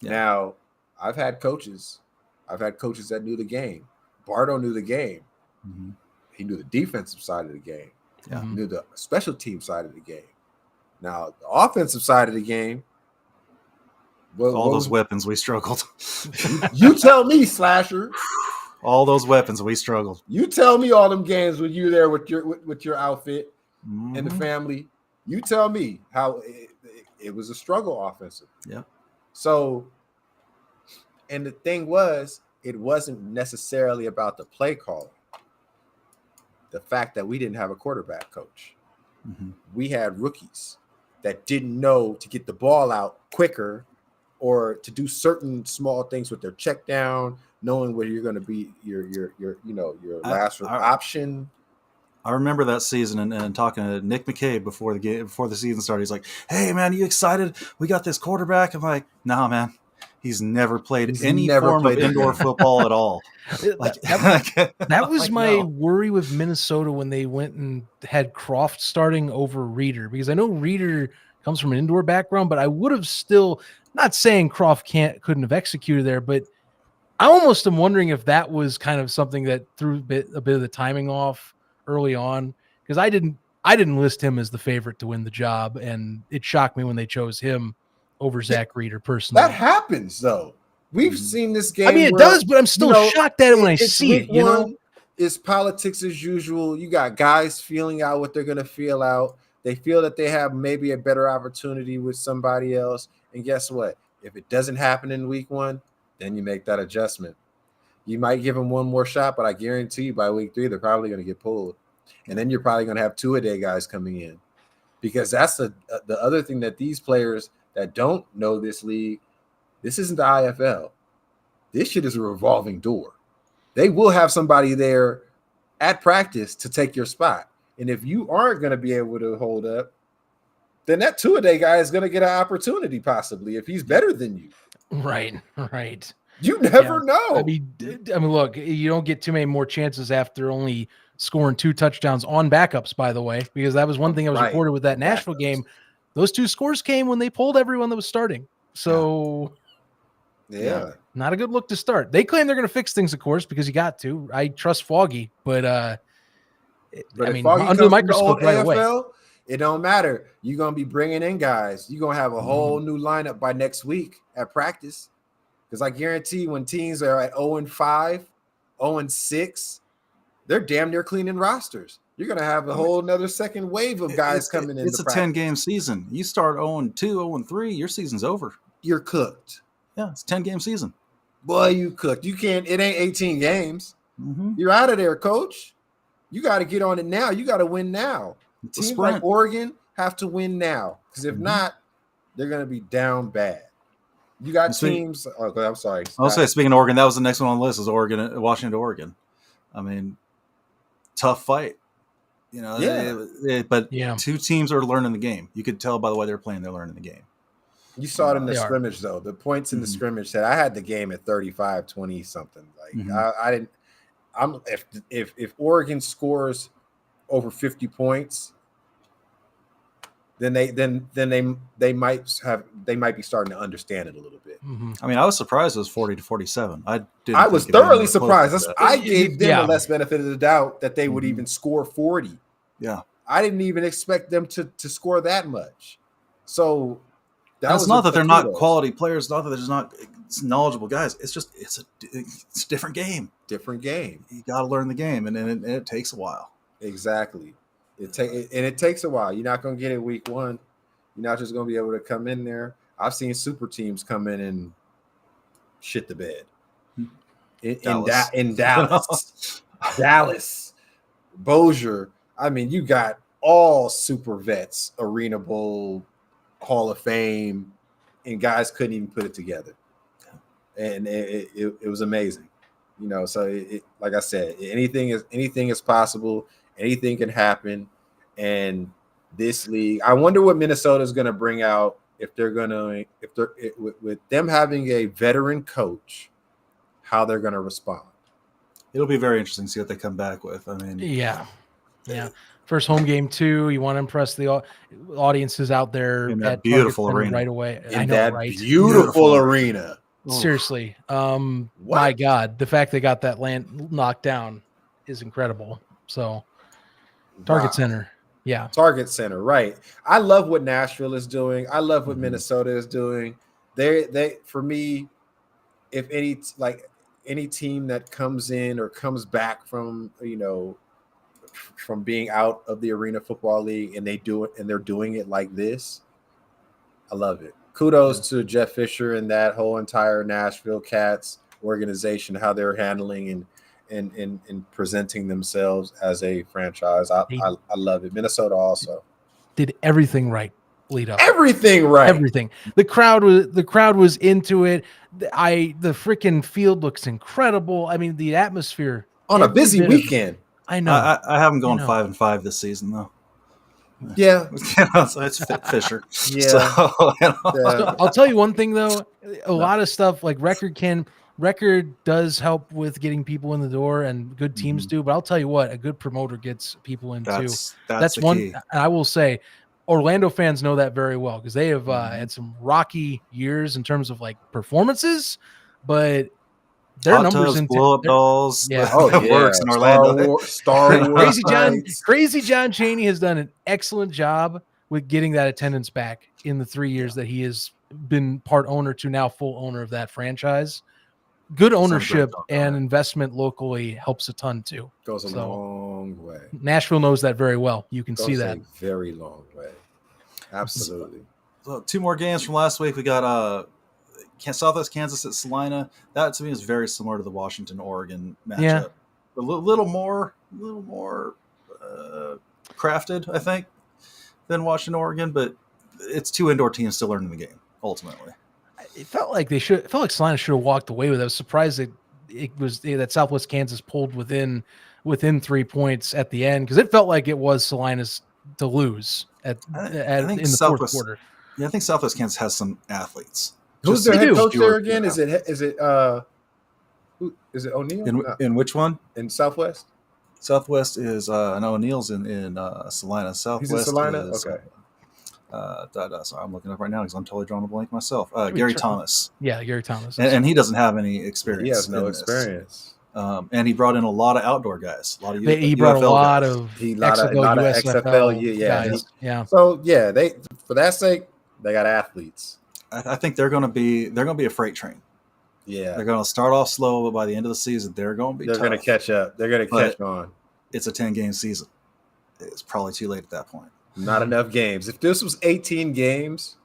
Yeah. Now, I've had coaches that knew the game. Bardo knew the game. Mm-hmm. He knew the defensive side of the game. Yeah. He knew the special team side of the game. Now, the offensive side of the game, all those weapons we struggled. You tell me, Slasher. All those weapons we struggled. You tell me all them games when you there with your outfit and the family. You tell me how it was a struggle offensive. Yeah. So, and the thing was, it wasn't necessarily about the play calling. The fact that we didn't have a quarterback coach. Mm-hmm. We had rookies that didn't know to get the ball out quicker or to do certain small things with their check down, knowing where you're going to be your last option. I remember that season and talking to Nick McCabe before the season started. He's like, "Hey man, you excited? We got this quarterback." I'm like, "Nah, man. He's never played any form of indoor football at all." Like that was my worry with Minnesota when they went and had Croft starting over Reeder, because I know Reeder comes from an indoor background, but I would have still, not saying Croft couldn't have executed there, but I almost am wondering if that was kind of something that threw a bit of the timing off early on, because I didn't list him as the favorite to win the job, and it shocked me when they chose him over Zach Reeder personally. That happens though. We've seen this game. I mean, it does, but I'm still shocked at it when I see it. You know, it's politics as usual. You got guys feeling out what they're going to feel out. They feel that they have maybe a better opportunity with somebody else. And guess what? If it doesn't happen in week 1, then you make that adjustment. You might give them one more shot, but I guarantee you by week 3, they're probably going to get pulled. And then you're probably going to have 2-a-day guys coming in, because that's the other thing that these players that don't know this league, this isn't the IFL. This shit is a revolving door. They will have somebody there at practice to take your spot. And if you aren't going to be able to hold up, then that 2-a-day guy is going to get an opportunity possibly if he's better than you. Right. You never know. I mean, look, you don't get too many more chances after only scoring 2 touchdowns on backups, by the way, because that was one thing I was reported with that Nashville game. Those 2 scores came when they pulled everyone that was starting. So, yeah, not a good look to start. They claim they're going to fix things, of course, because you got to. I trust Foggy, but I mean, Foggy under the microscope right away. It don't matter. You're going to be bringing in guys. You're going to have a whole new lineup by next week at practice. Because I guarantee when teams are at 0-5, 0-6, they're damn near cleaning rosters. You're going to have a whole another second wave of guys coming in. It's a 10-game season. You start 0-2, 0-3, your season's over. You're cooked. Yeah, it's a 10-game season. Boy, you cooked. You can't. It ain't 18 games. Mm-hmm. You're out of there, coach. You got to get on it now. You got to win now. Teams like Oregon have to win now, because if not, they're going to be down bad. You got teams. Okay, I'm sorry. I'll say, speaking of Oregon, that was the next one on the list. Is Washington to Oregon. I mean, tough fight. You know, but 2 teams are learning the game. You could tell by the way they're playing; they're learning the game. You saw it in the scrimmage, though. The points in the scrimmage said I had the game at 35-20 something. Like I didn't. If Oregon scores over 50 points, then they might be starting to understand it a little bit. I mean, I was surprised it was 40-47. I was thoroughly surprised. I gave them the less benefit of the doubt that they would even score 40. Yeah, I didn't even expect them to score that much. So that's not that they're not quality players, not that they're just not knowledgeable guys. It's just it's a different game. Different game. You got to learn the game, and it takes a while. Exactly. It takes a while. You're not going to get it week 1. You're not just going to be able to come in there. I've seen super teams come in and shit the bed. In Dallas. Dallas. Bossier. I mean, you got all super vets, Arena Bowl, Hall of Fame, and guys couldn't even put it together. And it was amazing. You know, so like I said, anything is possible. Anything can happen. And this league, I wonder what Minnesota is going to bring out with them having a veteran coach, how they're going to respond. It'll be very interesting to see what they come back with. I mean, yeah. first home game too. You want to impress the audiences out there In that at beautiful Target Center arena. right away. In I know, that right? beautiful arena. Seriously. What? My God, the fact they got that land knocked down is incredible. So Target Wow. Center. Yeah. Target Center, right. I love what Nashville is doing. I love what Mhm. Minnesota is doing. They for me, if any team that comes in or comes back from, from being out of the Arena Football League and they're doing it like this, I love it. Kudos to Jeff Fisher and that whole entire Nashville Cats organization, how they're handling and presenting themselves as a franchise. I love it. Minnesota also Did everything right lead up. everything right. Everything. The crowd was into it. The freaking field looks incredible. I mean, the atmosphere On a busy weekend. I know. I haven't gone 5-5 this season though. Yeah. So it's Fisher. Yeah. So, So I'll tell you one thing though, a lot of stuff like record does help with getting people in the door, and good teams do. But I'll tell you what, a good promoter gets people in too. That's the one. key. I will say, Orlando fans know that very well because they have had some rocky years in terms of like performances, but their Hot numbers tubs, in blow up dolls. Yeah. That works in Orlando. Star Wars. Crazy John Chaney has done an excellent job with getting that attendance back in the 3 years that he has been part owner to now full owner of that franchise. Good ownership and investment locally helps a ton too. Goes a long way. Nashville knows that very well. You can see that. A very long way. Absolutely. So 2 more games from last week. We got Southwest Kansas at Salina. That to me is very similar to the Washington-Oregon matchup. Yeah. A little more crafted, I think, than Washington-Oregon, but it's 2 indoor teams still learning the game ultimately. It felt like Salina should have walked away with it. I was surprised that Southwest Kansas pulled within 3 points at the end because it felt like it was Salina's to lose in the fourth quarter. Yeah, I think Southwest Kansas has some athletes. Who's their head coach there again? Is it O'Neill? In which one? In Southwest? Southwest is O'Neill's in Salina. Southwest. He's in Salina? Is, okay. So I'm looking up right now because I'm totally drawing a blank myself. Gary Thomas. Yeah, Gary Thomas. And he doesn't have any experience. He has no experience. And he brought in a lot of outdoor guys. He brought a lot of XFL guys. Yeah. So yeah, for that sake, they got athletes. I think they're going to be a freight train. Yeah, they're going to start off slow, but by the end of the season, they're going to be. They're going to catch up. They're going to catch on. It's a 10-game season. It's probably too late at that point. Not enough games. If this was 18 games,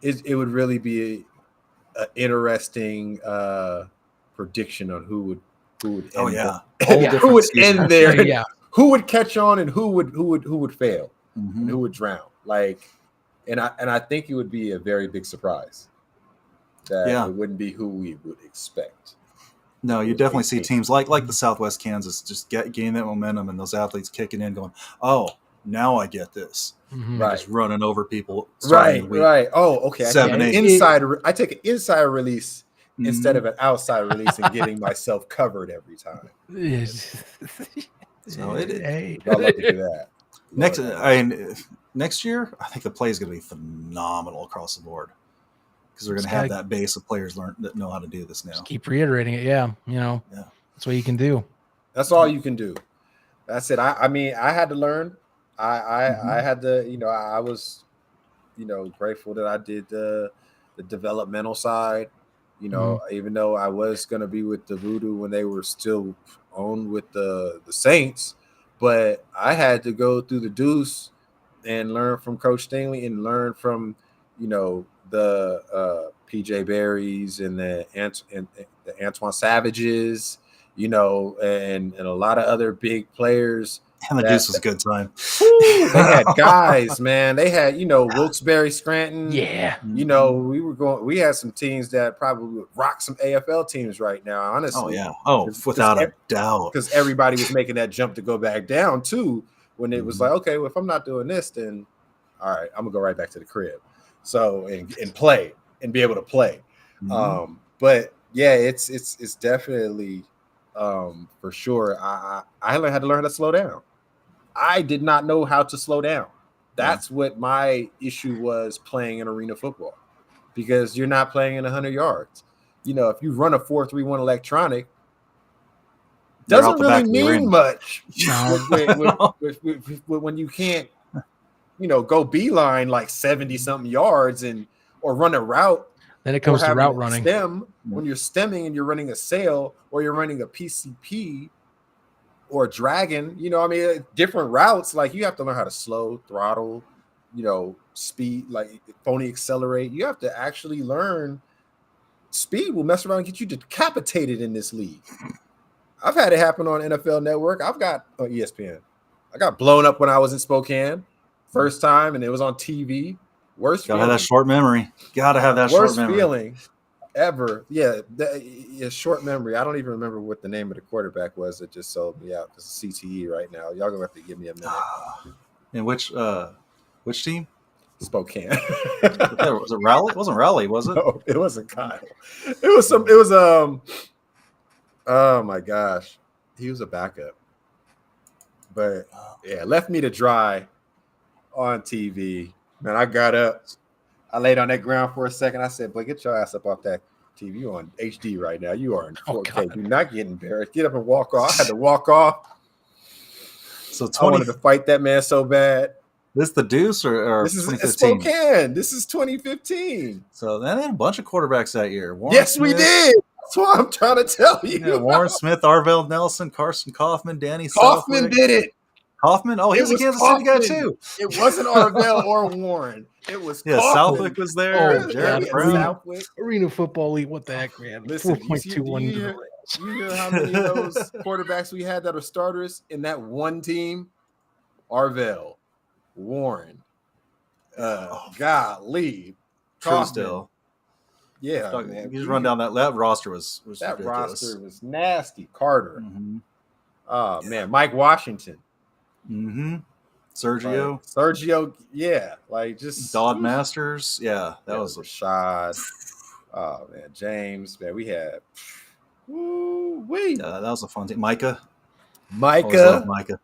it would really be an interesting prediction on who would end who would end there. Yeah. Who would catch on and who would fail and who would drown. And I think it would be a very big surprise that it wouldn't be who we would expect. No, you definitely see teams like the Southwest Kansas just gain that momentum and those athletes kicking in going, oh, now I get this. Right. Just running over people. Right. Oh, okay. I take an inside release instead of an outside release and getting myself covered every time. So I'd love to do that. Next year, I think the play is going to be phenomenal across the board because we're going to have that base of players that know how to do this now. Just keep reiterating it. Yeah. That's what you can do. That's all you can do. That's it. I mean, I had to learn. I had to, I was, grateful that I did the developmental side, even though I was going to be with the Voodoo when they were still owned with the Saints, but I had to go through the deuce and learn from Coach Stingley and learn from, the PJ Berries and the Antoine Savages, and a lot of other big players. And the deuce was a good time. They had guys, man. They had, Wilkes-Barre, Scranton. Yeah. We had some teams that probably would rock some AFL teams right now, honestly. Oh, yeah. Oh, without a doubt. Because everybody was making that jump to go back down, too, when it was like, okay, well, if I'm not doing this, then, all right, I'm going to go right back to the crib. So, and play and be able to play. But, yeah, it's definitely, for sure, I had to learn how to slow down. I did not know how to slow down. That's what my issue was playing in arena football, because you're not playing in 100 yards. If you run a 4-3-1 electronic, doesn't really mean much when you can't, go beeline like 70 something yards or run a route. Then it comes to route running. When you're stemming and you're running a sail or you're running a PCP or a dragon, different routes. Like, you have to learn how to slow, throttle, speed, like phony accelerate. You have to actually learn. Speed will mess around and get you decapitated in this league. I've had it happen on NFL Network. I've got on ESPN. I got blown up when I was in Spokane first time, and it was on TV. Worst feeling. Gotta have that short memory. Gotta have that short memory. Worst feeling ever. Yeah, short memory. I don't even remember what the name of the quarterback was that just sold me out. It's CTE right now. Y'all gonna have to give me a minute. And which team? Spokane. Was it Raleigh? It wasn't Raleigh, was it? No, it wasn't Kyle. It was oh my gosh. He was a backup. But yeah, left me to dry on TV. Man, I got up. I laid on that ground for a second. I said, "Boy, get your ass up off that TV. You on HD right now. You are in 4K. You're not getting embarrassed. Get up and walk off." I had to walk off. So I wanted to fight that man so bad. This the Deuce or this is 2015? Spokane. This is 2015. So they had a bunch of quarterbacks that year. Yes, we did. That's what I'm trying to tell you. Yeah, Warren Smith, Arvell Nelson, Carson Kaufman, Danny Kaufman Southwick. did it. Kaufman? Oh, he was a Kansas City guy too. It wasn't Arvell or Warren. It was Kaufman. Southwick was there. Jared Brown. Arena Football League. What the heck, man? Listen, 4.21. You hear how many of those quarterbacks we had that are starters in that one team? Arvell, Warren, golly, Truesdale. Yeah, man. You just run down that roster was that ridiculous. roster was nasty. Carter. Mm-hmm. Oh man, Mike Washington. Mm-hmm. Sergio, yeah, like just Dodd Masters, that was Rashad. Oh man, James, man, we had. that was a fun team. Micah. Always love Micah.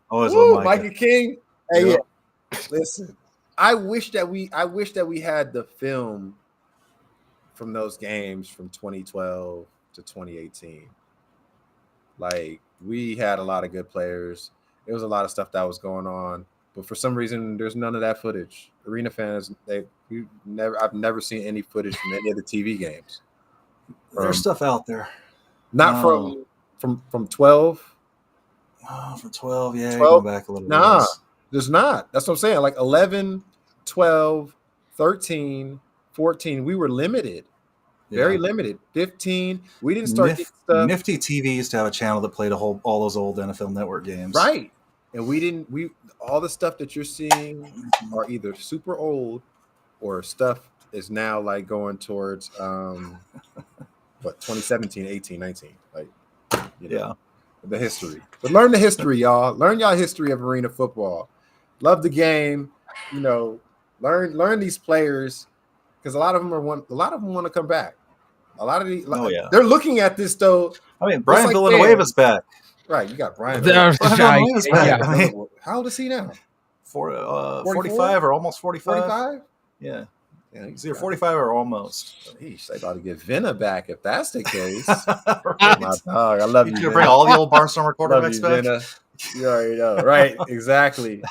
Micah King. Hey, yeah. Listen, I wish that we had the film from those games from 2012 to 2018. Like, we had a lot of good players. There was a lot of stuff that was going on, but for some reason, there's none of that footage. Arena fans, I've never seen any footage from any of the TV games. There's stuff out there. Not from 12. Oh, from 12, 12? Go back a little bit. Nah, there's not. That's what I'm saying. Like 11, 12, 13, 14, we were limited. Very limited. 15, we didn't start getting stuff. Nifty TV used to have a channel that played all those old NFL Network games. Right. And we all the stuff that you're seeing are either super old or stuff is now like going towards 2017, 18, 19. Like, the history. But learn the history, y'all. Learn y'all history of arena football. Love the game. Learn these players, because a lot of them want to come back. A lot of these, they're looking at this though. I mean, Brian Villanueva's back. Right, you got Brian. Back. How old is he now? 45 or almost 45. 45? Yeah. He's either 45 or almost. Yeesh, they about to get Venna back if that's the case. Right. My dog, I love you. You bring all the old Barnstormer quarterbacks back. Venna. You already know, right? Exactly.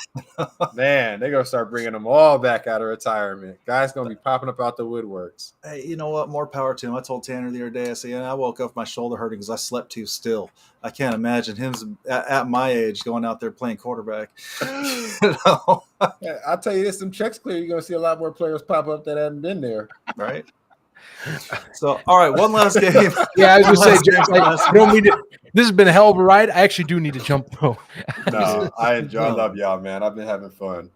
Man, they're gonna start bringing them all back out of retirement. Guys gonna be popping up out the woodworks. Hey, you know what? More power to him. I told Tanner the other day. I said, I woke up my shoulder hurting because I slept too still. I can't imagine him at my age going out there playing quarterback. I'll tell you this: some checks clear, you're gonna see a lot more players pop up that haven't been there. Right. So, all right, one last game. I was gonna say, James, this has been a hell of a ride. I actually do need to jump though. No, I love y'all, man. I've been having fun.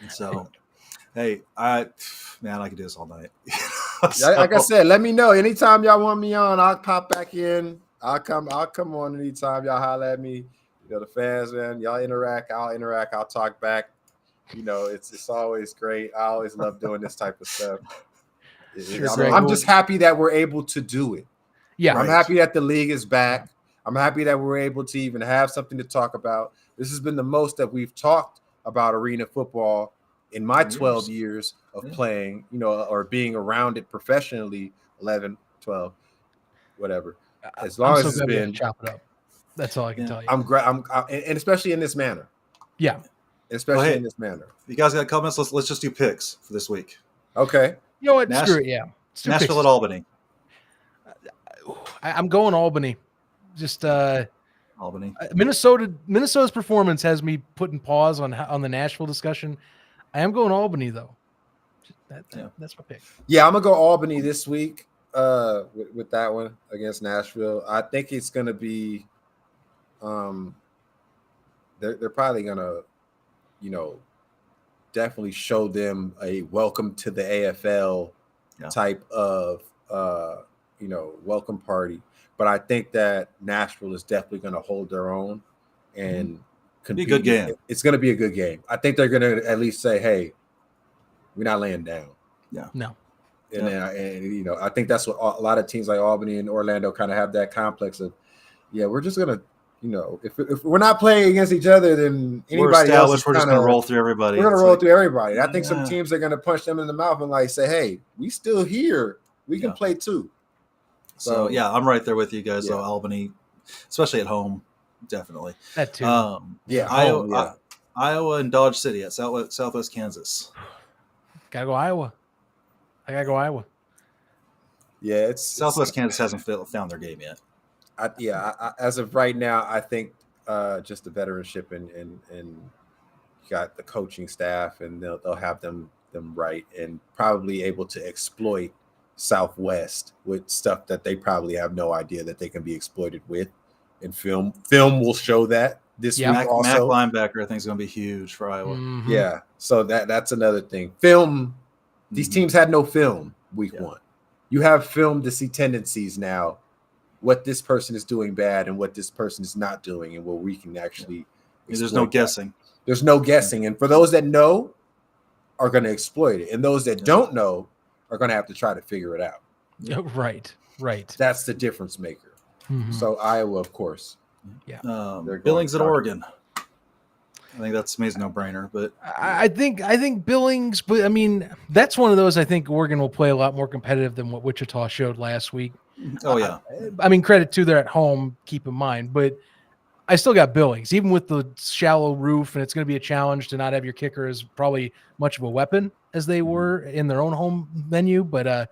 So, hey, I could do this all night. Like I said, let me know anytime y'all want me on. I'll pop back in. I'll come on anytime y'all holler at me. The fans, man, y'all interact. I'll interact. I'll talk back. It's always great. I always love doing this type of stuff. I'm just happy that we're able to do it. Yeah, I'm happy that the league is back. I'm happy that we're able to even have something to talk about. This has been the most that we've talked about arena football in my 12 years of playing, or being around it professionally, 11, 12, whatever. As long as it's been, chop it up. That's all I can tell you. And especially in this manner. Yeah. Especially in this manner. You guys got comments? Let's just do picks for this week. Okay. You know what? Screw it. Yeah. Nashville at Albany. I'm going Albany. Just Albany. Minnesota's performance has me putting pause on the Nashville discussion. I am going Albany though. That's my pick. Yeah, I'm gonna go Albany this week with that one against Nashville. I think it's gonna be they're probably gonna, definitely show them a welcome to the AFL type of welcome party. But I think that Nashville is definitely going to hold their own and compete. Be a good game. It's going to be a good game. I think they're going to at least say, "Hey, we're not laying down." Yeah. No. And I think that's what a lot of teams like Albany and Orlando kind of have, that complex of, we're just going to, if we're not playing against each other, then anybody else, we're just going to roll through everybody. We're going to roll through everybody. I think some teams are going to punch them in the mouth and say, "Hey, we still here. We can play too." So I'm right there with you guys. So Albany, especially at home, definitely. That too. Iowa and Dodge City at Southwest Kansas. Gotta go Iowa. I gotta go Iowa. Yeah, it's Southwest Kansas hasn't found their game yet. As of right now, I think just the veteranship and got the coaching staff, and they'll have them right, and probably able to exploit Southwest with stuff that they probably have no idea that they can be exploited with. And film will show that this week also. Mac linebacker, I think, is going to be huge for Iowa. Mm-hmm. Yeah, so that's another thing. Film. These teams had no film week one. You have film to see tendencies now, what this person is doing bad and what this person is not doing, and what we can actually. There's no guessing. There's no guessing, and for those that know, are going to exploit it, and those that don't know are going to have to try to figure it out. Right. That's the difference maker. Mm-hmm. So Iowa, of course. Yeah. Billings at Oregon. I think that's amazing, no-brainer. But I think Billings, but I mean, that's one of those. I think Oregon will play a lot more competitive than what Wichita showed last week. Oh yeah. I mean, credit to they're at home. Keep in mind, but I still got Billings, even with the shallow roof, and it's going to be a challenge to not have your kicker as probably much of a weapon as they were in their own home venue. But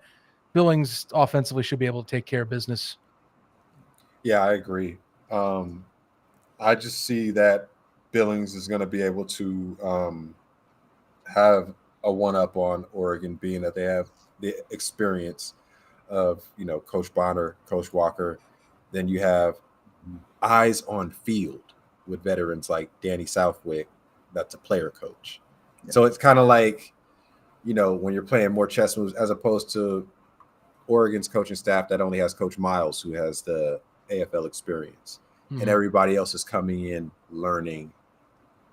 Billings offensively should be able to take care of business. Yeah, I agree. I just see that Billings is going to be able to have a one-up on Oregon, being that they have the experience of, Coach Bonner, Coach Walker. Then you have eyes on field with veterans like Danny Southwick. That's a player coach. Yeah. So it's kind of like, when you're playing more chess moves, as opposed to Oregon's coaching staff that only has Coach Miles, who has the AFL experience, and everybody else is coming in learning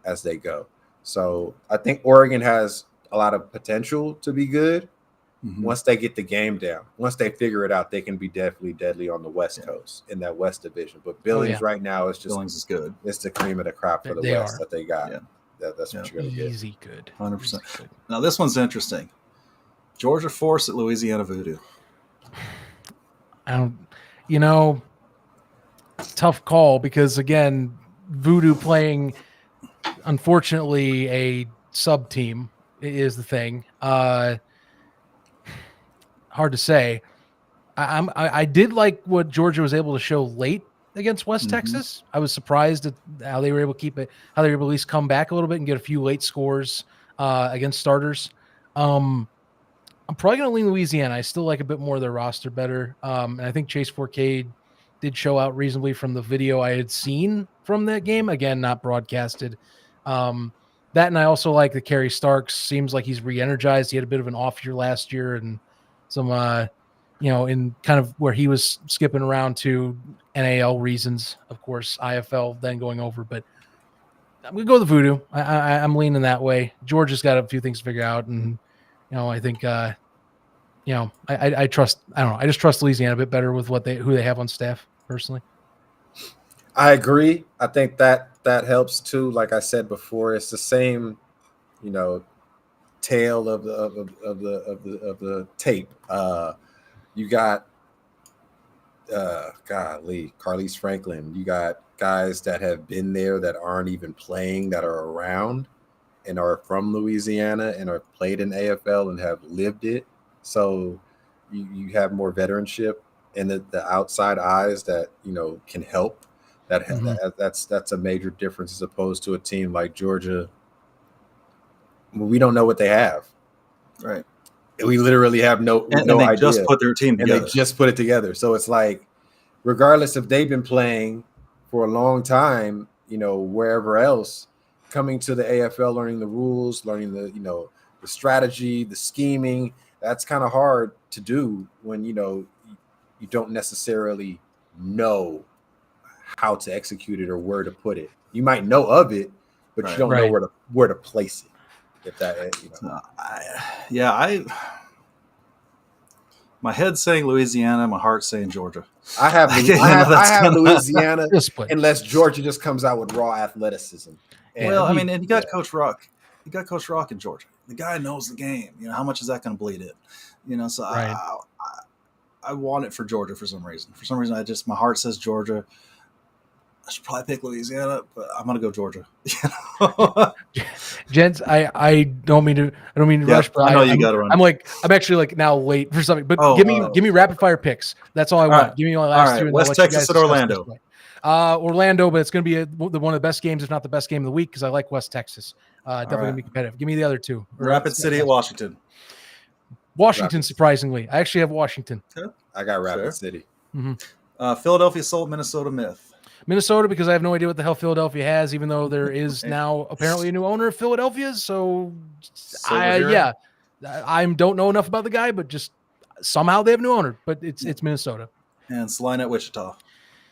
as they go. So I think Oregon has a lot of potential to be good. Once they get the game down, once they figure it out, they can be definitely deadly on the West Coast in that West division. But Billings right now is just Billings is good. It's the cream of the crop for the West that they got. Yeah. That's what you're going to get. Easy good. 100%. Now this one's interesting. Georgia Force at Louisiana Voodoo. Tough call, because again, Voodoo playing, unfortunately, a sub team is the thing. Hard to say. I did like what Georgia was able to show late against West Texas. I was surprised at how they were able to keep it, how they were able to at least come back a little bit and get a few late scores against starters. I'm probably going to lean Louisiana. I still like a bit more of their roster better. And I think Chase Forcade did show out reasonably from the video I had seen from that game. Again, not broadcasted. That, and I also like that Kerry Starks seems like he's re-energized. He had a bit of an off year last year, and some, in kind of where he was skipping around to NAL reasons, of course, IFL then going over. But I'm going to go with the Voodoo. I'm leaning that way. Georgia's got a few things to figure out, and I think I trust. I don't know. I just trust Louisiana a bit better with who they have on staff personally. I agree. I think that helps too. Like I said before, it's the same, you know, tale of the tape. You got golly, Carlis Franklin. You got guys that have been there that aren't even playing, that are around and are from Louisiana and are played in AFL and have lived it. So you have more veteranship and the outside eyes that, you know, can help. That's a major difference as opposed to a team like Georgia. We don't know what they have. Right. We literally have no and they idea. just put their team together. And they just put it together. So it's like, regardless if they've been playing for a long time, you know, wherever else, coming to the AFL, learning the rules, learning the, you know, the strategy, the scheming, that's kind of hard to do when, you know, you don't necessarily know how to execute it or where to put it. You might know of it, but Right. you don't know where to place it. If that, you know. My head's saying Louisiana, my heart's saying Georgia. I have Louisiana unless Georgia just comes out with raw athleticism. And you got Coach Rock. You got Coach Rock in Georgia. The guy knows the game. You know, how much is that going to bleed in? You know, so right. I want it for Georgia for some reason. For some reason, my heart says Georgia. I should probably pick Louisiana, but I'm gonna go Georgia. Gents, I don't mean to rush, but I know you got to run. I'm actually like now late for something. But give me rapid fire picks. That's all I want. Right. Give me my last two. And West Texas and Orlando. Orlando, but it's going to be one of the best games, if not the best game of the week, because I like West Texas. Definitely going to be competitive. Give me the other two. Rapid City at Washington. Washington, surprisingly. I actually have Washington. Okay. I got Rapid City. Mm-hmm. Philadelphia Sold, Minnesota Myth. Minnesota, because I have no idea what the hell Philadelphia has, even though there is now apparently a new owner of Philadelphia. So I don't know enough about the guy, but just somehow they have a new owner. But it's Minnesota. And Salina at Wichita.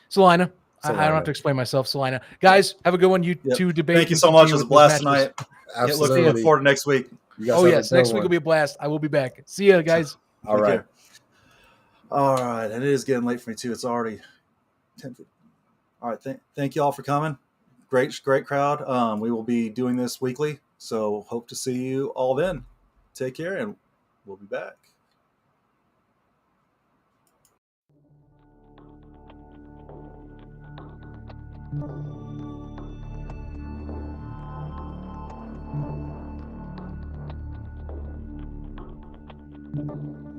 Salina. I don't have to explain myself. Salina. Guys, have a good one. You two debate. Thank you so much. It was a blast tonight. Absolutely. Looking forward to next week. Yes. Next week will be a blast. I will be back. See you guys. All right. And it is getting late for me too. It's already 10:50. All right. Thank you all for coming. Great crowd. We will be doing this weekly. So hope to see you all then. Take care and we'll be back. Thank you.